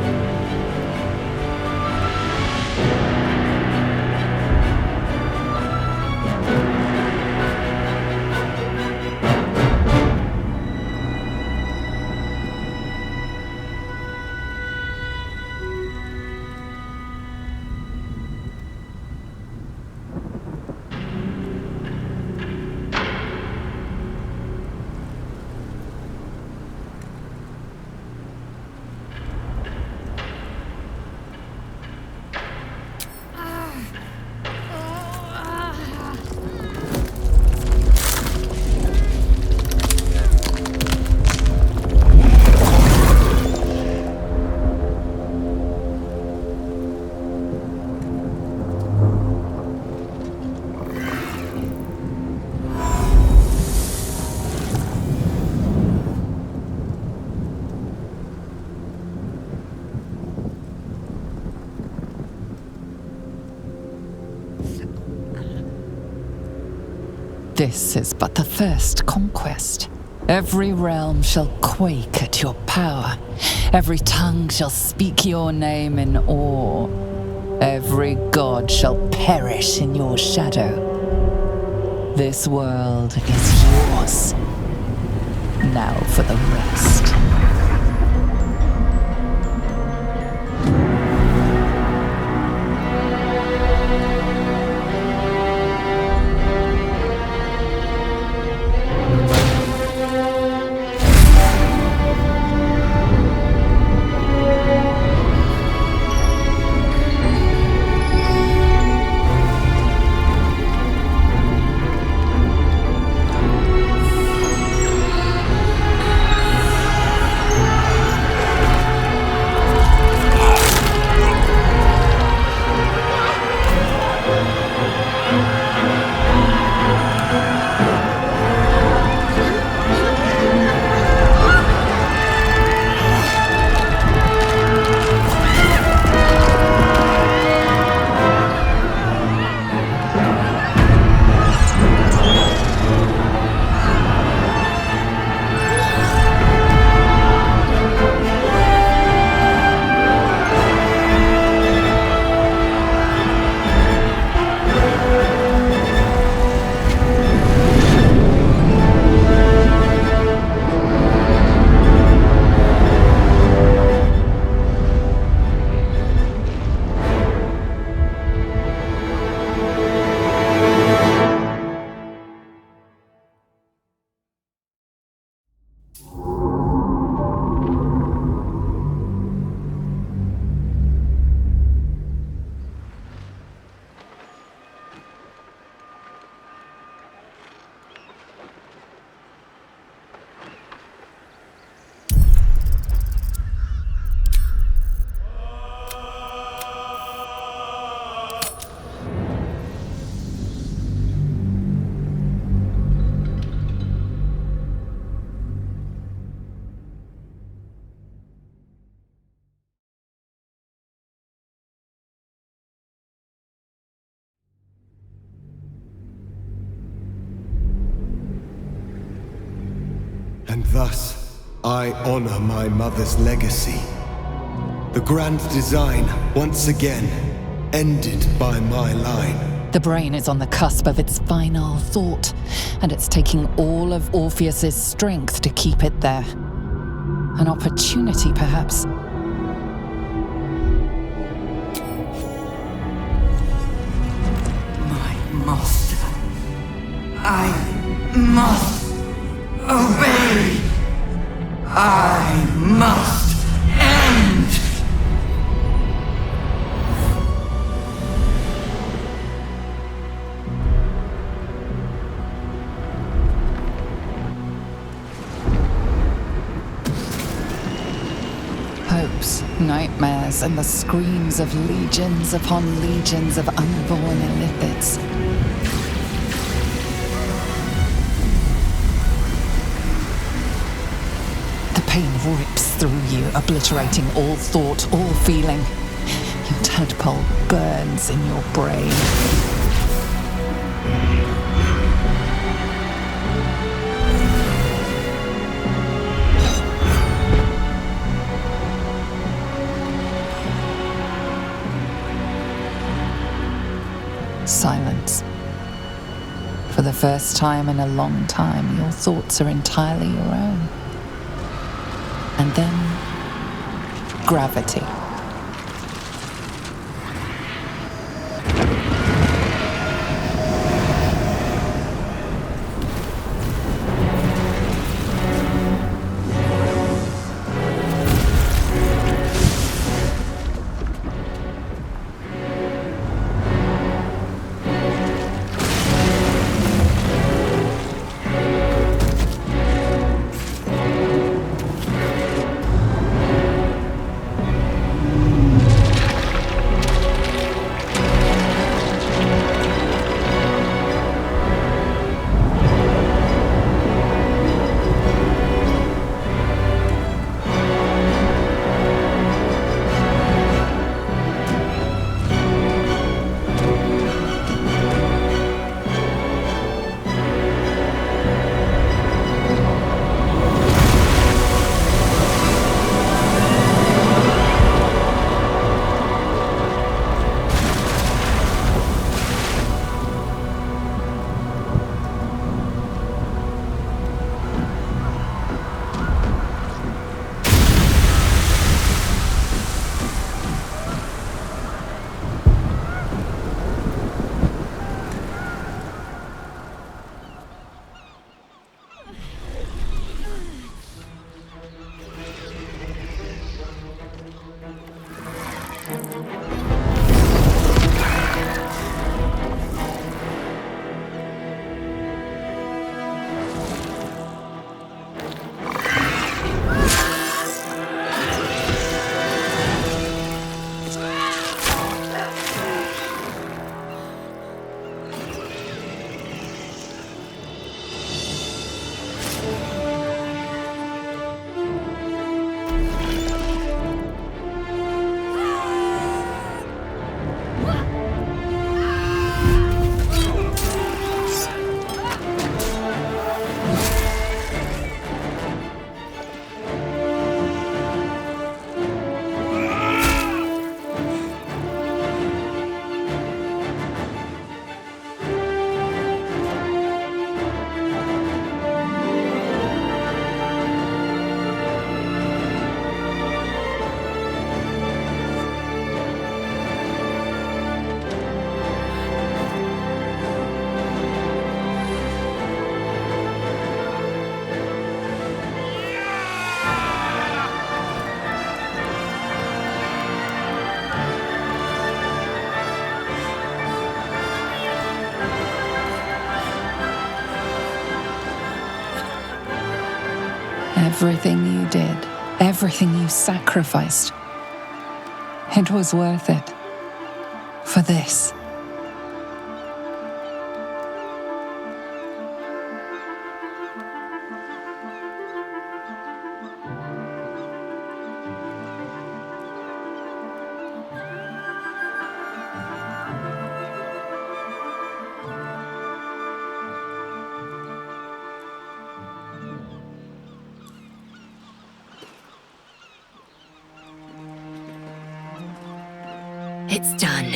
This is but the first conquest. Every realm shall quake at your power. Every tongue shall speak your name in awe. Every god shall perish in your shadow. This world is yours. Now for the rest. And thus, I honor my mother's legacy. The grand design, once again, ended by my line. The brain is on the cusp of its final thought, and it's taking all of Orpheus's strength to keep it there. An opportunity, perhaps. My master. I must obey. I must end. Hopes, nightmares, and the screams of legions upon legions of unborn illithids. The pain rips through you, obliterating all thought, all feeling. Your tadpole burns in your brain. Silence. For the first time in a long time, your thoughts are entirely your own. And then, gravity. Everything you did, everything you sacrificed, it was worth it. For this. It's done.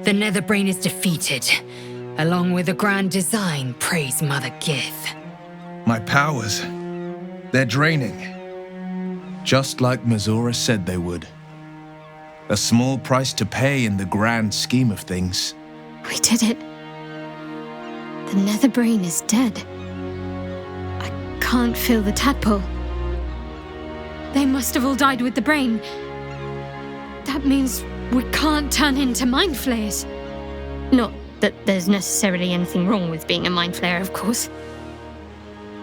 The Netherbrain is defeated, along with the grand design, praise Mother Gith. My powers, they're draining. Just like Mazora said they would. A small price to pay in the grand scheme of things. We did it. The Netherbrain is dead. I can't feel the tadpole. They must have all died with the brain. That means we can't turn into mind flayers. Not that there's necessarily anything wrong with being a mind flayer, of course.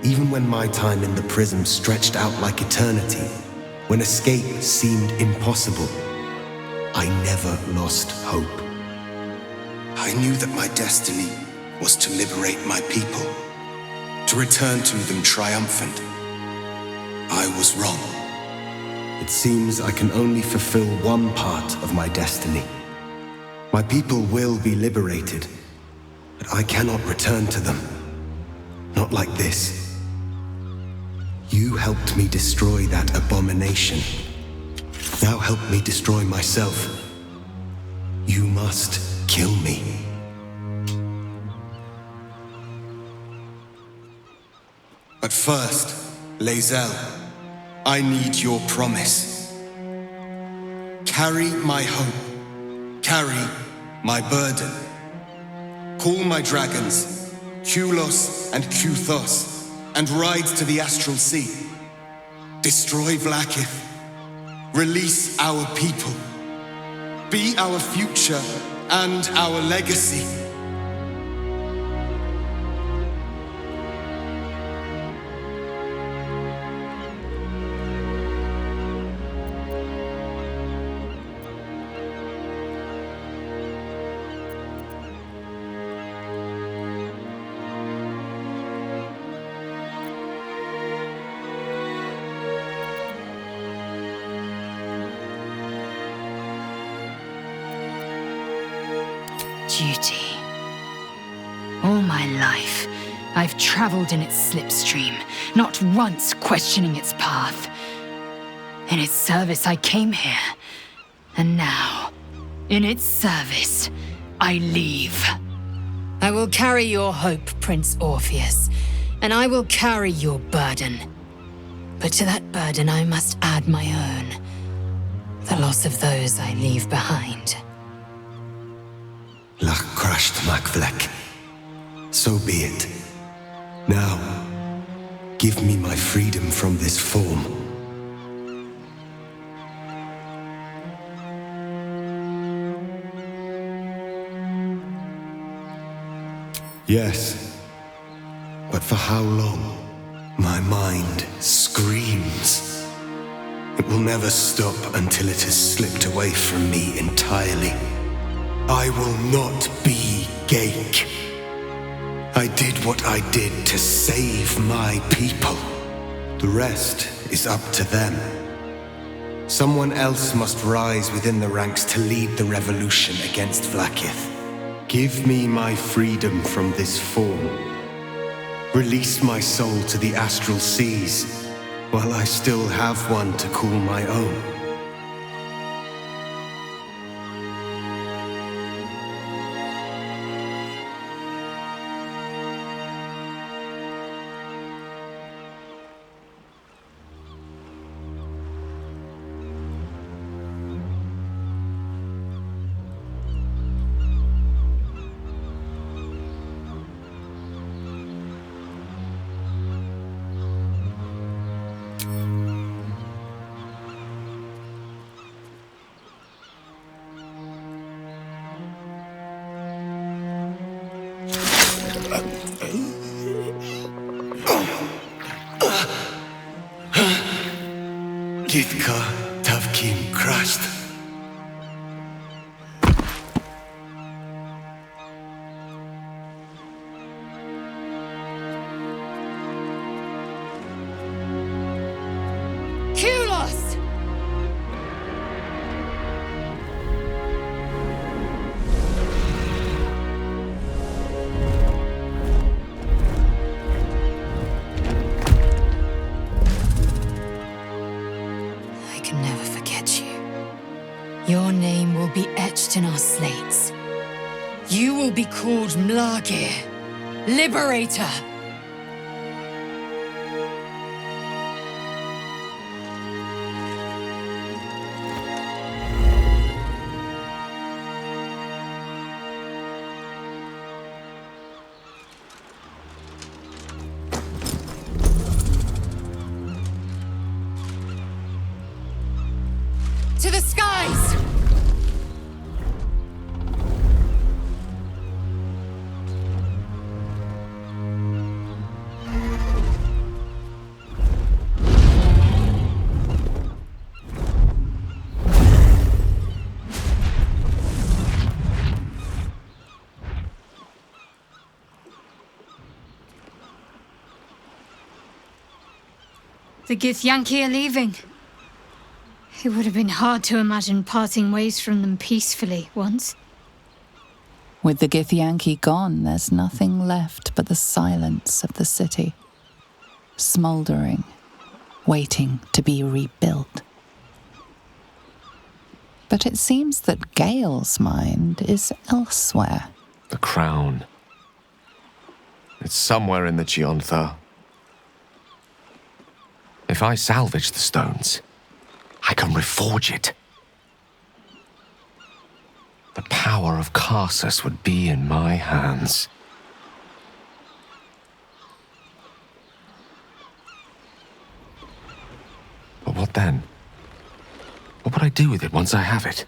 Even when my time in the prism stretched out like eternity, when escape seemed impossible, I never lost hope. I knew that my destiny was to liberate my people, to return to them triumphant. I was wrong. It seems I can only fulfill one part of my destiny. My people will be liberated, but I cannot return to them. Not like this. You helped me destroy that abomination. Now help me destroy myself. You must kill me. But first, Lae'zel, I need your promise. Carry my hope. Carry my burden. Call my dragons, Kulos and Kuthos, and ride to the Astral Sea. Destroy Vlaakith. Release our people. Be our future and our legacy. Duty. All my life, I've traveled in its slipstream, not once questioning its path. In its service, I came here. And now, in its service, I leave. I will carry your hope, Prince Orpheus, and I will carry your burden. But to that burden, I must add my own. The loss of those I leave behind. Lach crashed Makvlek. So be it. Now, give me my freedom from this form. Yes, but for how long? My mind screams. It will never stop until it has slipped away from me entirely. I will not be Ghaik. I did what I did to save my people. The rest is up to them. Someone else must rise within the ranks to lead the revolution against Vlaakith. Give me my freedom from this form. Release my soul to the astral seas, while I still have one to call my own. Gitka Tavkim crushed. Kulos! I can never forget you. Your name will be etched in our slates. You will be called Mlagir, Liberator. To the skies! The Githyanki are leaving. It would have been hard to imagine parting ways from them peacefully once. With the Githyanki gone, there's nothing left but the silence of the city, smouldering, waiting to be rebuilt. But it seems that Gale's mind is elsewhere. The crown. It's somewhere in the Giontha. If I salvage the stones, I can reforge it. The power of Karsus would be in my hands. But what then? What would I do with it once I have it?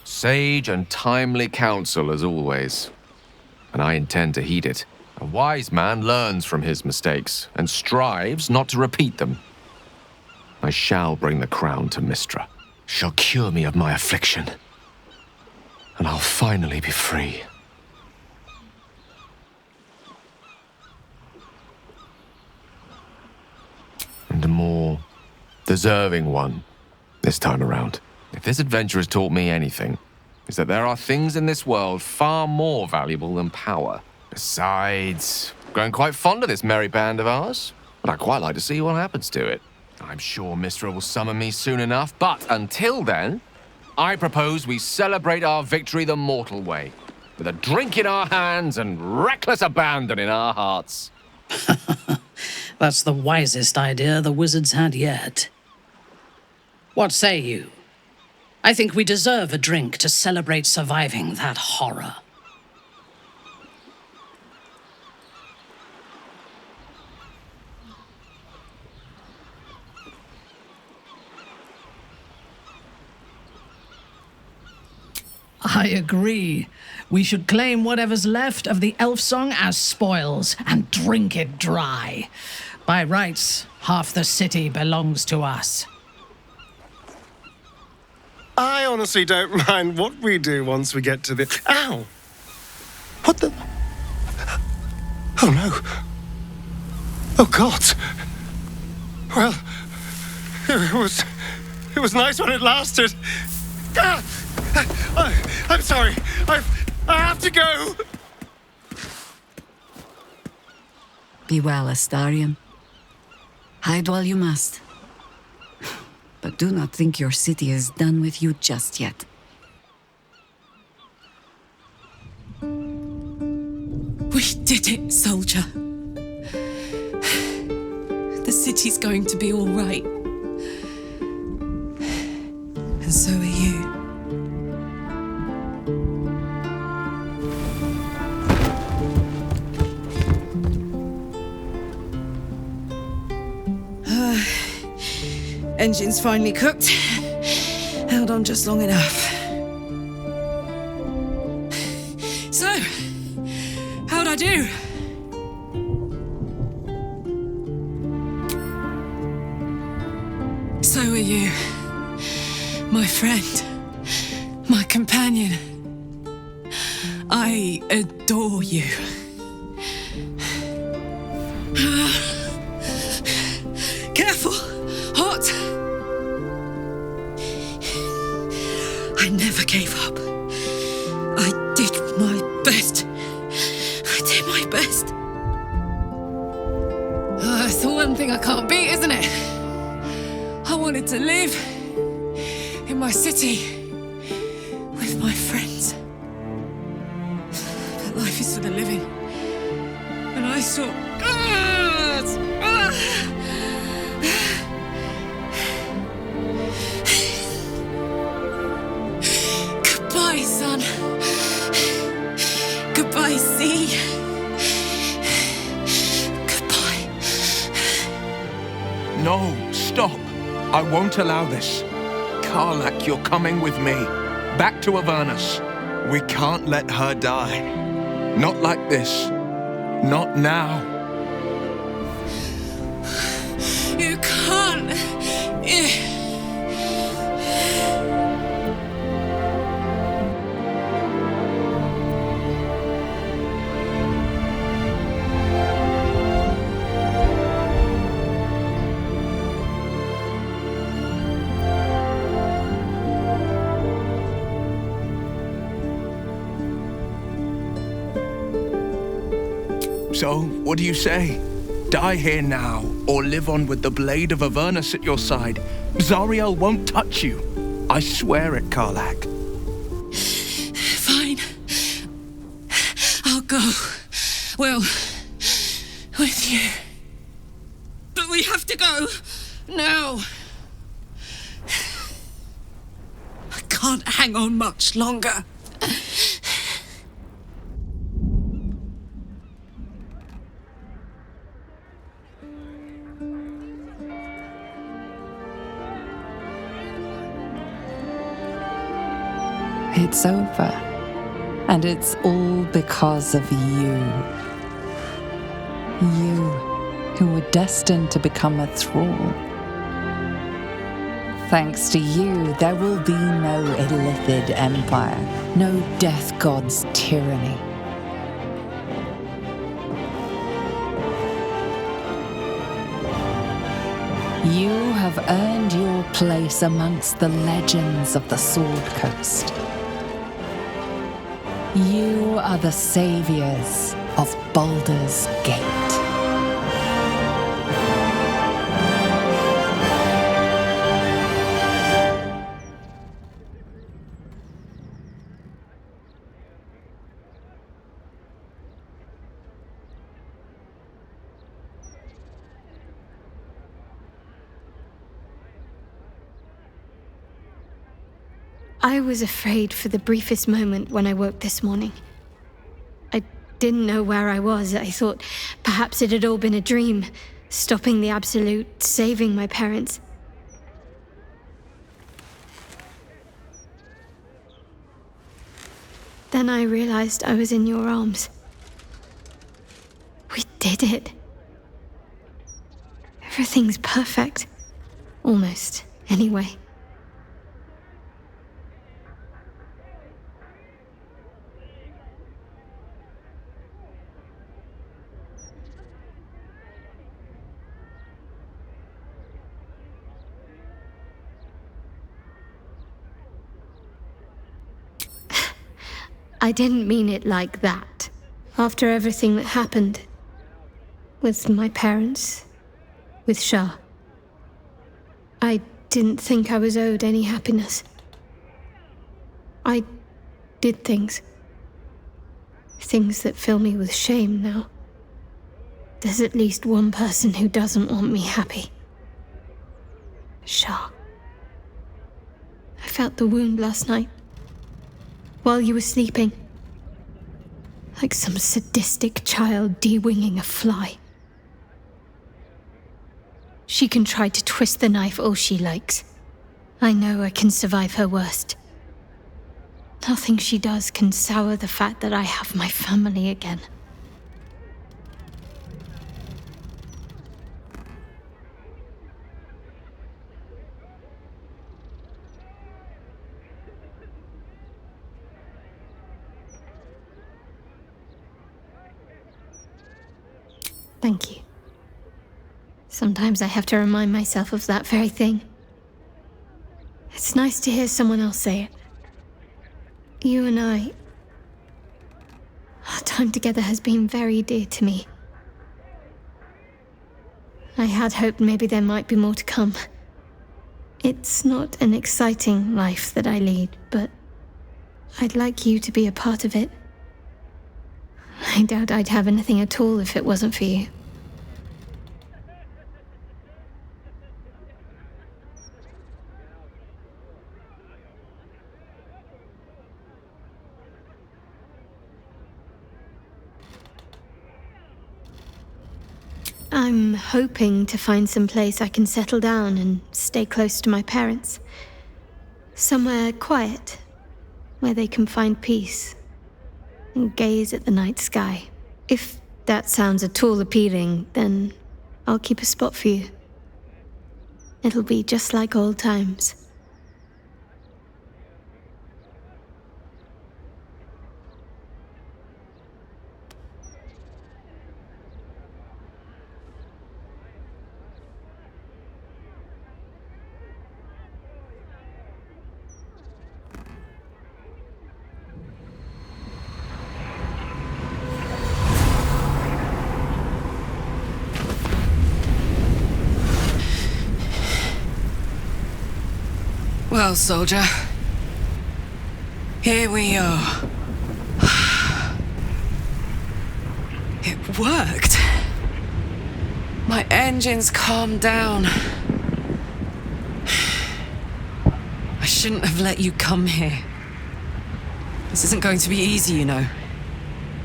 Sage and timely counsel as always, and I intend to heed it. A wise man learns from his mistakes and strives not to repeat them. I shall bring the crown to Mistra. Shall cure me of my affliction. and I'll finally be free. And a more deserving one this time around. If this adventure has taught me anything, it's that there are things in this world far more valuable than power. Besides, I'm growing quite fond of this merry band of ours, but I'd quite like to see what happens to it. I'm sure Mistra will summon me soon enough, but until then, I propose we celebrate our victory the mortal way, with a drink in our hands and reckless abandon in our hearts. That's the wisest idea the wizards had yet. What say you? I think we deserve a drink to celebrate surviving that horror. I agree. We should claim whatever's left of the elf song as spoils and drink it dry. By rights, half the city belongs to us. I honestly don't mind what we do once we get to the... Ow! What the... Oh no. Oh God. Well, it was nice when it lasted. Ah! I'm sorry. I have to go. Be well, Astarion. Hide while you must. But do not think your city is done with you just yet. We did it, soldier. The city's going to be all right. And so are you. Engine's finally cooked. Held on just long enough. So, how'd I do? So are you. My friend. My companion. I adore you. Careful! Hot! I never gave up. I did my best. I did my best. It's the one thing I can't beat, isn't it? I wanted to live in my city with my friends. But life is for the living. And I saw... Goodbye, son. Goodbye, sea. Goodbye. No, stop. I won't allow this. Karlak, you're coming with me. Back to Avernus. We can't let her die. Not like this. Not now. You can't. So, what do you say? Die here now, or live on with the blade of Avernus at your side. Zariel won't touch you. I swear it, Karlak. Fine. I'll go. Well, with you. But we have to go. Now. I can't hang on much longer. It's over. And it's all because of you. You, who were destined to become a thrall. Thanks to you, there will be no Illithid empire, no death god's tyranny. You have earned your place amongst the legends of the Sword Coast. You are the saviors of Baldur's Gate. I was afraid for the briefest moment when I woke this morning. I didn't know where I was. I thought perhaps it had all been a dream, stopping the Absolute, saving my parents. Then I realized I was in your arms. We did it. Everything's perfect. Almost, anyway. I didn't mean it like that. After everything that happened, with my parents, with Shah, I didn't think I was owed any happiness. I did things that fill me with shame now. There's at least one person who doesn't want me happy. Shah. I felt the wound last night, while you were sleeping. Like some sadistic child de-winging a fly. She can try to twist the knife all she likes. I know I can survive her worst. Nothing she does can sour the fact that I have my family again. Thank you. Sometimes I have to remind myself of that very thing. It's nice to hear someone else say it. You and I... Our time together has been very dear to me. I had hoped maybe there might be more to come. It's not an exciting life that I lead, but I'd like you to be a part of it. I doubt I'd have anything at all if it wasn't for you. I'm hoping to find some place I can settle down and stay close to my parents. Somewhere quiet, where they can find peace and gaze at the night sky. If that sounds at all appealing, then I'll keep a spot for you. It'll be just like old times. Well, soldier, here we are. It worked. My engines calmed down. I shouldn't have let you come here. This isn't going to be easy, you know.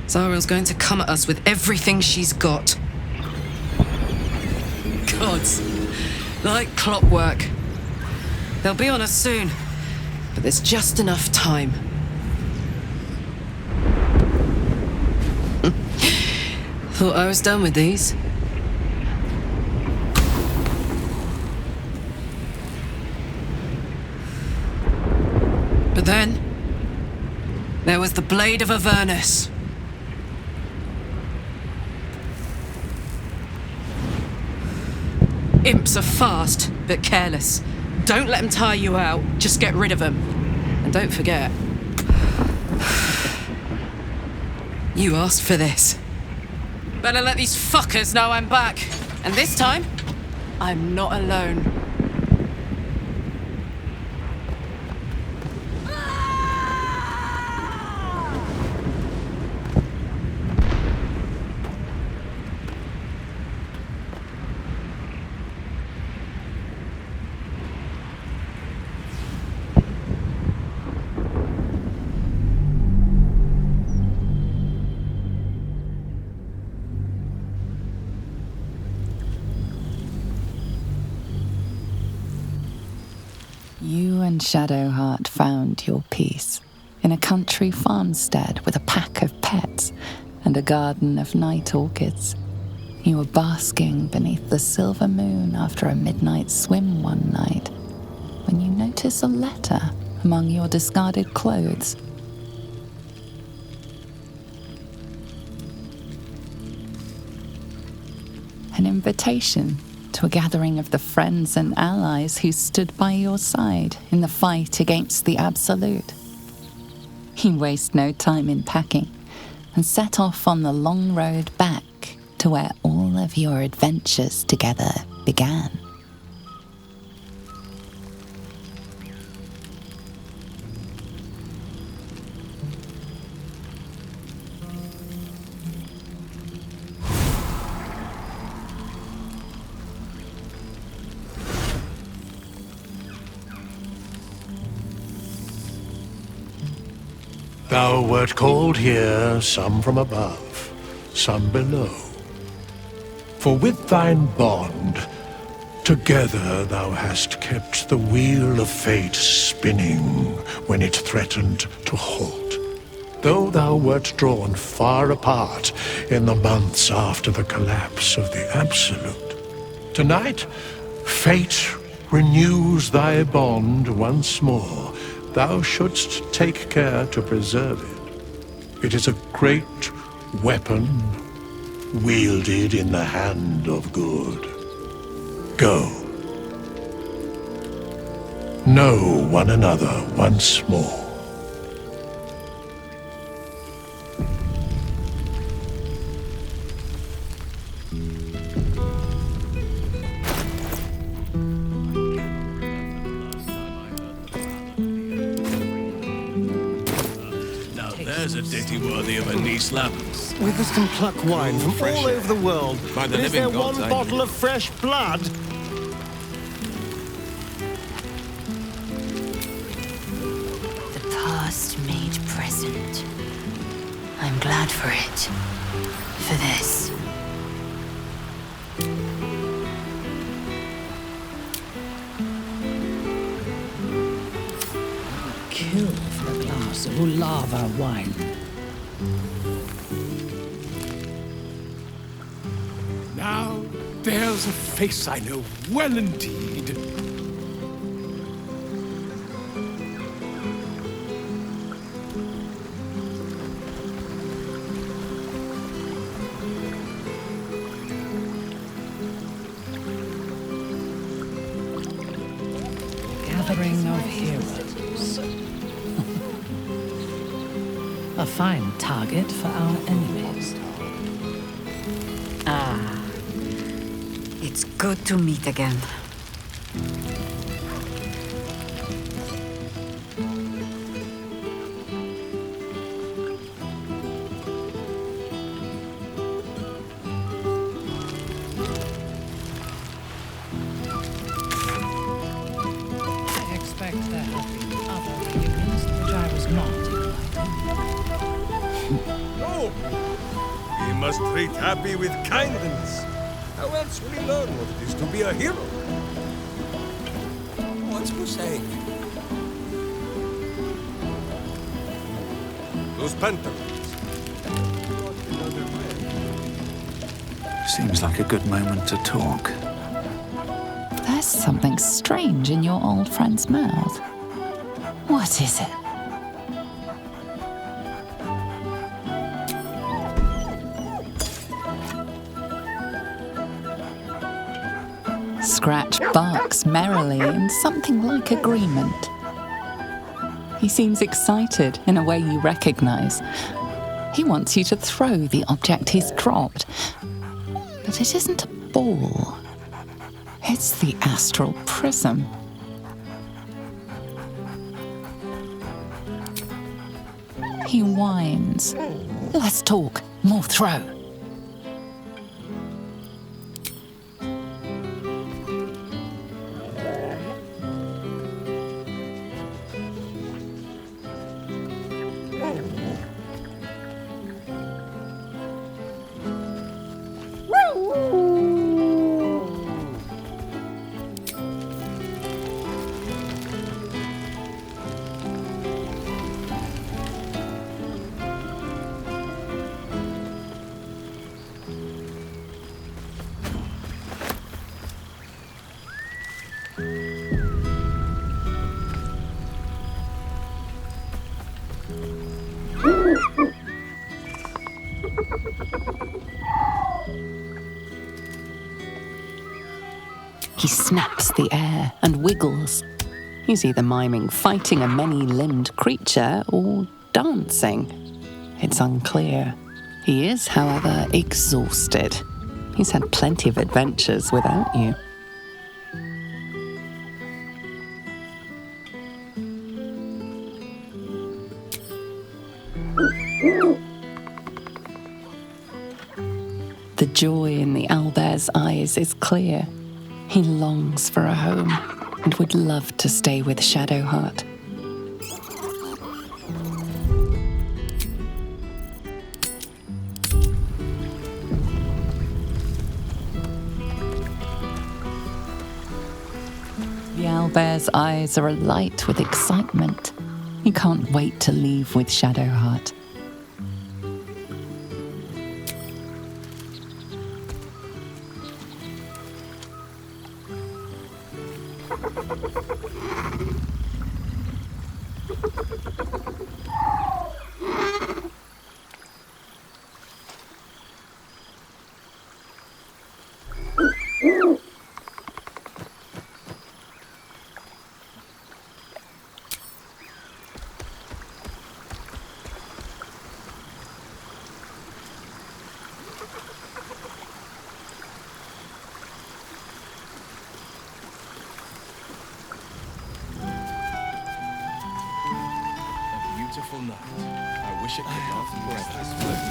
Zariel's going to come at us with everything she's got. Gods, like clockwork. They'll be on us soon, but there's just enough time. Thought I was done with these. But then, there was the Blade of Avernus. Imps are fast, but careless. Don't let them tire you out, just get rid of them. And don't forget, you asked for this. Better let these fuckers know I'm back. And this time, I'm not alone. You and Shadowheart found your peace in a country farmstead with a pack of pets and a garden of night orchids. You were basking beneath the silver moon after a midnight swim one night when you notice a letter among your discarded clothes. An invitation to a gathering of the friends and allies who stood by your side in the fight against the Absolute. You waste no time in packing and set off on the long road back to where all of your adventures together began. Thou wert called here, some from above, some below. For with thine bond, together thou hast kept the wheel of fate spinning when it threatened to halt. Though thou wert drawn far apart in the months after the collapse of the Absolute, tonight fate renews thy bond once more. Thou shouldst take care to preserve it. It is a great weapon wielded in the hand of good. Go. Know one another once more. There's a ditty worthy of a knee slap. With us can pluck wine from all over the world. By the Is there living gods, one I bottle of fresh blood? The past made present. I'm glad for it. For this. Kill for a glass of Ulava wine. Now, there's a face I know well indeed. Gathering of heroes. A fine target for our enemies. Ah. It's good to meet again. I expect there have been other reunions which I was not invited. No! We must treat Happy with kindness. How else will he learn what it is to be a hero? What's for saying? Those pantaloons. Seems like a good moment to talk. There's something strange in your old friend's mouth. What is it? Scratch barks merrily in something like agreement. He seems excited in a way you recognize. He wants you to throw the object he's dropped. But it isn't a ball. It's the astral prism. He whines. Let's talk, more throw. He snaps the air and wiggles. He's either miming fighting a many-limbed creature or dancing. It's unclear. He is, however, exhausted. He's had plenty of adventures without you. The joy in the owlbear's eyes is clear. He longs for a home and would love to stay with Shadowheart. The owlbear's eyes are alight with excitement. He can't wait to leave with Shadowheart. Beautiful night. I wish it could last forever.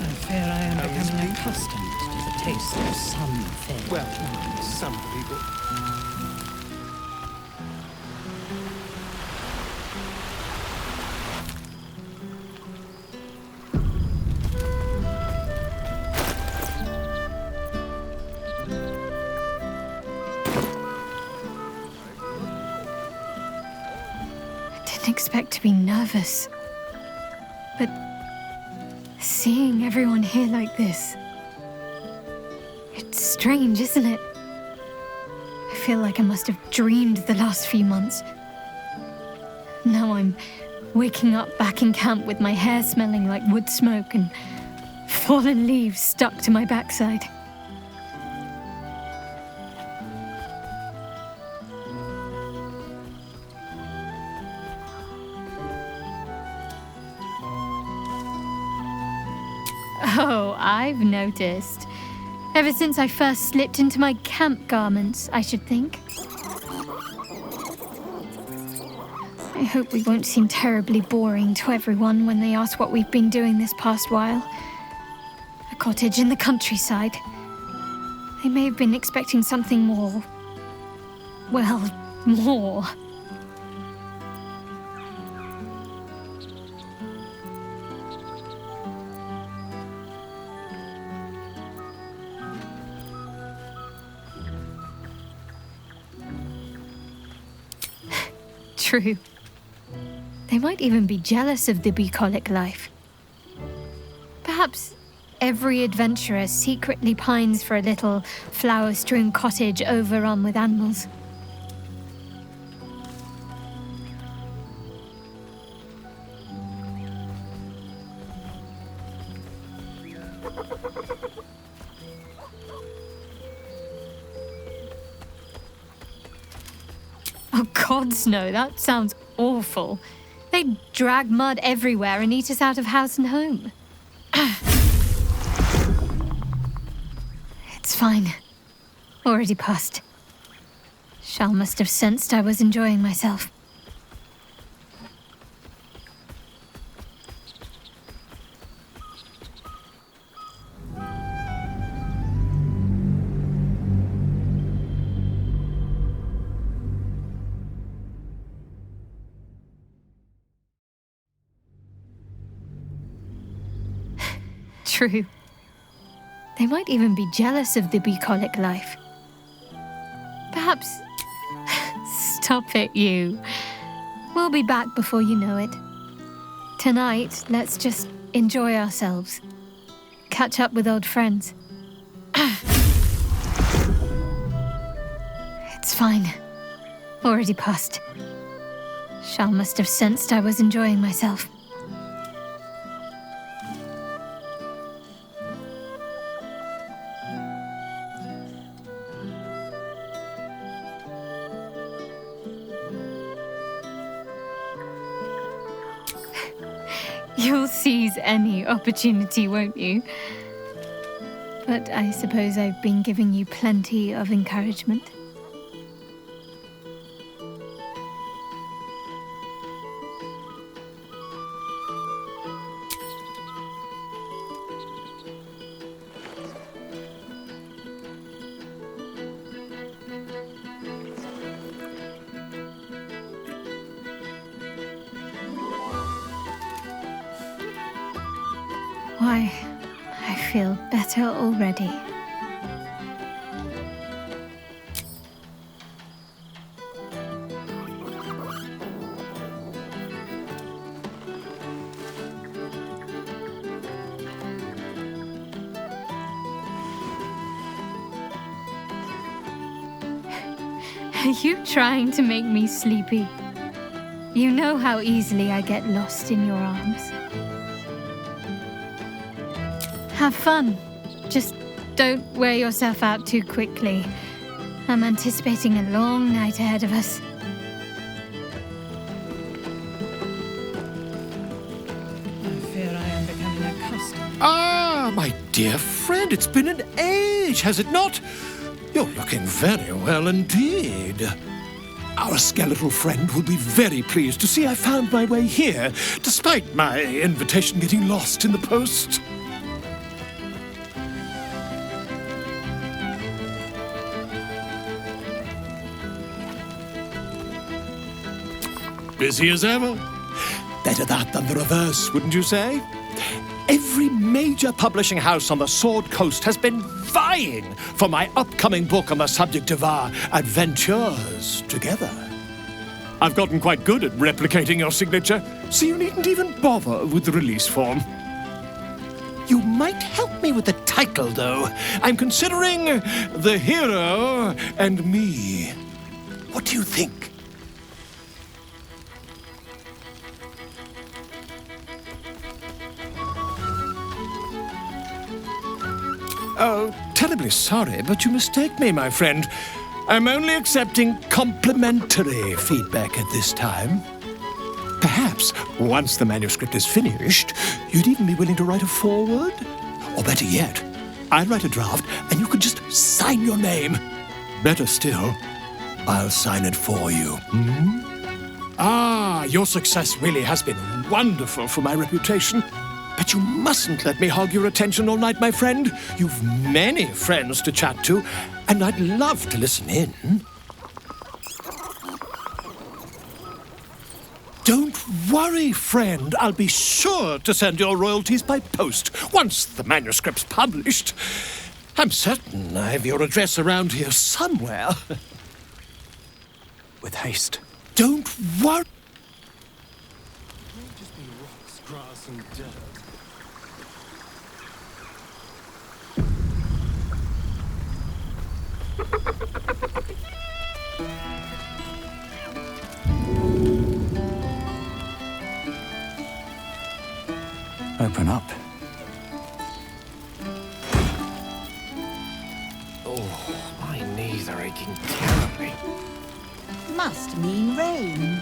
I fear I am becoming accustomed to the taste of some things. Well, some people. I didn't expect to be nervous. But seeing everyone here like this, it's strange, isn't it? I feel like I must have dreamed the last few months. Now I'm waking up back in camp with my hair smelling like wood smoke and fallen leaves stuck to my backside. Oh, I've noticed. Ever since I first slipped into my camp garments, I should think. I hope we won't seem terribly boring to everyone when they ask what we've been doing this past while. A cottage in the countryside. They may have been expecting something more. Well, more. True. They might even be jealous of the bucolic life. Perhaps every adventurer secretly pines for a little flower-strewn cottage overrun with animals. gods, no, that sounds awful. They'd drag mud everywhere and eat us out of house and home. It's fine. Already passed. Shal must have sensed I was enjoying myself. True. They might even be jealous of the bucolic life. Perhaps... Stop it, you. We'll be back before you know it. Tonight, let's just enjoy ourselves. Catch up with old friends. It's fine. Already passed. Shal must have sensed I was enjoying myself. You'll seize any opportunity, won't you? But I suppose I've been giving you plenty of encouragement. Why, I feel better already. Are you trying to make me sleepy? You know how easily I get lost in your arms. Have fun. Just don't wear yourself out too quickly. I'm anticipating a long night ahead of us. I fear I am becoming accustomed. Ah, my dear friend, it's been an age, has it not? You're looking very well indeed. Our skeletal friend will be very pleased to see I found my way here, despite my invitation getting lost in the post. Busy as ever. Better that than the reverse, wouldn't you say? Every major publishing house on the Sword Coast has been vying for my upcoming book on the subject of our adventures together. I've gotten quite good at replicating your signature, so you needn't even bother with the release form. You might help me with the title, though. I'm considering The Hero and Me. What do you think? Oh, terribly sorry, but you mistake me, my friend. I'm only accepting complimentary feedback at this time. Perhaps, once the manuscript is finished, you'd even be willing to write a foreword? Or better yet, I'll write a draft and you could just sign your name. Better still, I'll sign it for you. Ah, your success really has been wonderful for my reputation. But you mustn't let me hog your attention all night, my friend. You've many friends to chat to, and I'd love to listen in. Don't worry, friend. I'll be sure to send your royalties by post once the manuscript's published. I'm certain I have your address around here somewhere. With haste. Don't worry. Just be rocks, grass, and dirt. Open up. Oh, my knees are aching terribly. Must mean rain.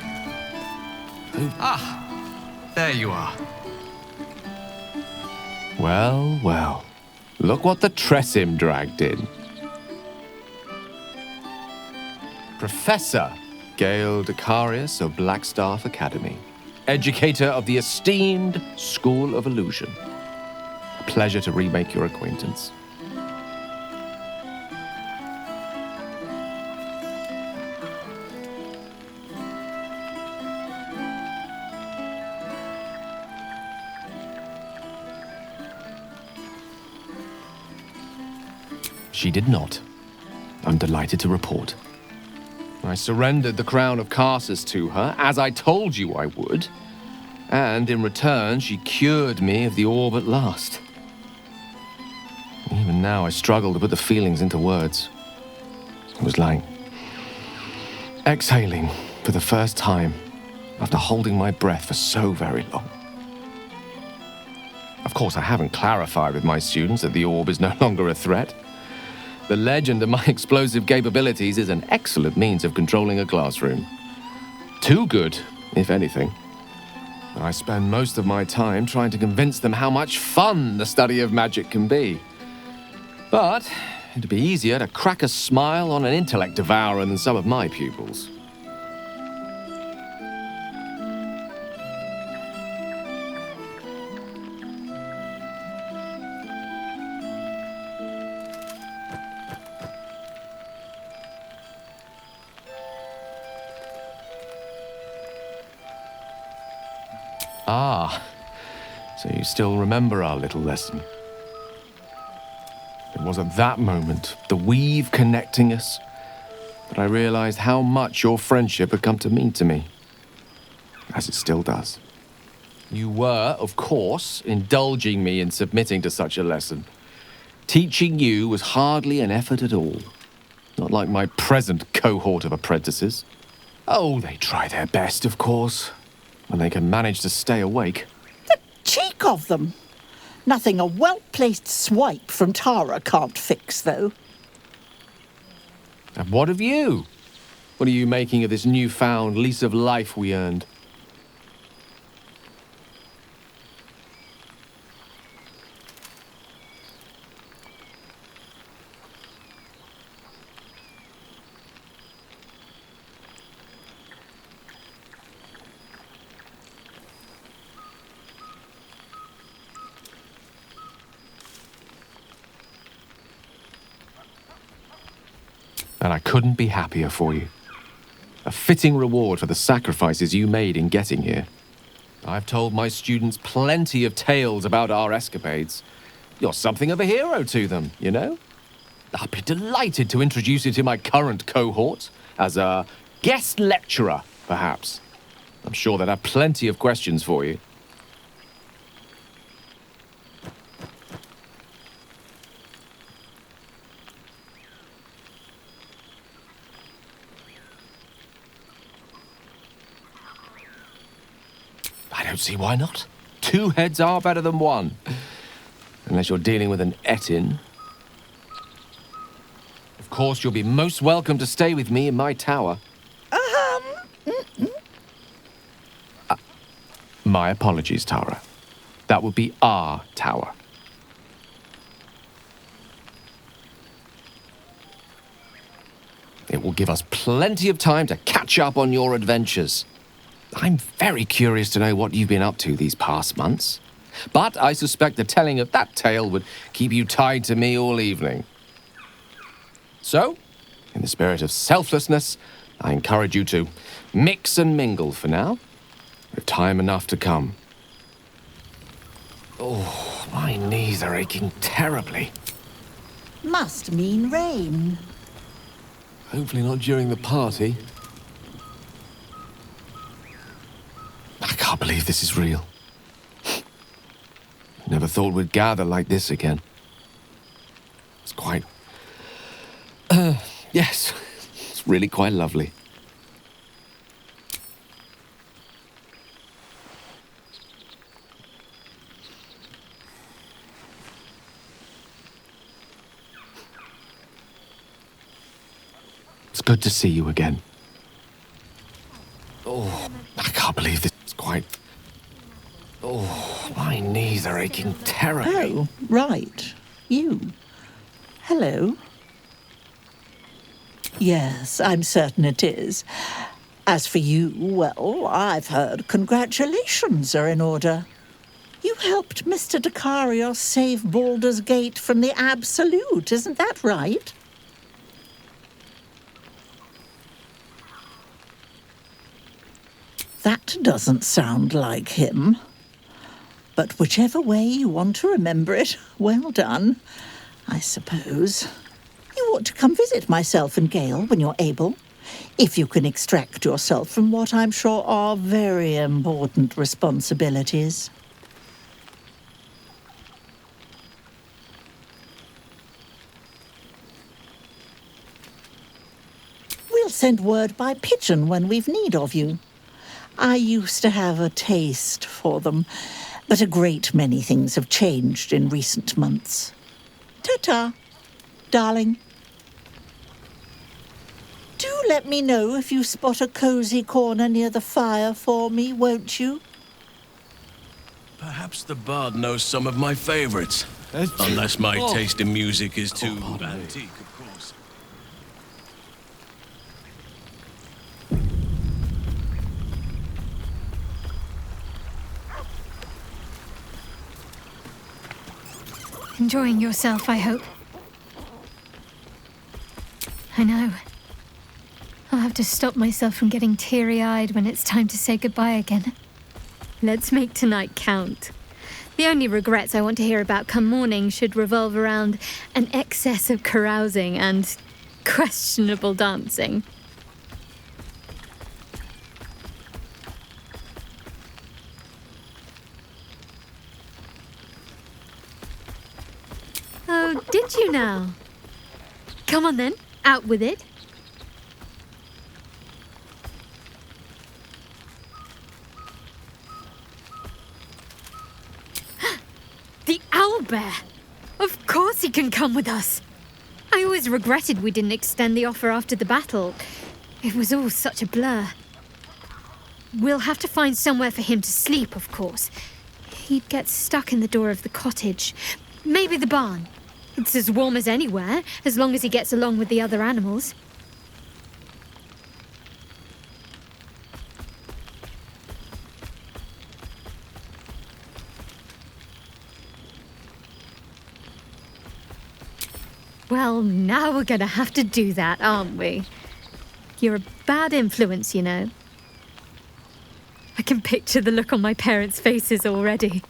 Ah, there you are. Well, well. Look what the Tressim dragged in. Professor Gale Decarius of Blackstaff Academy. Educator of the esteemed School of Illusion. A pleasure to remake your acquaintance. She did not. I'm delighted to report. I surrendered the crown of Carsus to her, as I told you I would. And in return, she cured me of the orb at last. Even now, I struggle to put the feelings into words. It was like exhaling for the first time after holding my breath for so very long. Of course, I haven't clarified with my students that the orb is no longer a threat. The legend of my explosive capabilities is an excellent means of controlling a classroom. Too good, if anything. I spend most of my time trying to convince them how much fun the study of magic can be. But it'd be easier to crack a smile on an intellect devourer than some of my pupils. Ah, so you still remember our little lesson. It was at that moment, the weave connecting us, that I realized how much your friendship had come to mean to me. As it still does. You were, of course, indulging me in submitting to such a lesson. Teaching you was hardly an effort at all. Not like my present cohort of apprentices. Oh, they try their best, of course. When they can manage to stay awake. Cheek of them! Nothing a well-placed swipe from Tara can't fix, though. And what of you? What are you making of this newfound lease of life we earned? And I couldn't be happier for you. A fitting reward for the sacrifices you made in getting here. I've told my students plenty of tales about our escapades. You're something of a hero to them, you know? I'll be delighted to introduce you to my current cohort as a guest lecturer, perhaps. I'm sure they'd have plenty of questions for you. I don't see why not. 2 heads are better than 1. Unless you're dealing with an Etin. Of course, you'll be most welcome to stay with me in my tower. My apologies, Tara. That would be our tower. It will give us plenty of time to catch up on your adventures. I'm very curious to know what you've been up to these past months. But I suspect the telling of that tale would keep you tied to me all evening. So, in the spirit of selflessness, I encourage you to mix and mingle for now, with time enough to come. Oh, my knees are aching terribly. Must mean rain. Hopefully not during the party. I can't believe this is real. Never thought we'd gather like this again. It's quite... yes, it's really quite lovely. It's good to see you again. believe this is quite... Oh, my knees are aching terribly. Oh, right. You. Hello. Yes, I'm certain it is. As for you, well, I've heard congratulations are in order. You helped Mr. Dicarios save Baldur's Gate from the Absolute, isn't that right? That doesn't sound like him. But whichever way you want to remember it, well done, I suppose. You ought to come visit myself and Gale when you're able, if you can extract yourself from what I'm sure are very important responsibilities. We'll send word by pigeon when we've need of you. I used to have a taste for them, but a great many things have changed in recent months. Ta-ta, darling. Do let me know if you spot a cozy corner near the fire for me, won't you? Perhaps the bard knows some of my favorites. Unless my taste in music is too antique, of course. Enjoying yourself, I hope. I know. I'll have to stop myself from getting teary-eyed when it's time to say goodbye again. Let's make tonight count. The only regrets I want to hear about come morning should revolve around an excess of carousing and questionable dancing. Oh, did you now? Come on then, out with it. The owlbear! Of course he can come with us. I always regretted we didn't extend the offer after the battle. It was all such a blur. We'll have to find somewhere for him to sleep, of course. He'd get stuck in the door of the cottage. Maybe the barn. It's as warm as anywhere, as long as he gets along with the other animals. Well, now we're gonna have to do that, aren't we? You're a bad influence, you know. I can picture the look on my parents' faces already.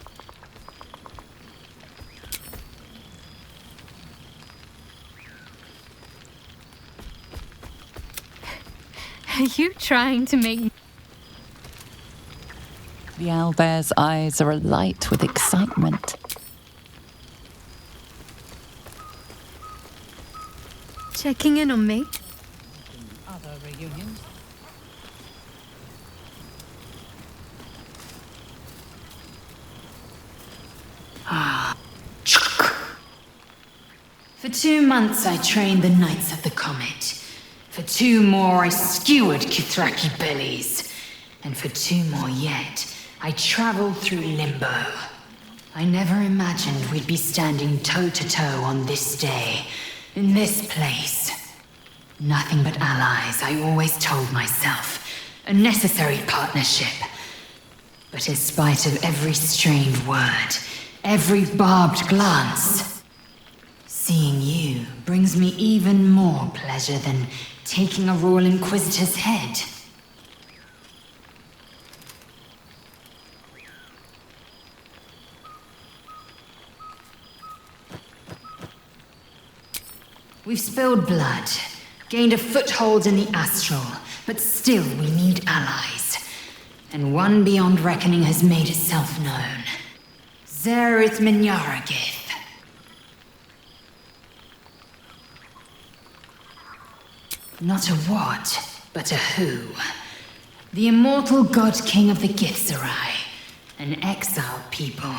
Are you trying to make... The owlbear's eyes are alight with excitement. Checking in on me? Other reunions? For 2 months I trained the Knights of the Comet. For 2 more I skewered Kithraki bellies. And for 2 more yet, I traveled through Limbo. I never imagined we'd be standing toe-to-toe on this day, in this place. Nothing but allies, I always told myself. A necessary partnership. But in spite of every strained word, every barbed glance, seeing you brings me even more pleasure than taking a Royal Inquisitor's head. We've spilled blood, gained a foothold in the astral, but still we need allies. And one beyond reckoning has made itself known. Zerith Minyaragith. Not a what, but a who. The immortal god king of the Githzerai. An exiled people.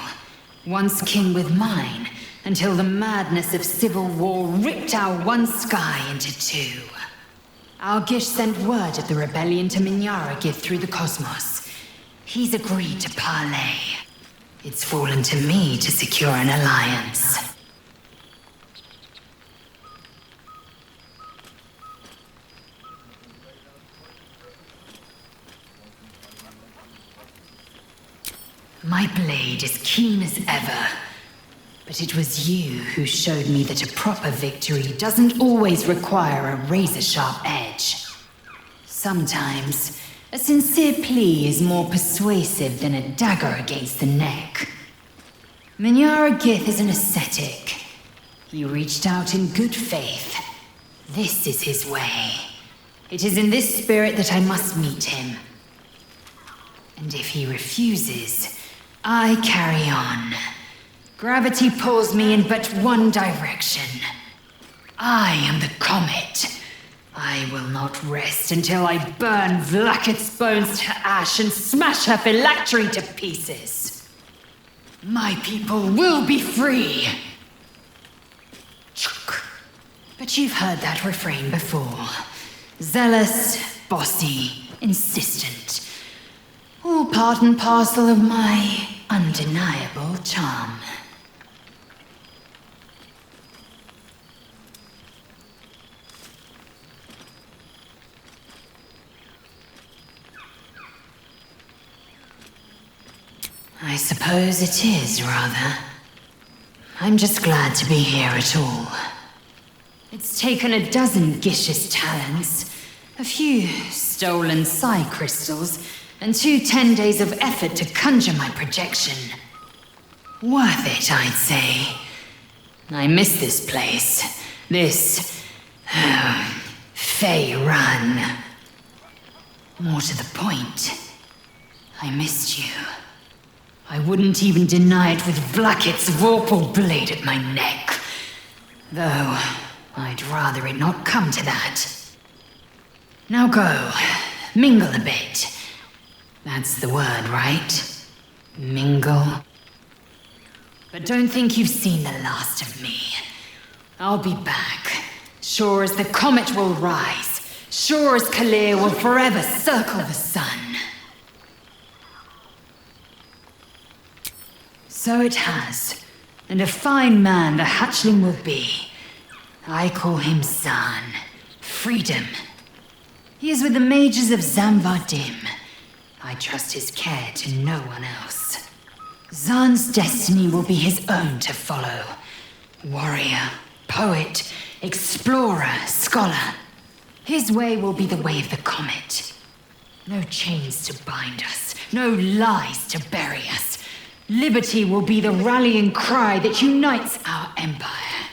Once kin with mine, until the madness of civil war ripped our one sky into 2. Algish sent word of the rebellion to Minyaragith through the cosmos. He's agreed to parley. It's fallen to me to secure an alliance. My blade is keen as ever, but it was you who showed me that a proper victory doesn't always require a razor-sharp edge. Sometimes, a sincere plea is more persuasive than a dagger against the neck. Minyara Gith is an ascetic. He reached out in good faith. This is his way. It is in this spirit that I must meet him. And if he refuses, I carry on. Gravity pulls me in but one direction. I am the comet. I will not rest until I burn Vlaakith's bones to ash and smash her phylactery to pieces. My people will be free. But you've heard that refrain before. Zealous, bossy, insistent. All part and parcel of my undeniable charm. I suppose it is, rather. I'm just glad to be here at all. It's taken a dozen Gish's talents, a few stolen psi crystals, and 2 10 days of effort to conjure my projection. Worth it, I'd say. I miss this place. This... Fey Run. More to the point, I missed you. I wouldn't even deny it with Vlaakith's vorpal blade at my neck. Though, I'd rather it not come to that. Now go, mingle a bit. That's the word, right? Mingle. But don't think you've seen the last of me. I'll be back. Sure as the comet will rise. Sure as Kalir will forever circle the sun. So it has. And a fine man the hatchling will be. I call him Zan. Freedom. He is with the mages of Zamvar-Dim. I trust his care to no one else. Zan's destiny will be his own to follow. Warrior, poet, explorer, scholar. His way will be the way of the comet. No chains to bind us, no lies to bury us. Liberty will be the rallying cry that unites our empire.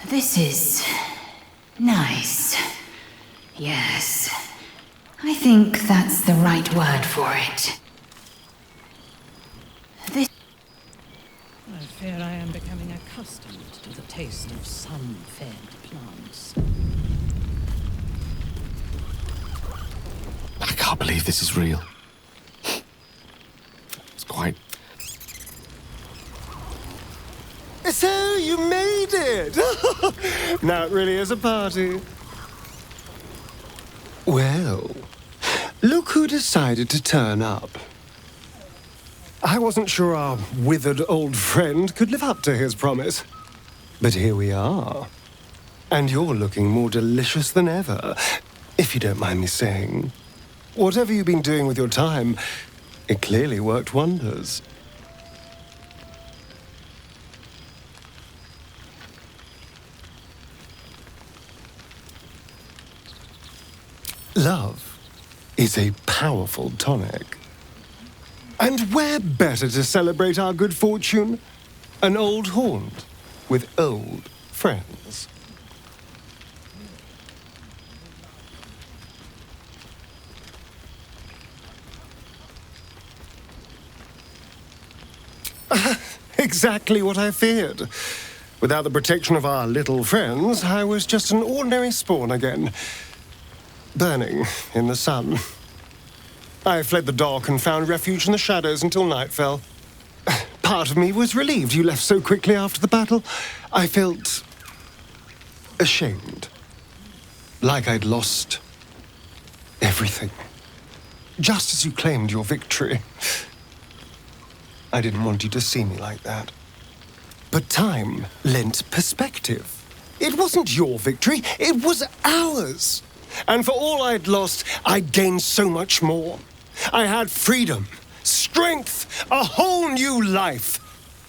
This is... nice. Yes. I think that's the right word for it. This... I fear I am becoming accustomed to the taste of sun-fed plants. I can't believe this is real. It's quite... So you made it! Now it really is a party. Well, look who decided to turn up. I wasn't sure our withered old friend could live up to his promise. But here we are. And you're looking more delicious than ever, if you don't mind me saying. Whatever you've been doing with your time, it clearly worked wonders. Love is a powerful tonic. And where better to celebrate our good fortune? An old haunt with old friends. Exactly what I feared. Without the protection of our little friends, I was just an ordinary spawn again. Burning in the sun. I fled the dock and found refuge in the shadows until night fell. Part of me was relieved you left so quickly after the battle. I felt... ashamed. Like I'd lost everything. Just as you claimed your victory. I didn't want you to see me like that. But time lent perspective. It wasn't your victory, it was ours. And for all I'd lost, I'd gained so much more. I had freedom, strength, a whole new life.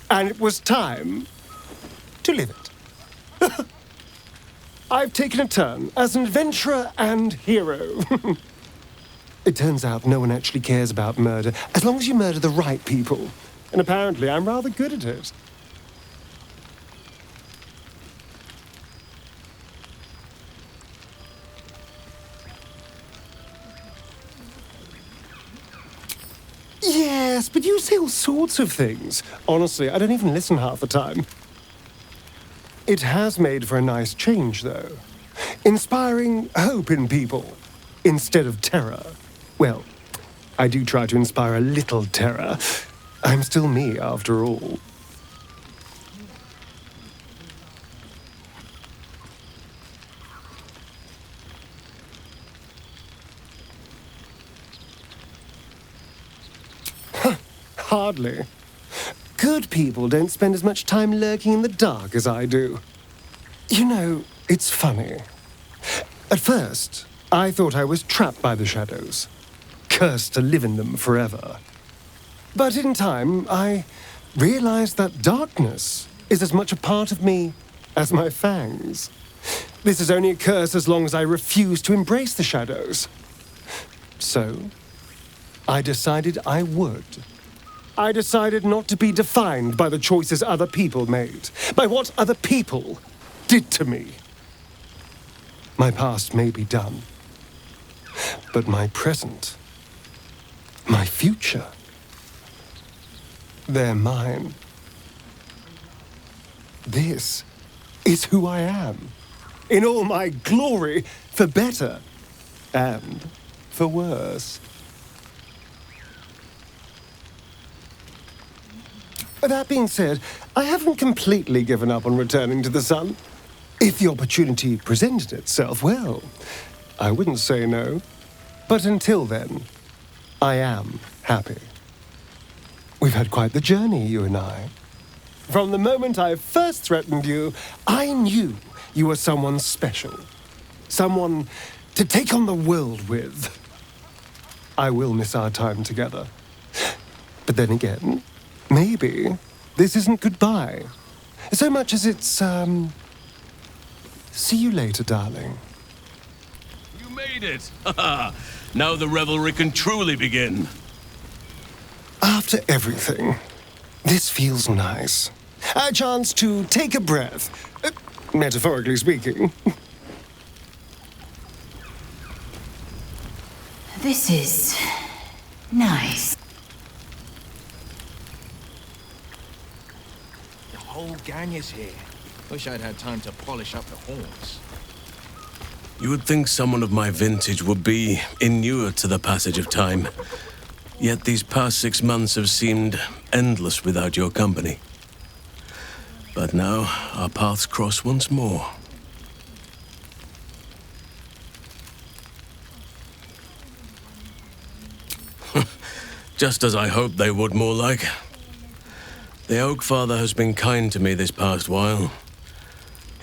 And it was time to live it. I've taken a turn as an adventurer and hero. It turns out no one actually cares about murder, as long as you murder the right people. And apparently I'm rather good at it. Yes, but you say all sorts of things. Honestly, I don't even listen half the time. It has made for a nice change, though. Inspiring hope in people instead of terror. Well, I do try to inspire a little terror. I'm still me, after all. Hardly. Good people don't spend as much time lurking in the dark as I do. You know, it's funny. At first, I thought I was trapped by the shadows, cursed to live in them forever. But in time, I realized that darkness is as much a part of me as my fangs. This is only a curse as long as I refuse to embrace the shadows. So, I decided I would. I decided not to be defined by the choices other people made, by what other people did to me. My past may be done, but my present, my future, they're mine. This is who I am, in all my glory, for better and for worse. That being said, I haven't completely given up on returning to the sun. If the opportunity presented itself, well, I wouldn't say no. But until then, I am happy. We've had quite the journey, you and I. From the moment I first threatened you, I knew you were someone special. Someone to take on the world with. I will miss our time together. But then again, maybe this isn't goodbye, so much as it's, see you later, darling. You made it! Now the revelry can truly begin. After everything, this feels nice. A chance to take a breath, metaphorically speaking. This is nice. The whole gang is here. Wish I'd had time to polish up the horns. You would think someone of my vintage would be inured to the passage of time. Yet these past 6 months have seemed endless without your company. But now, our paths cross once more. Just as I hoped they would, more like. The Oak Father has been kind to me this past while.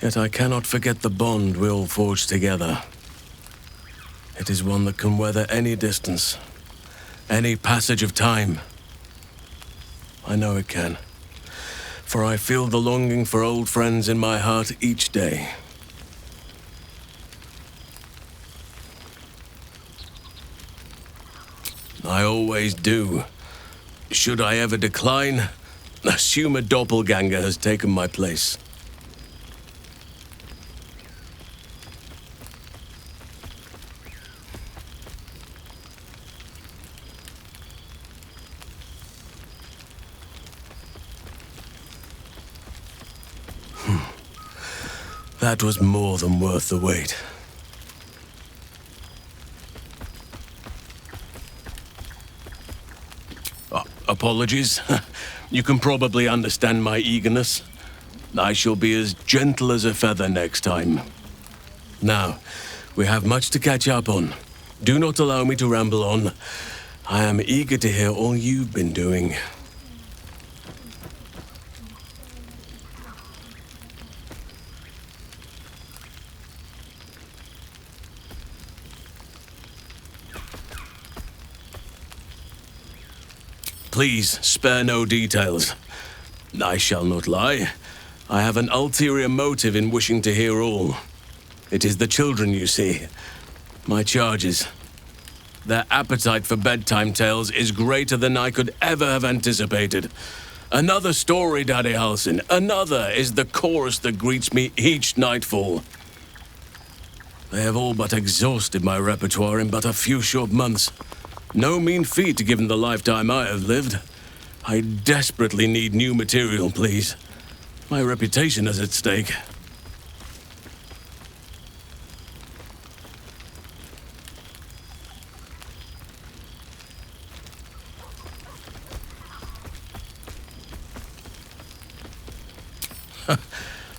Yet I cannot forget the bond we all forged together. It is one that can weather any distance, any passage of time. I know it can, for I feel the longing for old friends in my heart each day. I always do. Should I ever decline, assume a doppelganger has taken my place. That was more than worth the wait. Apologies. You can probably understand my eagerness. I shall be as gentle as a feather next time. Now, We have much to catch up on. Do not allow me to ramble on. I am eager to hear all you've been doing. Please, spare no details. I shall not lie. I have an ulterior motive in wishing to hear all. It is the children, you see. My charges. Their appetite for bedtime tales is greater than I could ever have anticipated. Another story, Daddy Halsin. Another is the chorus that greets me each nightfall. They have all but exhausted my repertoire in but a few short months. No mean feat given the lifetime I have lived. I desperately need new material, please. My reputation is at stake.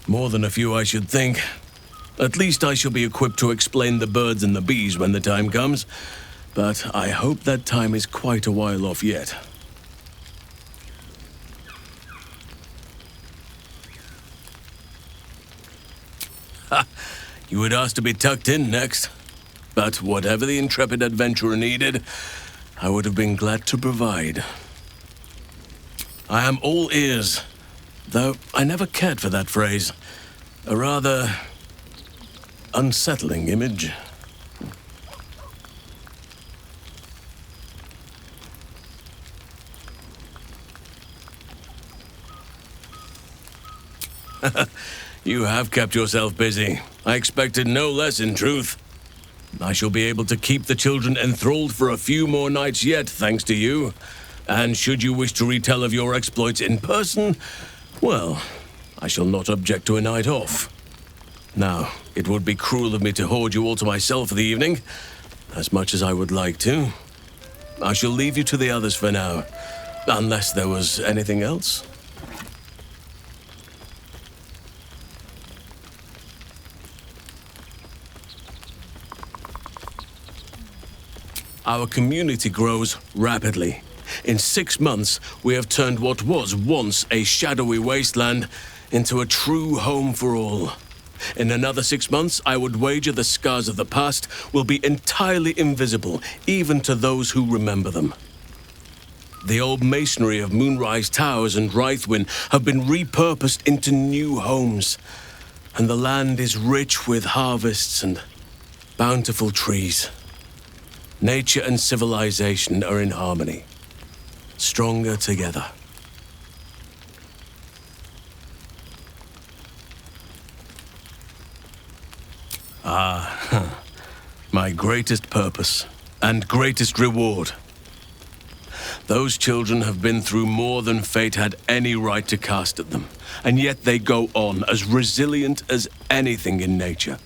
More than a few, I should think. At least I shall be equipped to explain the birds and the bees when the time comes. But I hope that time is quite a while off yet. Ha! You would ask to be tucked in next. But whatever the intrepid adventurer needed, I would have been glad to provide. I am all ears, though I never cared for that phrase. A rather unsettling image. You have kept yourself busy. I expected no less, in truth. I shall be able to keep the children enthralled for a few more nights yet, thanks to you. And should you wish to retell of your exploits in person, well, I shall not object to a night off. Now, it would be cruel of me to hoard you all to myself for the evening, as much as I would like to. I shall leave you to the others for now, unless there was anything else. Our community grows rapidly. In 6 months, we have turned what was once a shadowy wasteland into a true home for all. In another 6 months, I would wager the scars of the past will be entirely invisible, even to those who remember them. The old masonry of Moonrise Towers and Rythwin have been repurposed into new homes, and the land is rich with harvests and bountiful trees. Nature and civilization are in harmony, stronger together. My greatest purpose and greatest reward. Those children have been through more than fate had any right to cast at them, and yet they go on as resilient as anything in nature.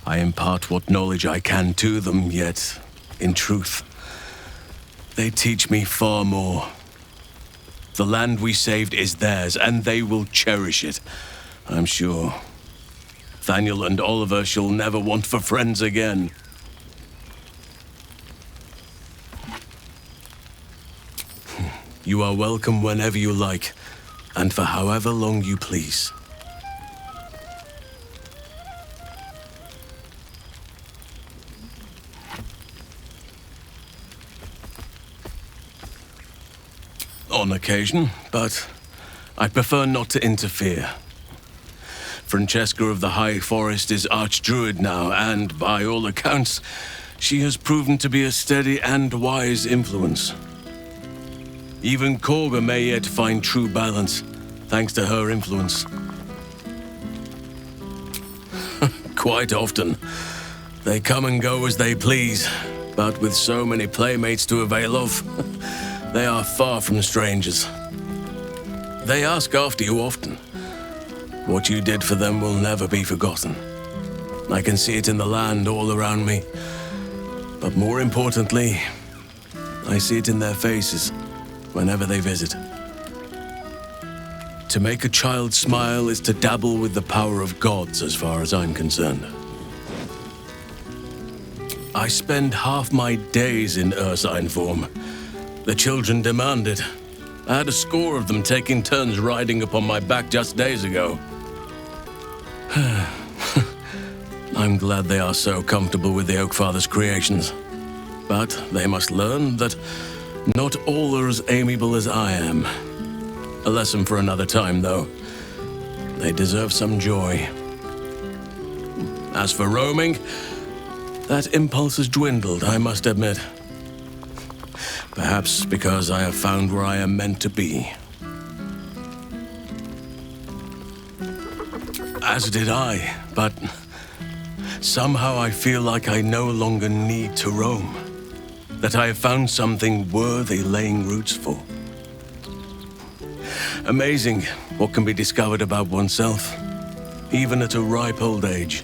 I impart what knowledge I can to them, yet, in truth, they teach me far more. The land we saved is theirs, and they will cherish it, I'm sure. Thaniel and Oliver shall never want for friends again. You are welcome whenever you like, and for however long you please. On occasion, but I prefer not to interfere. Francesca of the High Forest is Archdruid now, and by all accounts, she has proven to be a steady and wise influence. Even Korga may yet find true balance, thanks to her influence. Quite often, they come and go as they please, but with so many playmates to avail of, they are far from strangers. They ask after you often. What you did for them will never be forgotten. I can see it in the land all around me. But more importantly, I see it in their faces whenever they visit. To make a child smile is to dabble with the power of gods, as far as I'm concerned. I spend half my days in ursine form. The children demand it. I had a score of them taking turns riding upon my back just days ago. I'm glad they are so comfortable with the Oakfather's creations. But they must learn that not all are as amiable as I am. A lesson for another time, though. They deserve some joy. As for roaming, that impulse has dwindled, I must admit. Perhaps because I have found where I am meant to be. As did I, but somehow I feel like I no longer need to roam. That I have found something worthy laying roots for. Amazing what can be discovered about oneself, even at a ripe old age.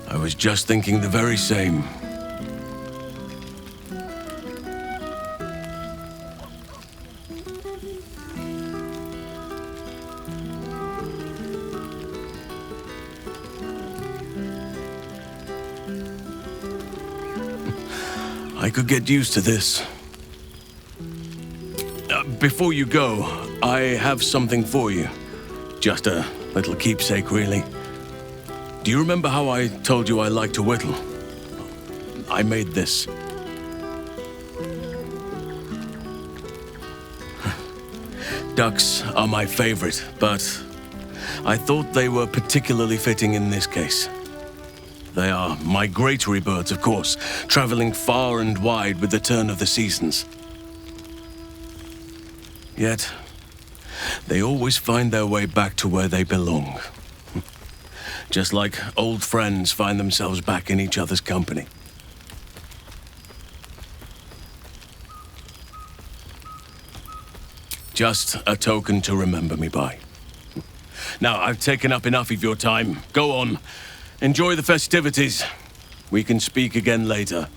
I was just thinking the very same. I could get used to this. Before you go, I have something for you. Just a little keepsake, really. Do you remember how I told you I like to whittle? I made this. Ducks are my favorite, but I thought they were particularly fitting in this case. They are migratory birds, of course, traveling far and wide with the turn of the seasons. Yet, they always find their way back to where they belong. Just like old friends find themselves back in each other's company. Just a token to remember me by. Now, I've taken up enough of your time. Go on. Enjoy the festivities. We can speak again later.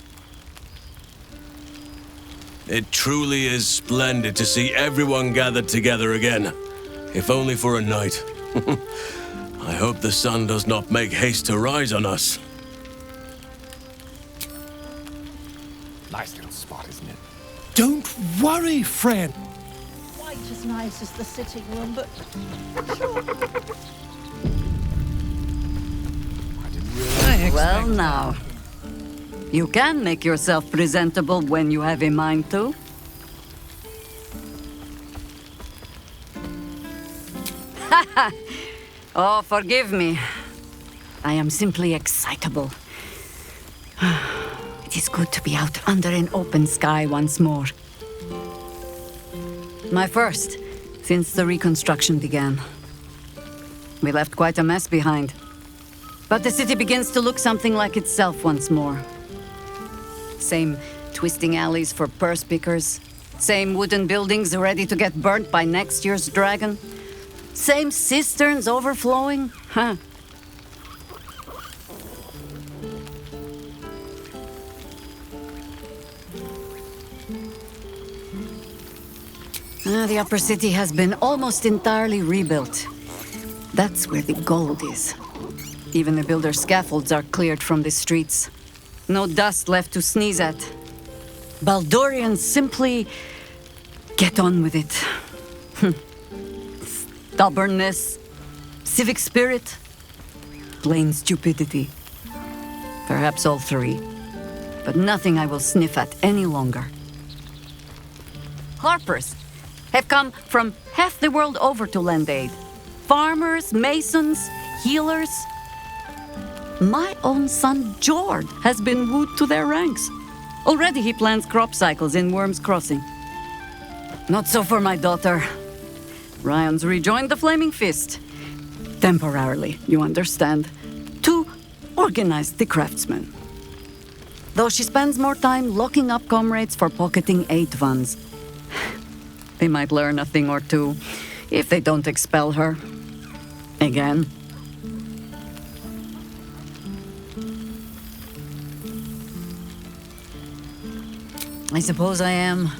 It truly is splendid to see everyone gathered together again, if only for a night. I hope the sun does not make haste to rise on us. Nice little spot, isn't it? Don't worry, friend. Quite as nice as the sitting room, but sure. Well, now. You can make yourself presentable when you have a mind to. Oh, forgive me. I am simply excitable. It is good to be out under an open sky once more. My first, since the reconstruction began. We left quite a mess behind. But the city begins to look something like itself once more. Same twisting alleys for purse pickers. Same wooden buildings ready to get burnt by next year's dragon. Same cisterns overflowing. Huh. The upper city has been almost entirely rebuilt. That's where the gold is. Even the builder's scaffolds are cleared from the streets. No dust left to sneeze at. Baldurians simply get on with it. Stubbornness, civic spirit, plain stupidity. Perhaps all three, but nothing I will sniff at any longer. Harpers have come from half the world over to lend aid. Farmers, masons, healers. My own son, Jord, has been wooed to their ranks. Already he plans crop cycles in Worm's Crossing. Not so for my daughter. Ryon's rejoined the Flaming Fist. Temporarily, you understand. To organize the craftsmen. Though she spends more time locking up comrades for pocketing aid funds. They might learn a thing or two, if they don't expel her. Again. I suppose I am.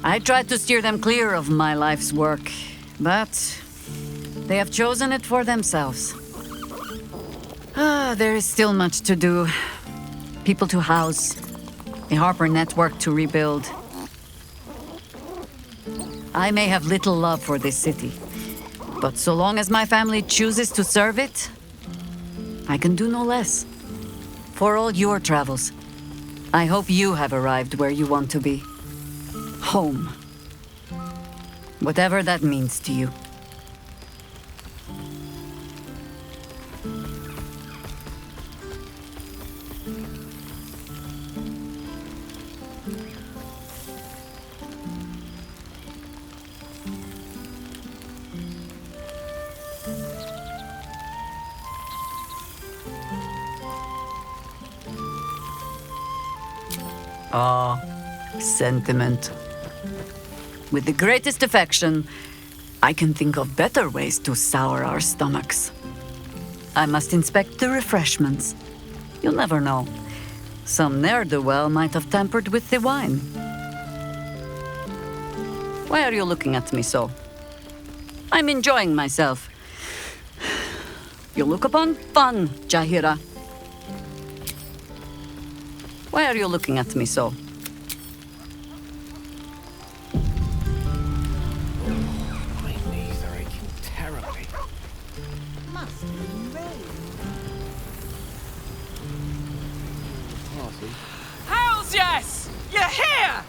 I tried to steer them clear of my life's work, but they have chosen it for themselves. There is still much to do. People to house, a Harper network to rebuild. I may have little love for this city, but so long as my family chooses to serve it, I can do no less. For all your travels, I hope you have arrived where you want to be. Home. Whatever that means to you. Ah, sentiment. With the greatest affection, I can think of better ways to sour our stomachs. I must inspect the refreshments. You'll never know. Some ne'er-do-well might have tampered with the wine. Why are you looking at me so? I'm enjoying myself. You look upon fun, Jahira. Why are you looking at me so? My knees are aching terribly. Must be rain. Hells yes! You're here!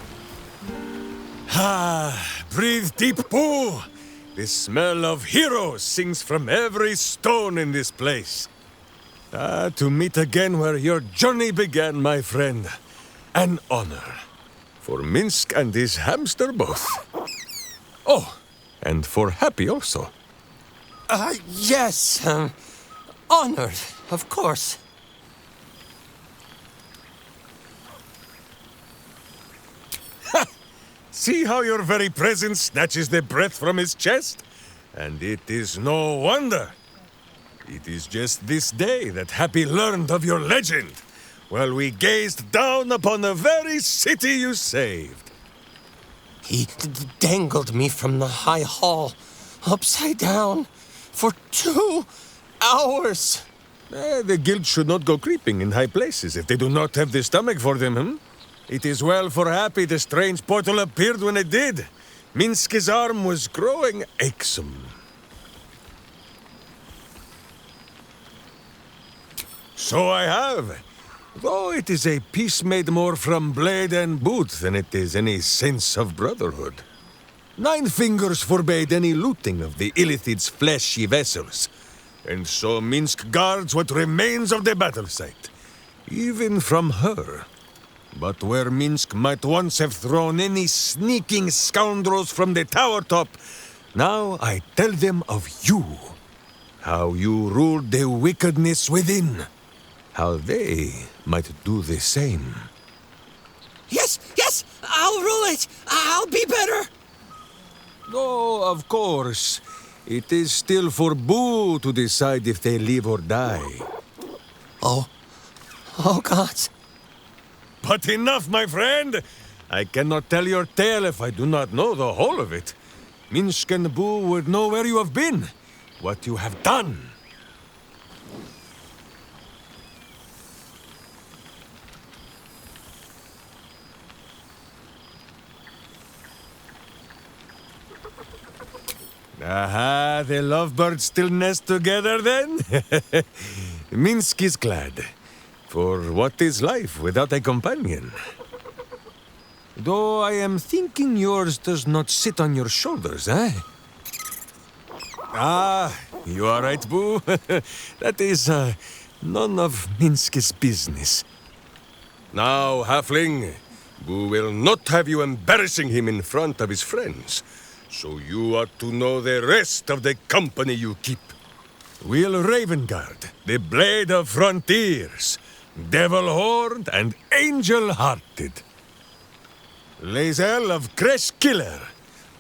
Ah, breathe deep, Boo! The smell of heroes sings from every stone in this place. To meet again where your journey began, my friend. An honor. For Minsk and his hamster both. Oh, and for Happy also. Yes. Honored, of course. See how your very presence snatches the breath from his chest? And it is no wonder. It is just this day that Happy learned of your legend, while we gazed down upon the very city you saved. He dangled me from the high hall, upside down, for 2 hours. The guild should not go creeping in high places if they do not have the stomach for them, It is well for Happy the strange portal appeared when it did. Minsk's arm was growing achsome. So I have. Though it is a peace made more from blade and boot than it is any sense of brotherhood. 9 fingers forbade any looting of the Illithid's fleshy vessels. And so Minsk guards what remains of the battle site. Even from her. But where Minsk might once have thrown any sneaking scoundrels from the tower top, now I tell them of you. How you ruled the wickedness within. How they might do the same. Yes, I'll rule it. I'll be better. Oh, of course. It is still for Boo to decide if they live or die. Oh, gods. But enough, my friend! I cannot tell your tale if I do not know the whole of it. Minsk and Boo would know where you have been, what you have done. Aha, the lovebirds still nest together then? Minsk is glad. For what is life without a companion? Though I am thinking yours does not sit on your shoulders, eh? Ah, you are right, Boo. That is none of Minsk's business. Now, halfling, Boo will not have you embarrassing him in front of his friends. So you ought to know the rest of the company you keep. Will Ravengard, the Blade of Frontiers, Devil-Horned and Angel-Hearted. Lae'zel of Creshkiller,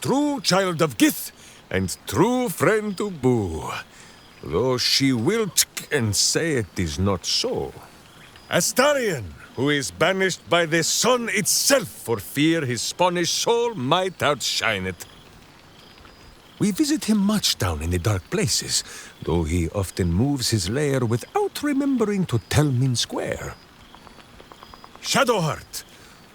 true child of Gith and true friend to Boo. Though she will and say it is not so. Astarion, who is banished by the sun itself for fear his Spanish soul might outshine it. We visit him much down in the dark places, though he often moves his lair without remembering to tell me square. Shadowheart!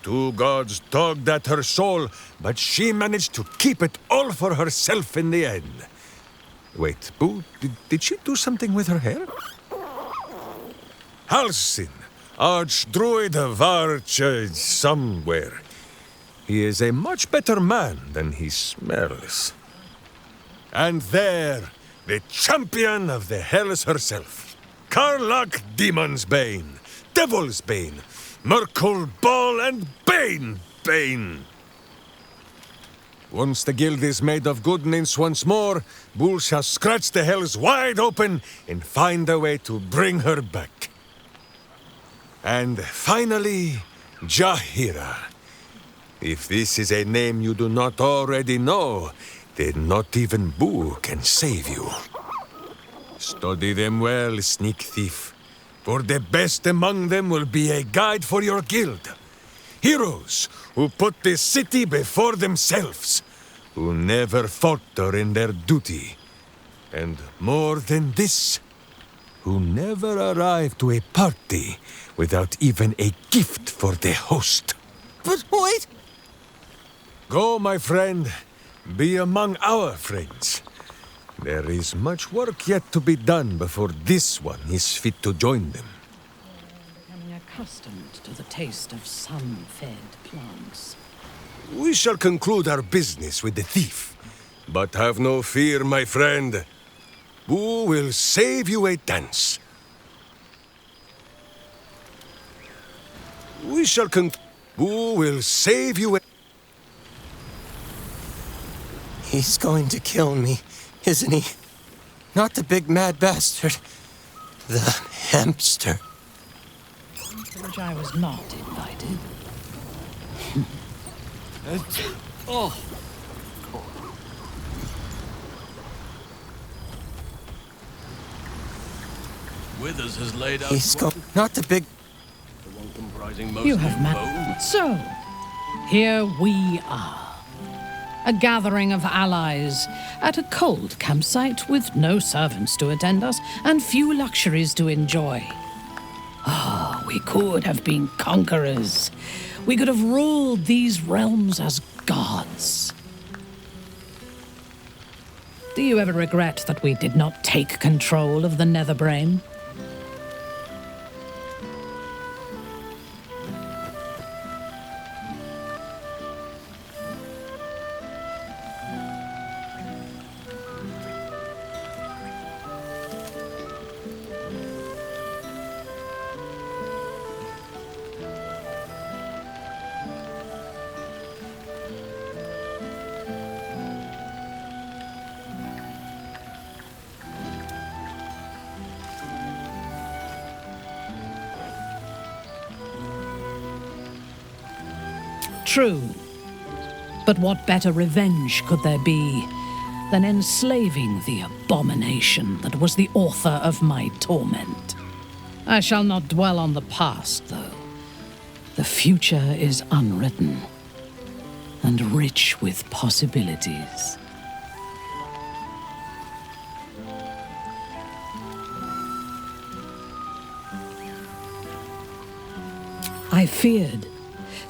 2 gods dogged at her soul, but she managed to keep it all for herself in the end. Wait, Boo, did she do something with her hair? Halsin, Archdruid of Arch... somewhere. He is a much better man than he smells. And there, the champion of the Hells herself. Karlach Demon's Bane, Devil's Bane, Merkul Ball and Bane! Once the guild is made of goodness once more, Bull shall scratch the Hells wide open and find a way to bring her back. And finally, Jahira. If this is a name you do not already know, then not even Boo can save you. Study them well, sneak thief. For the best among them will be a guide for your guild. Heroes who put the city before themselves, who never falter in their duty. And more than this, who never arrive to a party without even a gift for the host. But wait! Go, my friend. Be among our friends. There is much work yet to be done before this one is fit to join them. Becoming accustomed to the taste of sun-fed plants. We shall conclude our business with the thief. But have no fear, my friend. Boo will save you a dance. Boo will save you a... He's going to kill me, isn't he? Not the big mad bastard. The hamster. To which I was not invited. Oh! Withers has laid out... Not the big... The one comprising most You have met. So, here we are. A gathering of allies at a cold campsite with no servants to attend us and few luxuries to enjoy. Ah, we could have been conquerors. We could have ruled these realms as gods. Do you ever regret that we did not take control of the Netherbrain? True. But what better revenge could there be than enslaving the abomination that was the author of my torment? I shall not dwell on the past, though. The future is unwritten and rich with possibilities. I feared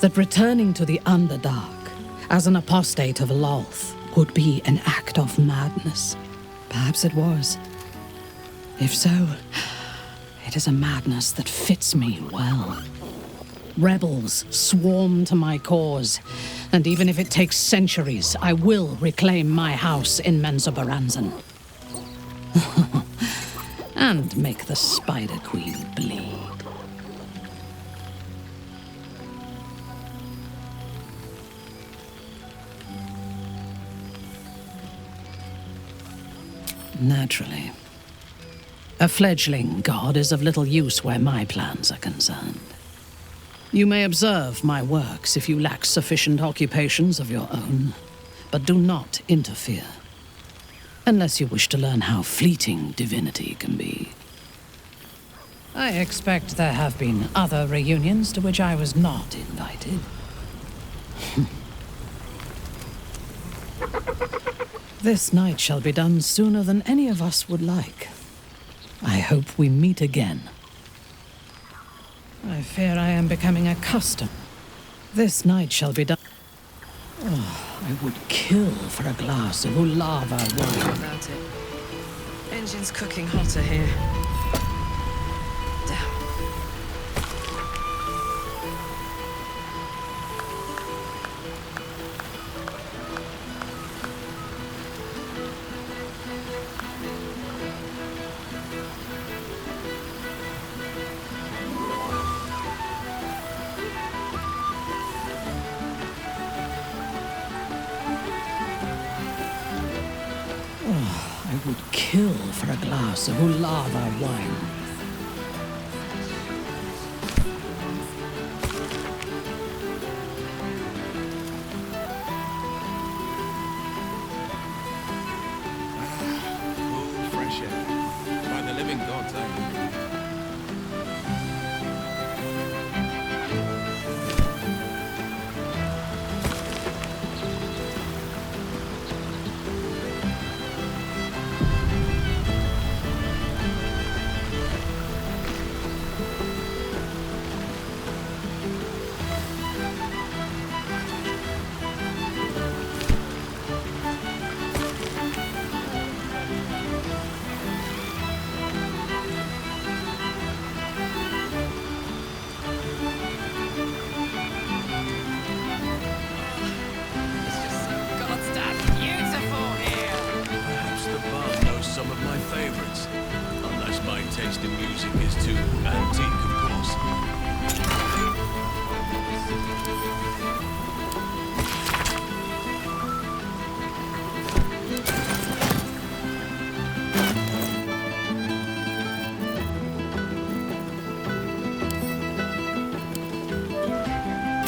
that returning to the Underdark as an apostate of Lolth would be an act of madness. Perhaps it was. If so, it is a madness that fits me well. Rebels swarm to my cause, and even if it takes centuries, I will reclaim my house in Menzoberranzan. And make the Spider Queen bleed. Naturally. A fledgling god is of little use where my plans are concerned. You may observe my works if you lack sufficient occupations of your own, but do not interfere. Unless you wish to learn how fleeting divinity can be. I expect there have been other reunions to which I was not invited. This night shall be done sooner than any of us would like. I hope we meet again. I fear I am becoming accustomed. This night shall be done. Oh, I would kill for a glass of Ulava wine. About it. Engine's cooking hotter here. Damn. I would kill for a glass of Ulava wine. Cool, fresh air. By the living gods, some of my favorites. Unless my taste in music is too antique, of course.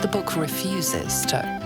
The book refuses to.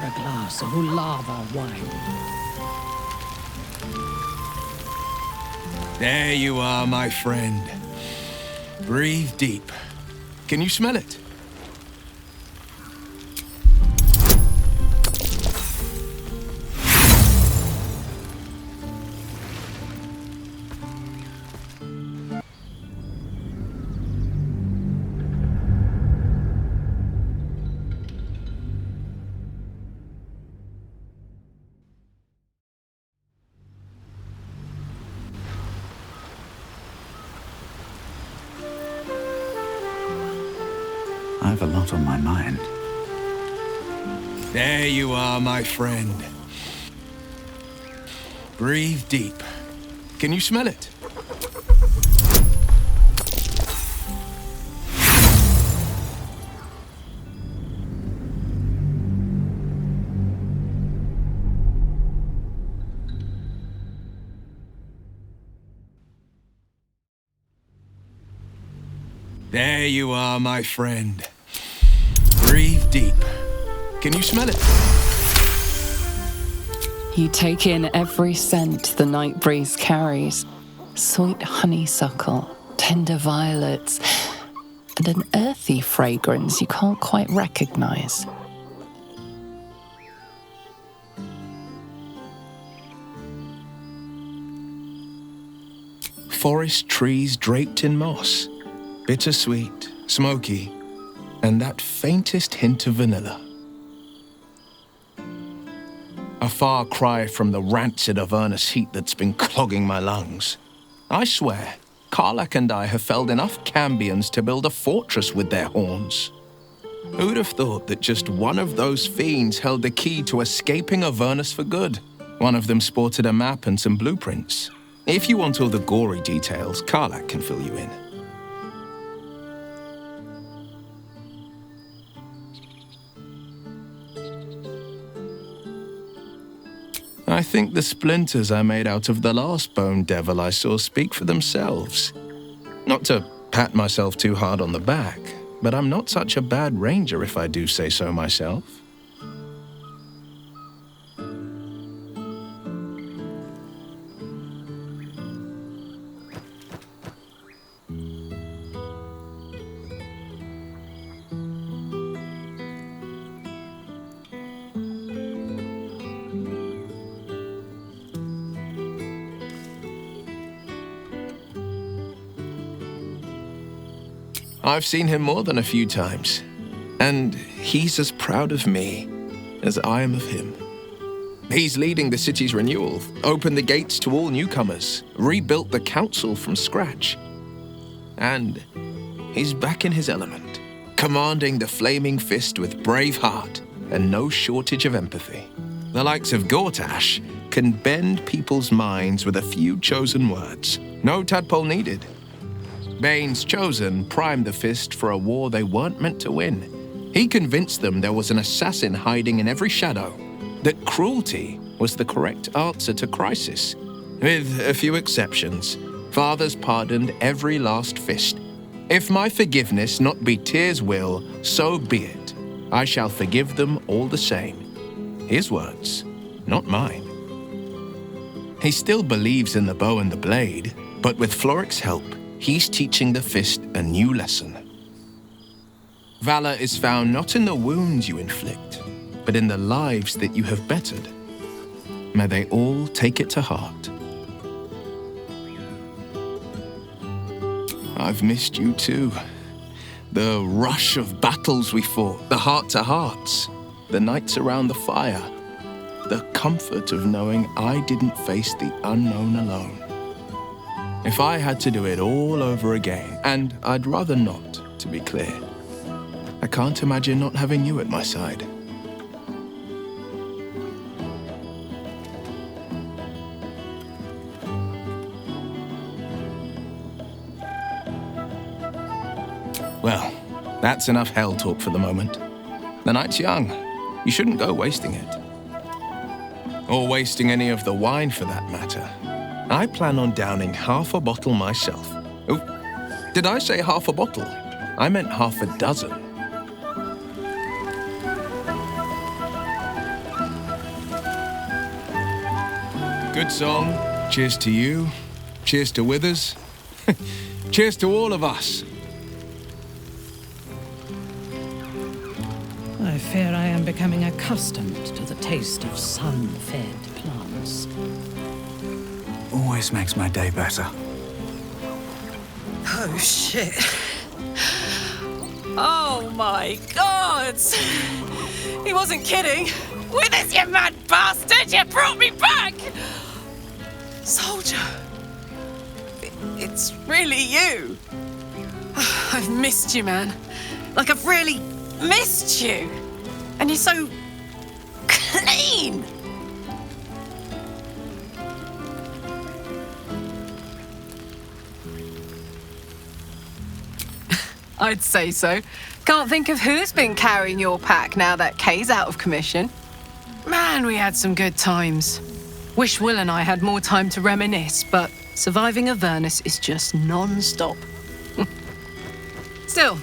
for a glass of Ulava wine. There you are, my friend. Breathe deep. Can you smell it? I have a lot on my mind. There you are, my friend. Breathe deep. Can you smell it? There you are, my friend. Breathe deep. Can you smell it? You take in every scent the night breeze carries. Sweet honeysuckle, tender violets, and an earthy fragrance you can't quite recognize. Forest trees draped in moss. Bittersweet, smoky, and that faintest hint of vanilla. A far cry from the rancid Avernus heat that's been clogging my lungs. I swear, Karlach and I have felled enough Cambions to build a fortress with their horns. Who'd have thought that just one of those fiends held the key to escaping Avernus for good? One of them sported a map and some blueprints. If you want all the gory details, Karlach can fill you in. I think the splinters I made out of the last bone devil I saw speak for themselves. Not to pat myself too hard on the back, but I'm not such a bad ranger if I do say so myself. I've seen him more than a few times, and he's as proud of me as I am of him. He's leading the city's renewal, opened the gates to all newcomers, rebuilt the council from scratch. And he's back in his element, commanding the flaming fist with brave heart and no shortage of empathy. The likes of Gortash can bend people's minds with a few chosen words. No tadpole needed. Bane's Chosen primed the fist for a war they weren't meant to win. He convinced them there was an assassin hiding in every shadow, that cruelty was the correct answer to crisis. With a few exceptions, fathers pardoned every last fist. If my forgiveness not be Tyr's will, so be it. I shall forgive them all the same. His words, not mine. He still believes in the bow and the blade, but with Floric's help, he's teaching the fist a new lesson. Valor is found not in the wounds you inflict, but in the lives that you have bettered. May they all take it to heart. I've missed you too. The rush of battles we fought, the heart-to-hearts, the nights around the fire, the comfort of knowing I didn't face the unknown alone. If I had to do it all over again, and I'd rather not, to be clear, I can't imagine not having you at my side. Well, that's enough hell talk for the moment. The night's young. You shouldn't go wasting it. Or wasting any of the wine for that matter. I plan on downing half a bottle myself. Oh, did I say half a bottle? I meant half a dozen. Good song. Cheers to you. Cheers to Withers. Cheers to all of us. I fear I am becoming accustomed to the taste of sun-fed plants. Always makes my day better. Oh, shit. Oh, my God! He wasn't kidding. Withers, you mad bastard! You brought me back! Soldier. It's really you. I've missed you, man. Like, I've really missed you. And you're so clean. I'd say so. Can't think of who's been carrying your pack now that Kay's out of commission. Man, we had some good times. Wish Will and I had more time to reminisce, but surviving Avernus is just non-stop. Still,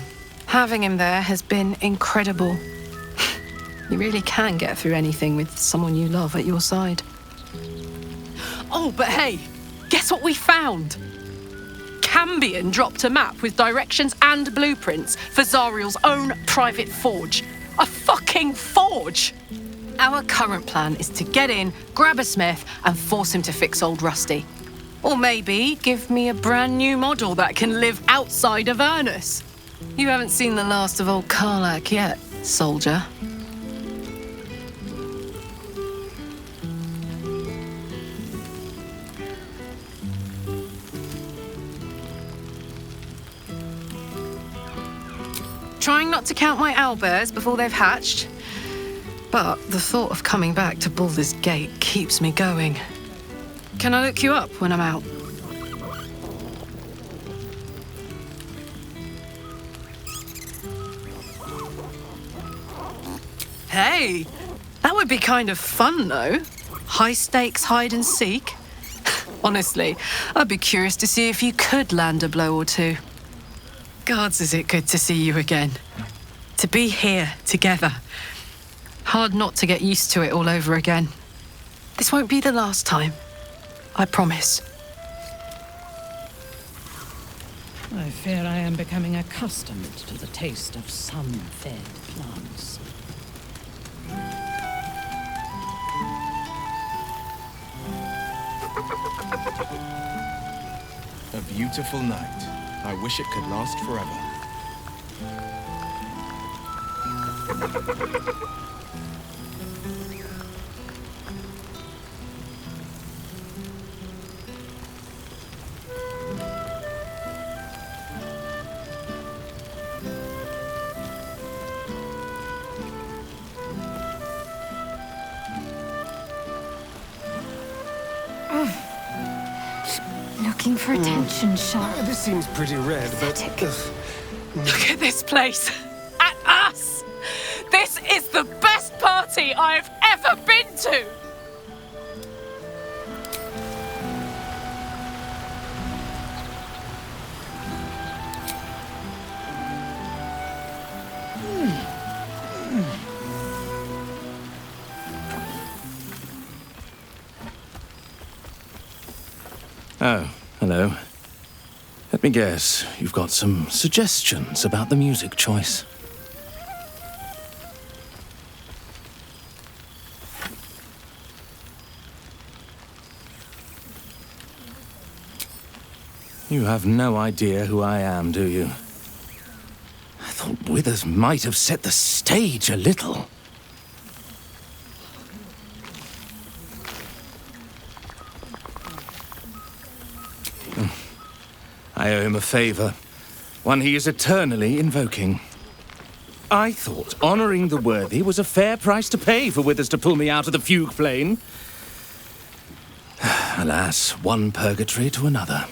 having him there has been incredible. You really can get through anything with someone you love at your side. Oh, but hey, guess what we found? Cambion dropped a map with directions and blueprints for Zariel's own private forge. A fucking forge! Our current plan is to get in, grab a smith, and force him to fix old Rusty. Or maybe give me a brand new model that can live outside of Avernus. You haven't seen the last of old Karlach yet, soldier. Trying not to count my owlbears before they've hatched. But the thought of coming back to Baldur's Gate keeps me going. Can I look you up when I'm out? Hey, that would be kind of fun, though. High stakes hide and seek. Honestly, I'd be curious to see if you could land a blow or two. Gods, is it good to see you again. To be here together. Hard not to get used to it all over again. This won't be the last time. I promise. I fear I am becoming accustomed to the taste of sun-fed plants. A beautiful night. I wish it could last forever. Looking for attention, Sean. This seems pretty red, but... Look at this place. At us. This is the best party I've ever been to. Oh, hello. Let me guess, you've got some suggestions about the music choice. You have no idea who I am, do you? I thought Withers might have set the stage a little. I owe him a favor, one he is eternally invoking. I thought honoring the worthy was a fair price to pay for Withers to pull me out of the fugue plane. Alas, one purgatory to another.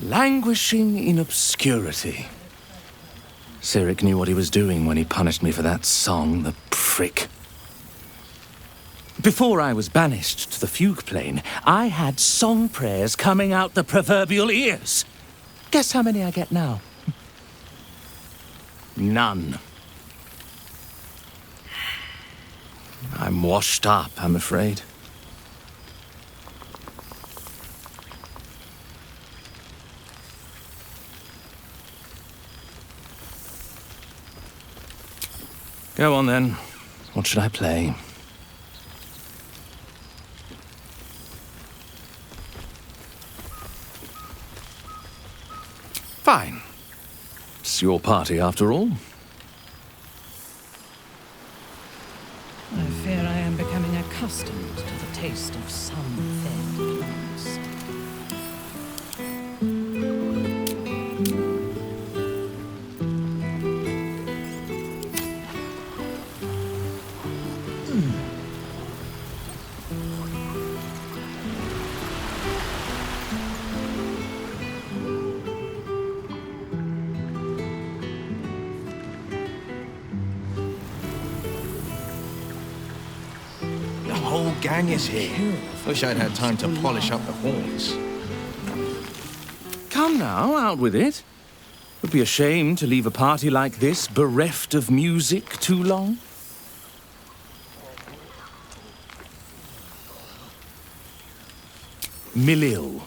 Languishing in obscurity. Cyric knew what he was doing when he punished me for that song, the prick. Before I was banished to the fugue plane, I had song prayers coming out the proverbial ears. Guess how many I get now? None. I'm washed up, I'm afraid. Go on then. What should I play? Fine. It's your party after all. I fear I am becoming accustomed to the taste of some fair plants. The whole gang is here. Wish I'd had time to polish up the horns. Come now, out with it. It would be a shame to leave a party like this bereft of music too long. Milil.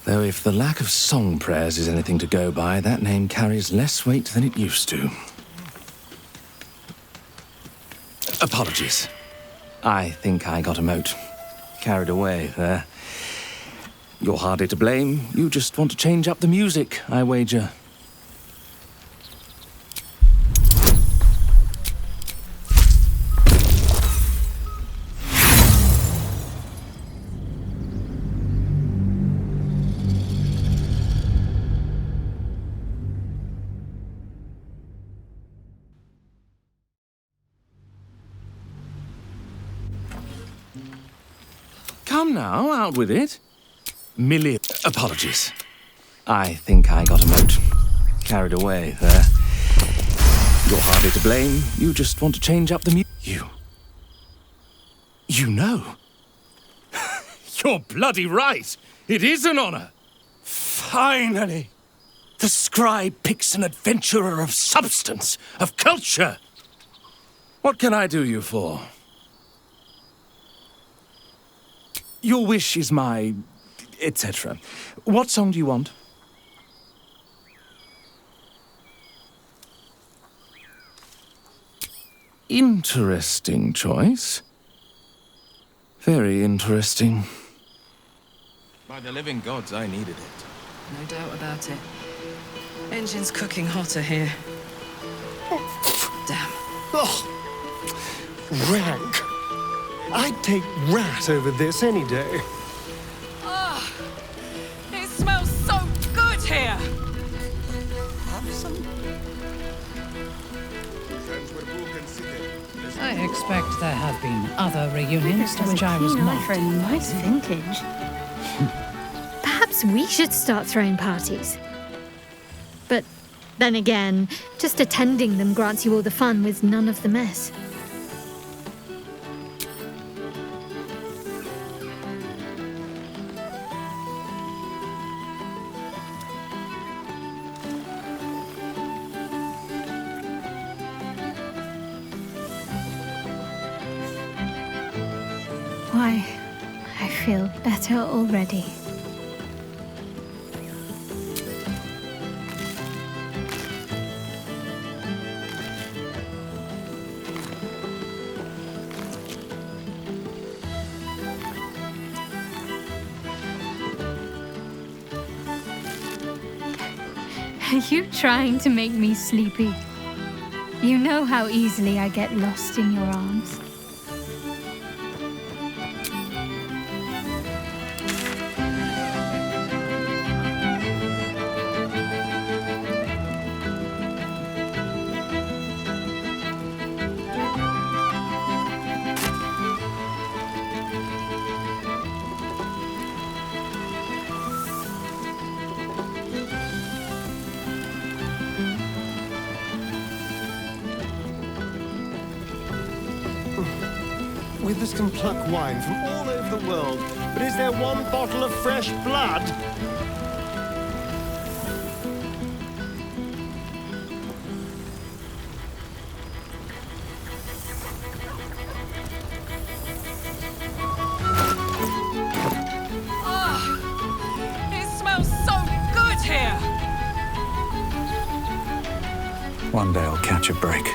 Though if the lack of song prayers is anything to go by, that name carries less weight than it used to. Apologies. I think I got a mote. Carried away there. You're hardly to blame. You just want to change up the music, I wager. Come now, out with it. Millie. Apologies. I think I got a mote. Carried away there. You're hardly to blame. You just want to change up the music. You know? You're bloody right. It is an honor. Finally. The scribe picks an adventurer of substance, of culture. What can I do you for? Your wish is my... etc. What song do you want? Interesting choice. Very interesting. By the living gods, I needed it. No doubt about it. Engine's cooking hotter here. Damn. Oh, rank. I'd take rat over this any day. Ah, it smells so good here. Have some. I expect there have been other reunions to which I was not for a nice vintage. Perhaps we should start throwing parties. But then again, just attending them grants you all the fun with none of the mess. Why, I feel better already. Are you trying to make me sleepy? You know how easily I get lost in your arms. Withers can pluck wine from all over the world, but is there one bottle of fresh blood? One day I'll catch a break.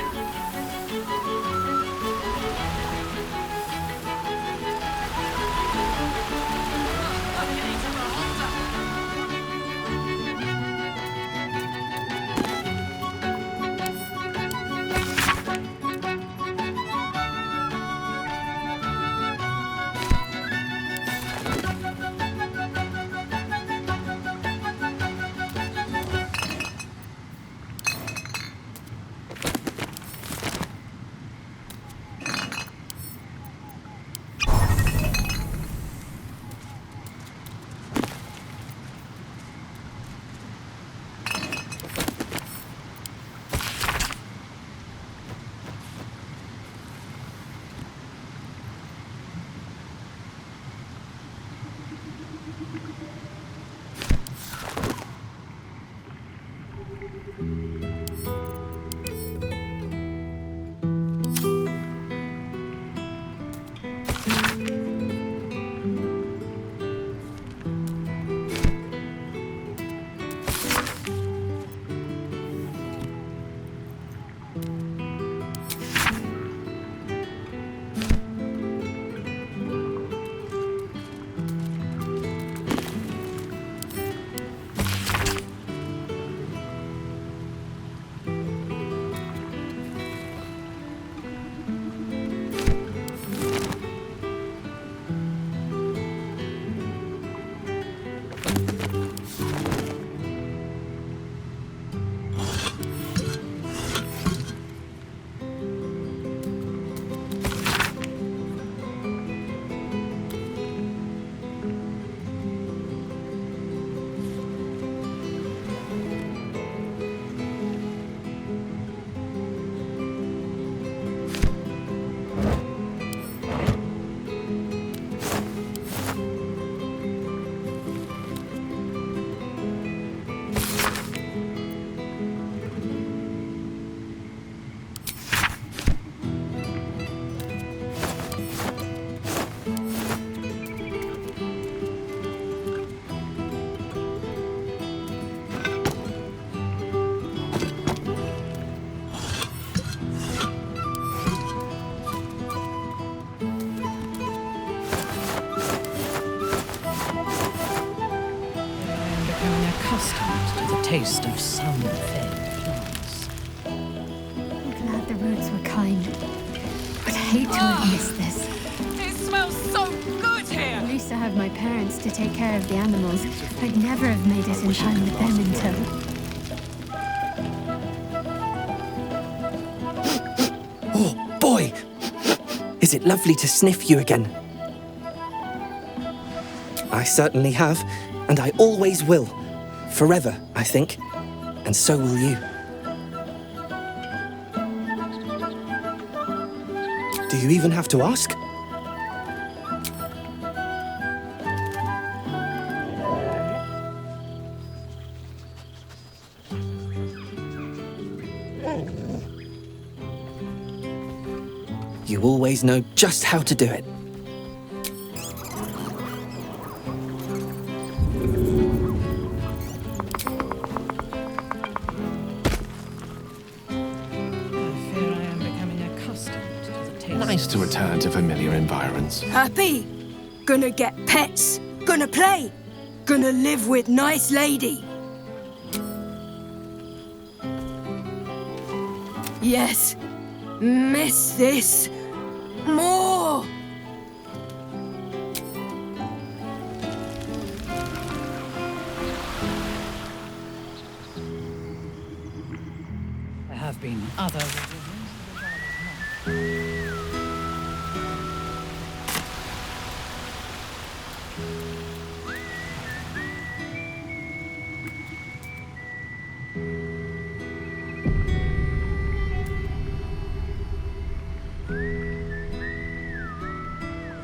Taste of some fed plants. I'm glad the roads were kind. But I hate to have missed this. It smells so good here! At least I have my parents to take care of the animals. I'd never have made it in time with them in tow. Oh, boy! Is it lovely to sniff you again? I certainly have, and I always will. Forever, I think. And so will you. Do you even have to ask? You always know just how to do it. Nice to return to familiar environs. Happy? Gonna get pets? Gonna play? Gonna live with nice lady? Yes. Miss this. More! There have been other...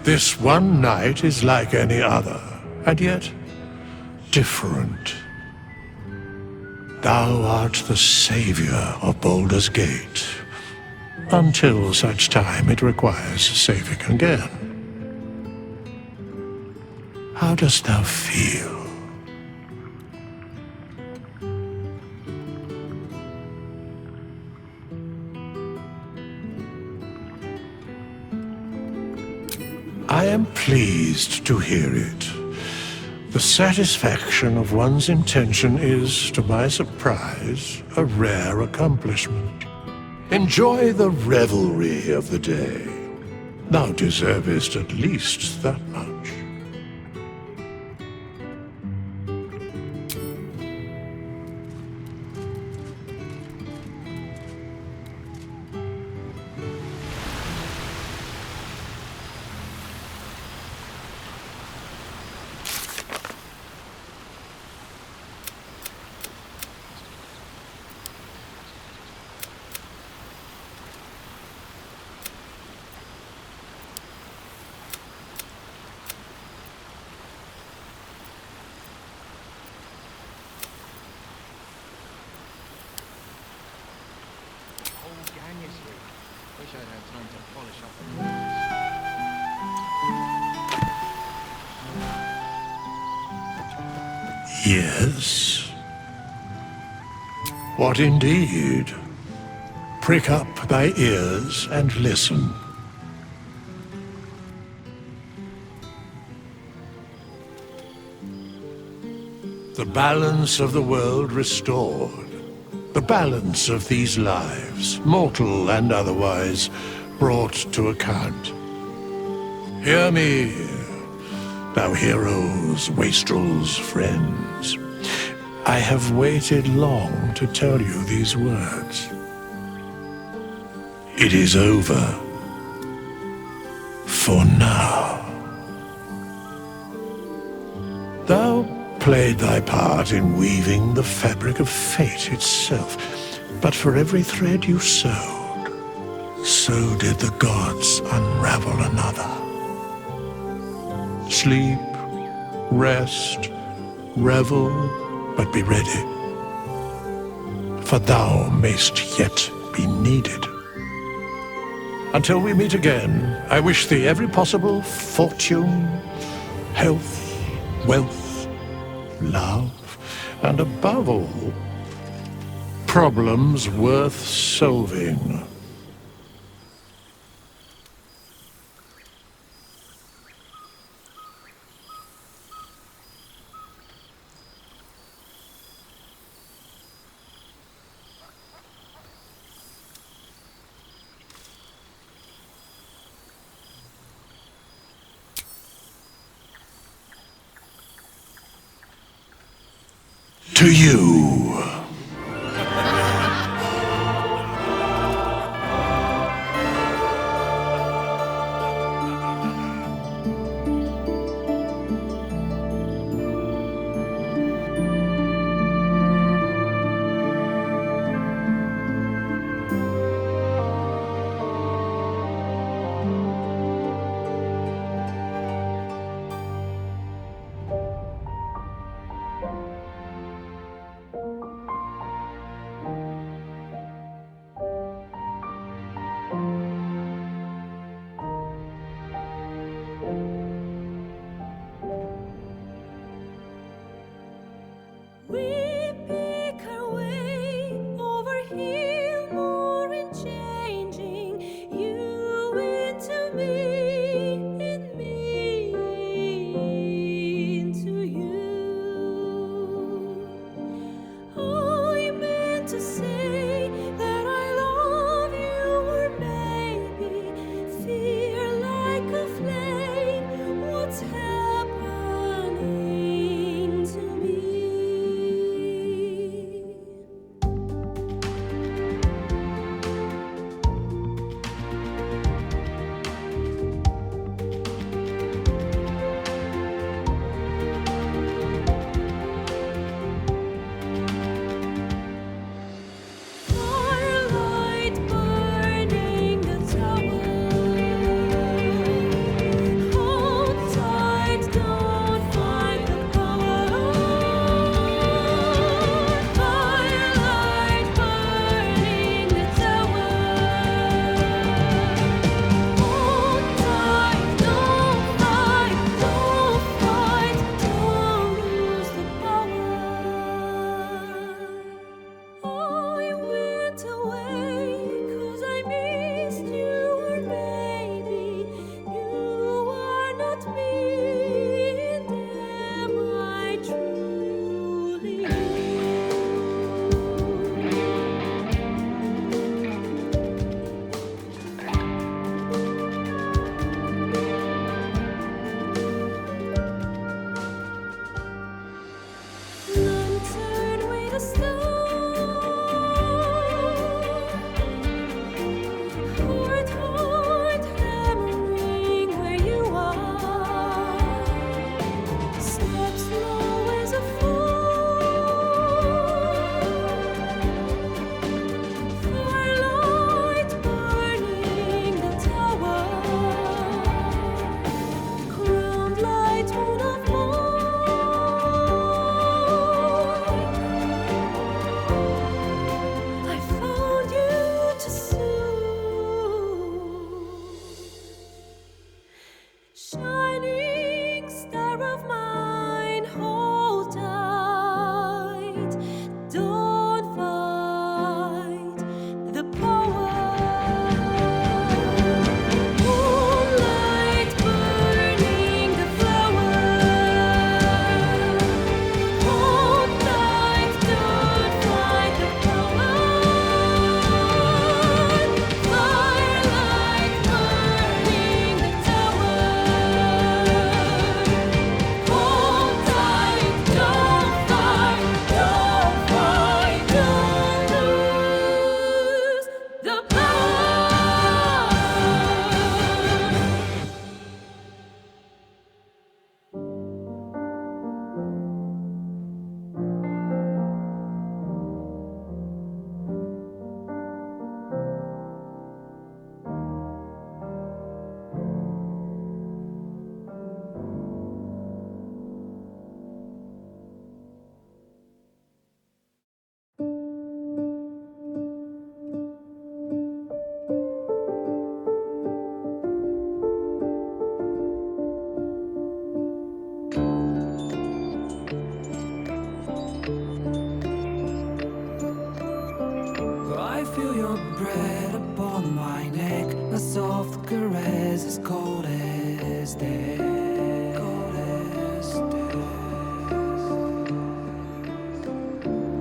This one night is like any other, and yet different. Thou art the savior of Baldur's Gate, until such time it requires saving again. How dost thou feel? I am pleased to hear it. The satisfaction of one's intention is, to my surprise, a rare accomplishment. Enjoy the revelry of the day. Thou deservest at least that much. Wish I'd had time to polish up the Yes? What indeed? Prick up thy ears and listen. The balance of the world restored. The balance of these lives, mortal and otherwise, brought to account. Hear me, thou heroes, wastrels, friends. I have waited long to tell you these words. It is over. For now. Thou played thy part in weaving the fabric of fate itself, but for every thread you sewed, so did the gods unravel another. Sleep, rest, revel, but be ready, for thou mayst yet be needed. Until we meet again, I wish thee every possible fortune, health, wealth, love, and above all, problems worth solving. To you. Shining star of mine, hold tight. Don't fight the power. Moonlight burning the flower. Hold tight, don't fight the power. Firelight burning the tower. Hold tight, don't fight, don't lose the power. I feel your breath upon my neck, a soft caress as cold as death. Cold as death.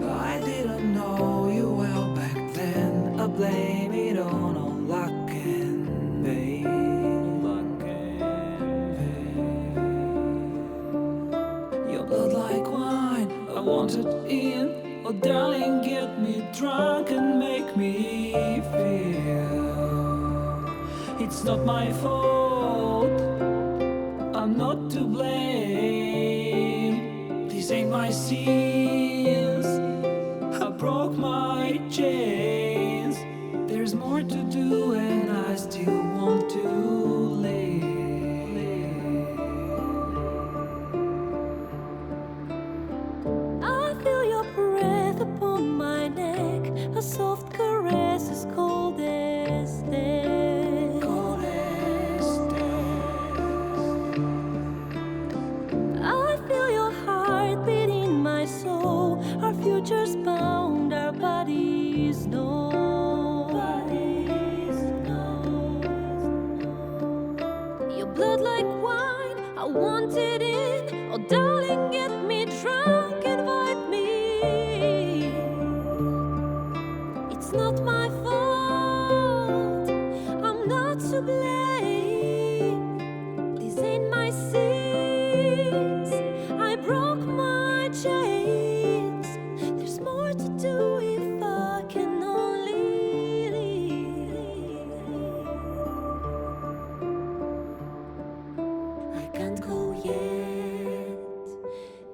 I didn't know you well back then. I blame it on all luck and pain. Luck and pain. Your blood like wine, I want it in. Oh darling, get me drunk and make me feel it's not my fault, I'm not to blame. These ain't my sins, I broke my chains. There's more to do and I still want to live. I feel your breath upon my neck, a soft caress as cold as death. Cold as death. I feel your heart beat in my soul. Our futures bound, our bodies know. Bodies know. Your blood like wine, I want it in. Oh darling, get me drunk, invite me. It's not my fault, I'm not to blame. These ain't my sins, I broke my chains. There's more to do if I can only leave. I can't go yet,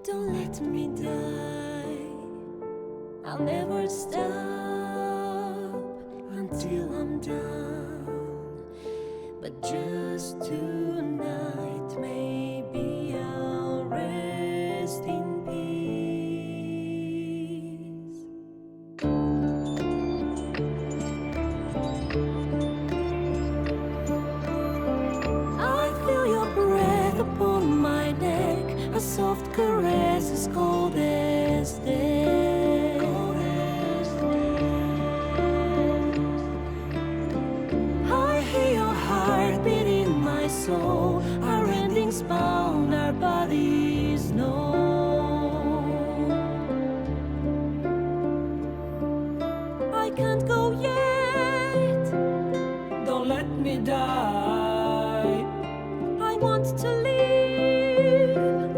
don't let me die. I'll never stop until I'm done. But just tonight, maybe I'll rest in peace. I feel your breath upon my neck, a soft caress as cold as death. Cold as death. I hear your heart beat in my soul. Our endings bound, our bodies know. I can't go yet, Don't let me die, I want to live.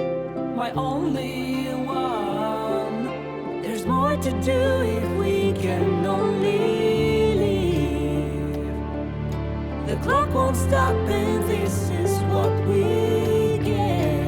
my only one. There's more to do if we can only live. The clock won't stop and this is what we get.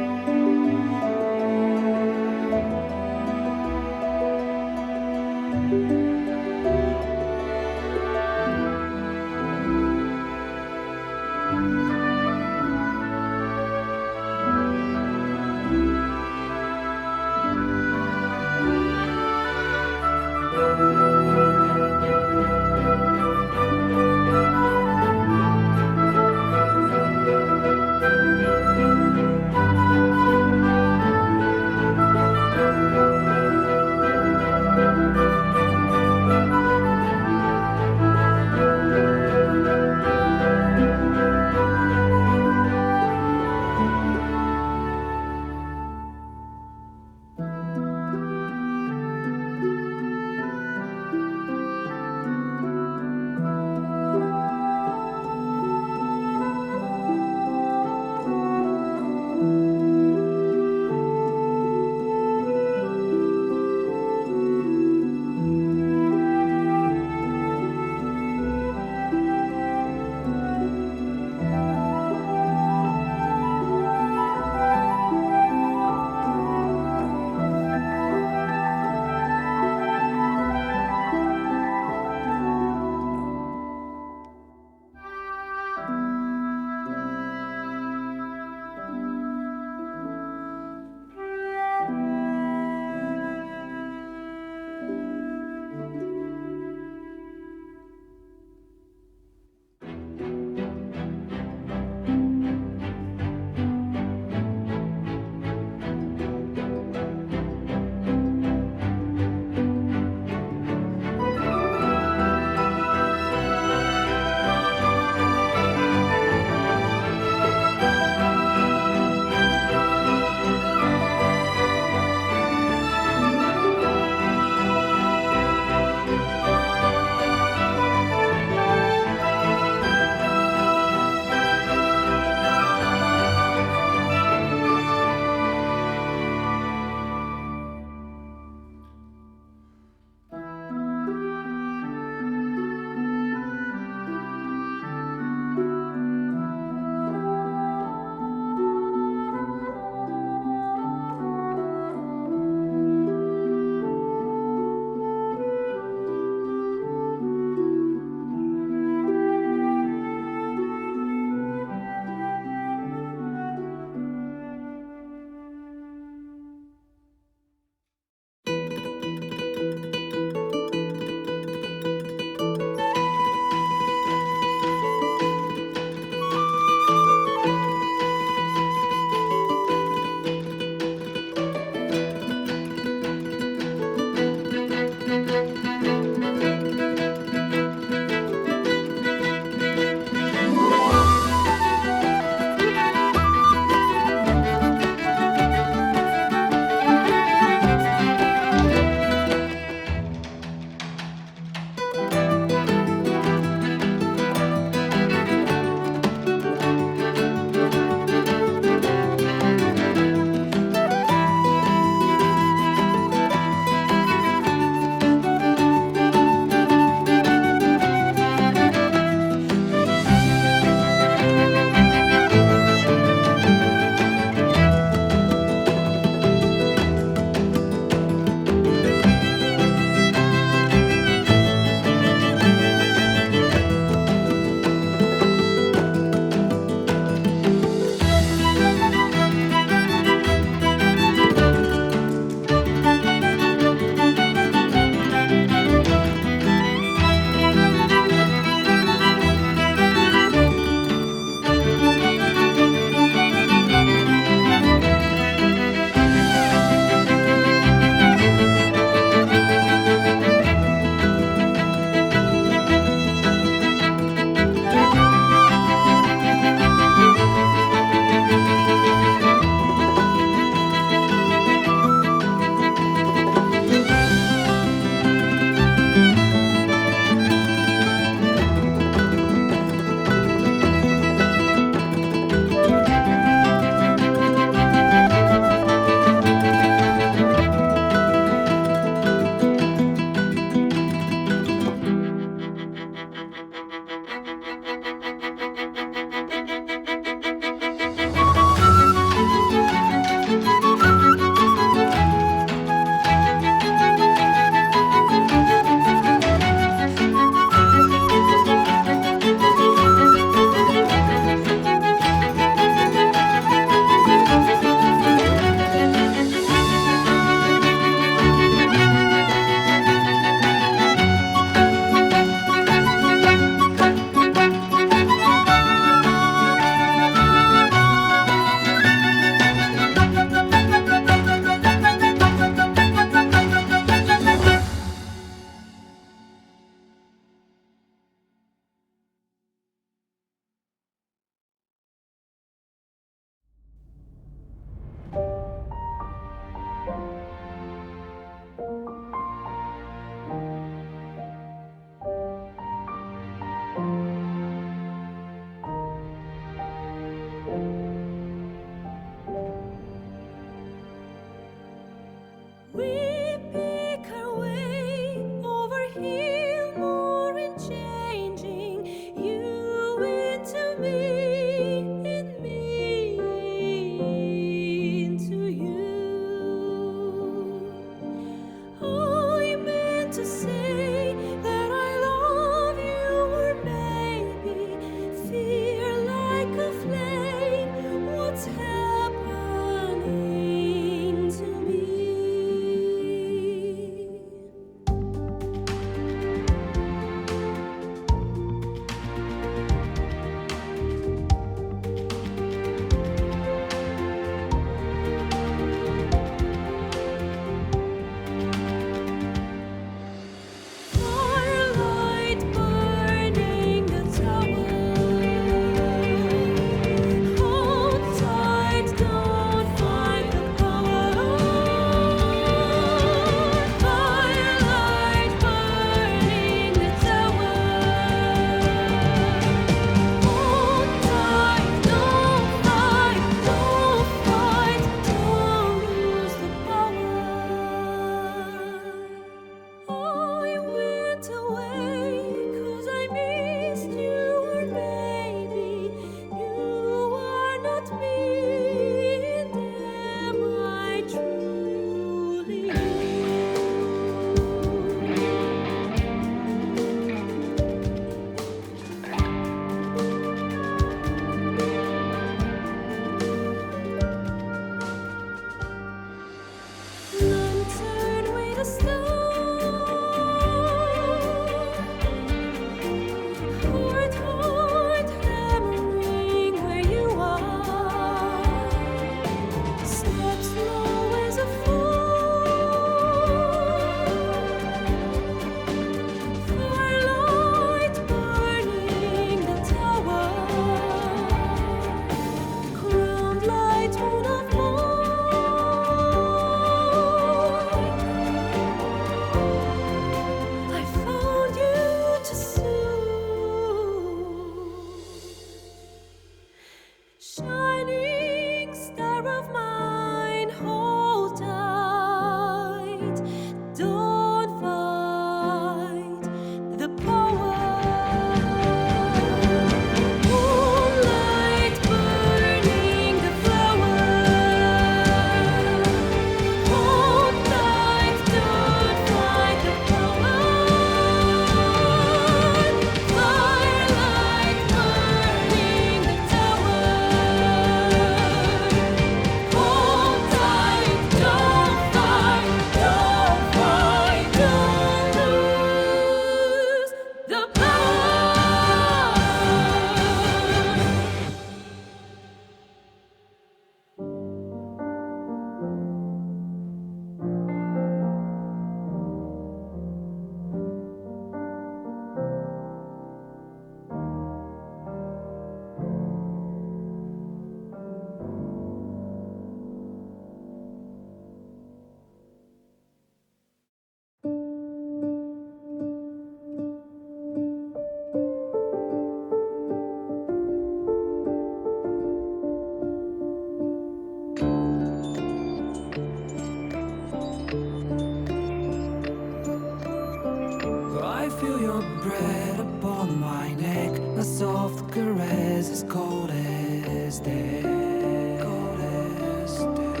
soft caress is cold as death. Cold as death.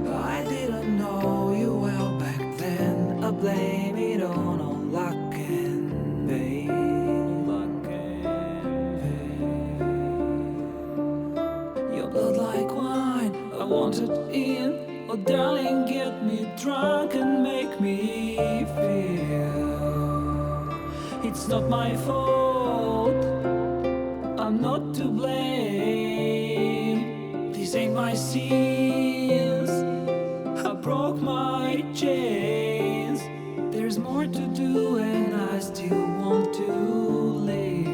I didn't know you well back then. I blame it on luck and pain. Luck and pain. Your blood like wine, I want it in. Oh darling, get me drunk and make me feel it's not my fault, I'm not to blame. These ain't my sins, I broke my chains. There's more to do and I still want to live.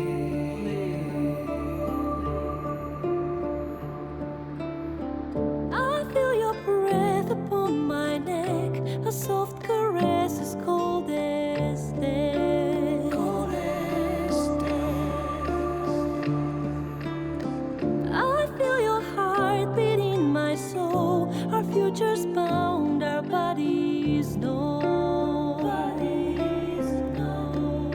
I feel your breath upon my neck, a soft caress as cold as death. Cold as death. I feel your heart beat in my soul. Our futures bound, our bodies know. Bodies know.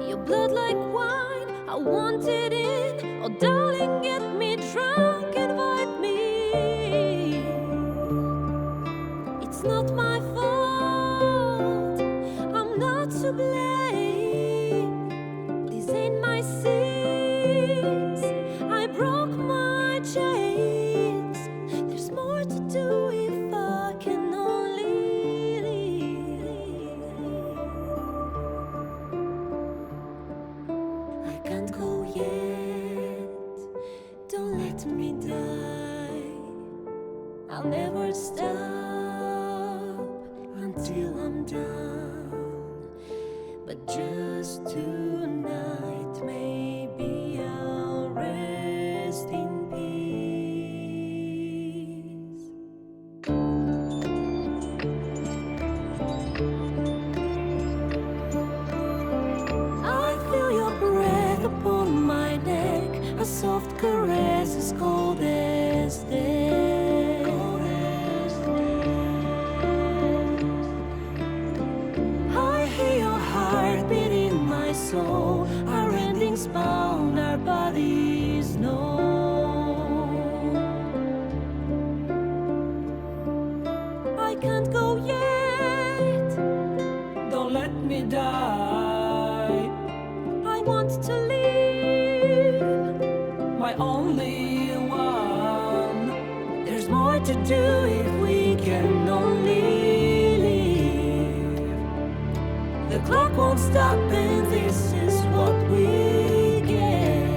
Your blood like wine, I want it in. Oh darling, get me drunk, invite me. It's not my fault, I'm not to blame. These ain't my sins, I broke my chains. There's more to do if I can only leave. I can't go yet, don't let me die. I'll never stop until I'm done. But just tonight, maybe I'll rest in peace. I feel your breath upon my neck, a soft caress as cold as death. Cold as death. I hear your heart beat in my soul. Our endings bound, our bodies know. I can't go yet, Don't let me die. I want to live, My only one. There's more to do if we can only live. The clock won't stop and this is what we get.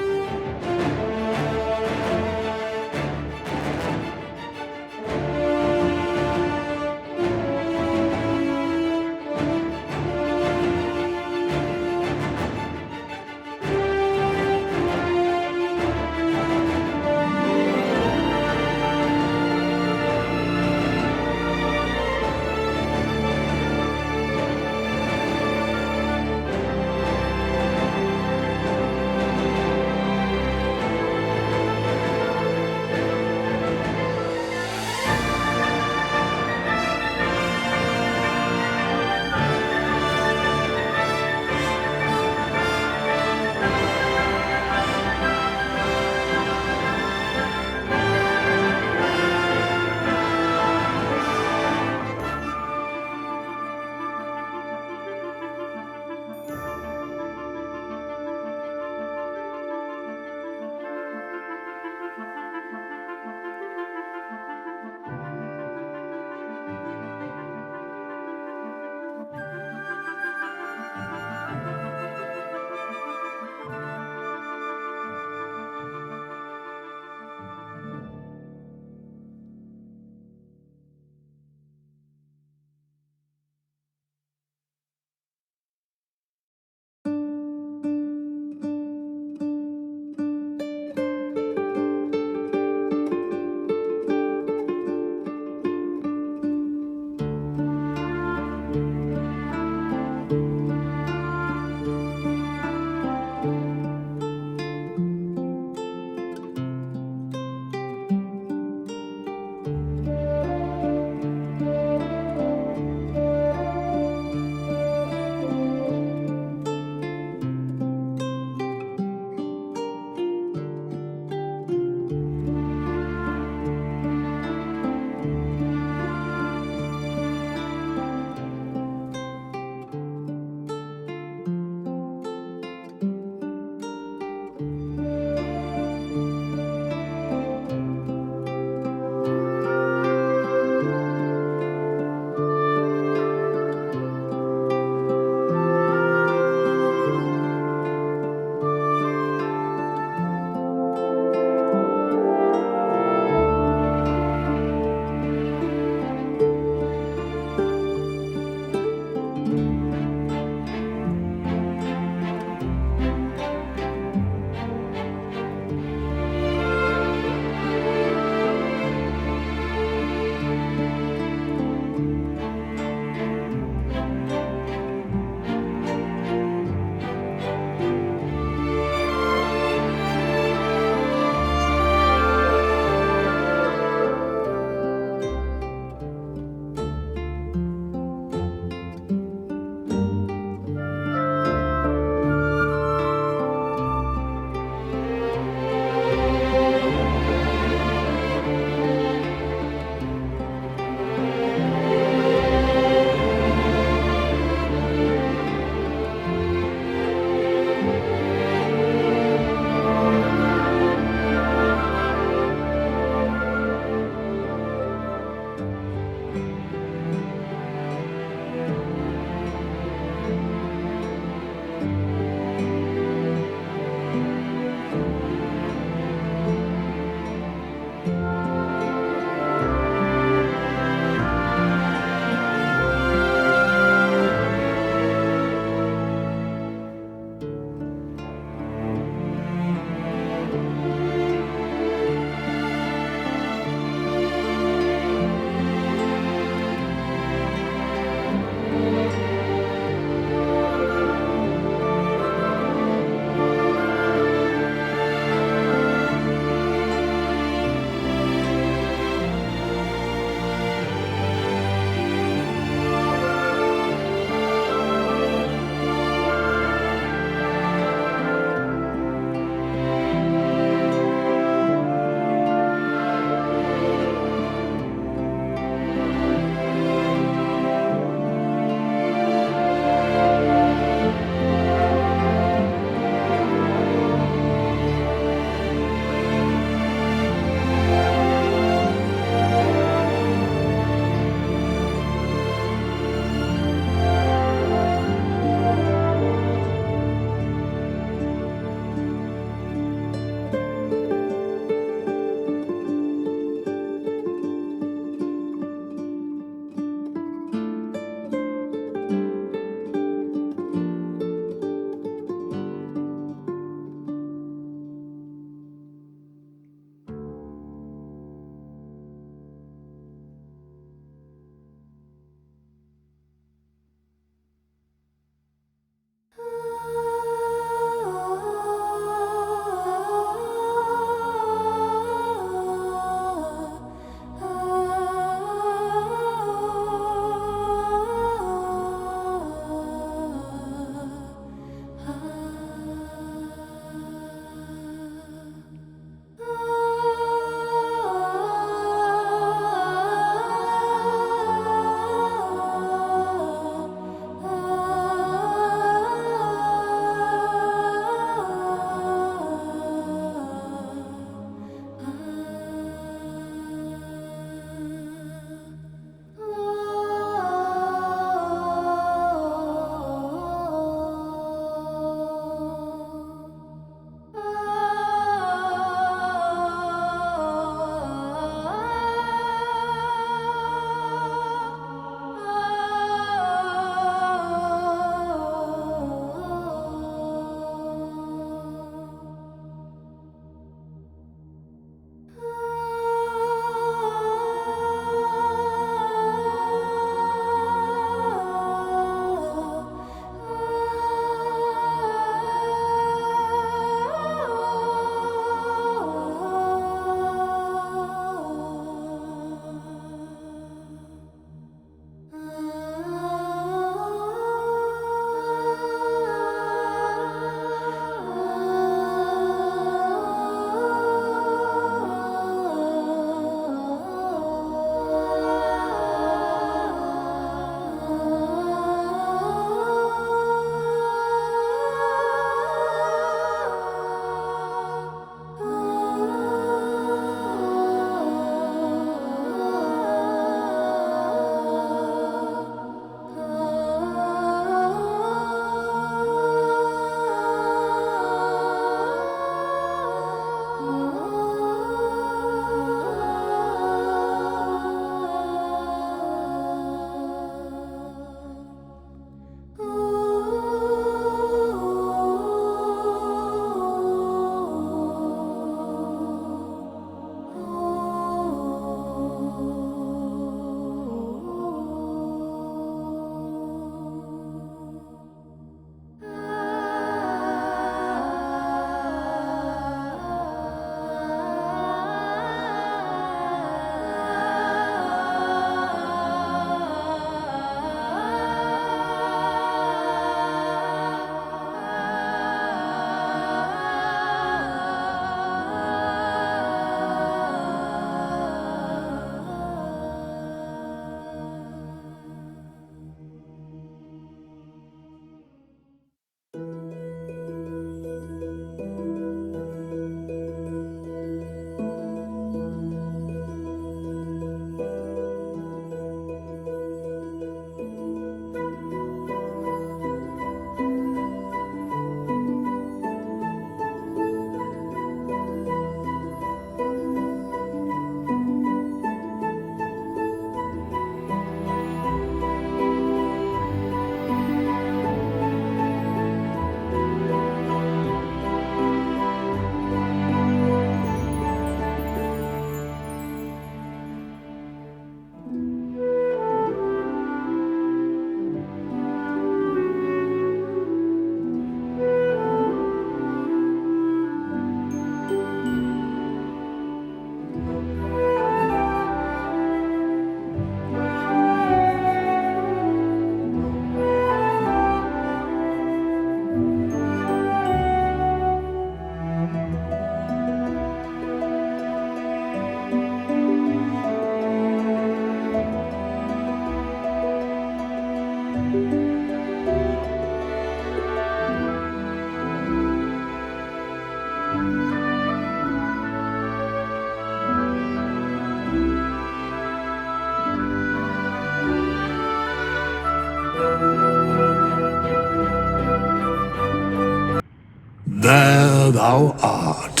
There thou art,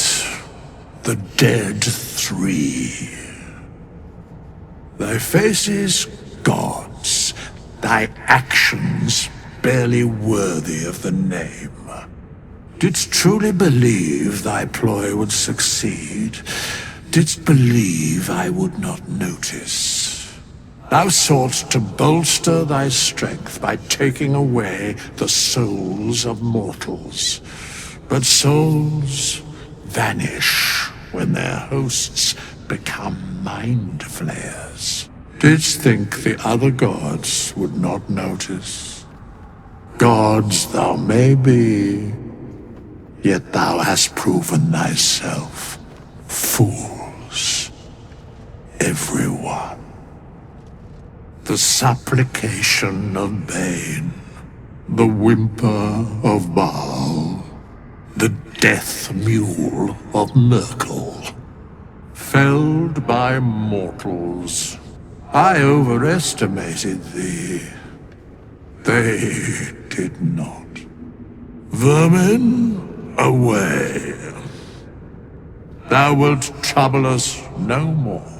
the dead three. Thy faces gods, thy actions barely worthy of the name. Didst truly believe thy ploy would succeed? Didst believe I would not notice? Thou soughtst to bolster thy strength by taking away the souls of mortals. But souls vanish when their hosts become mind flayers. Didst think the other gods would not notice? Gods thou may be, yet thou hast proven thyself fools, everyone. The supplication of Bane, the whimper of Baal, the death mule of Merkel. Felled by mortals, I overestimated thee. They did not. Vermin, away. Thou wilt trouble us no more.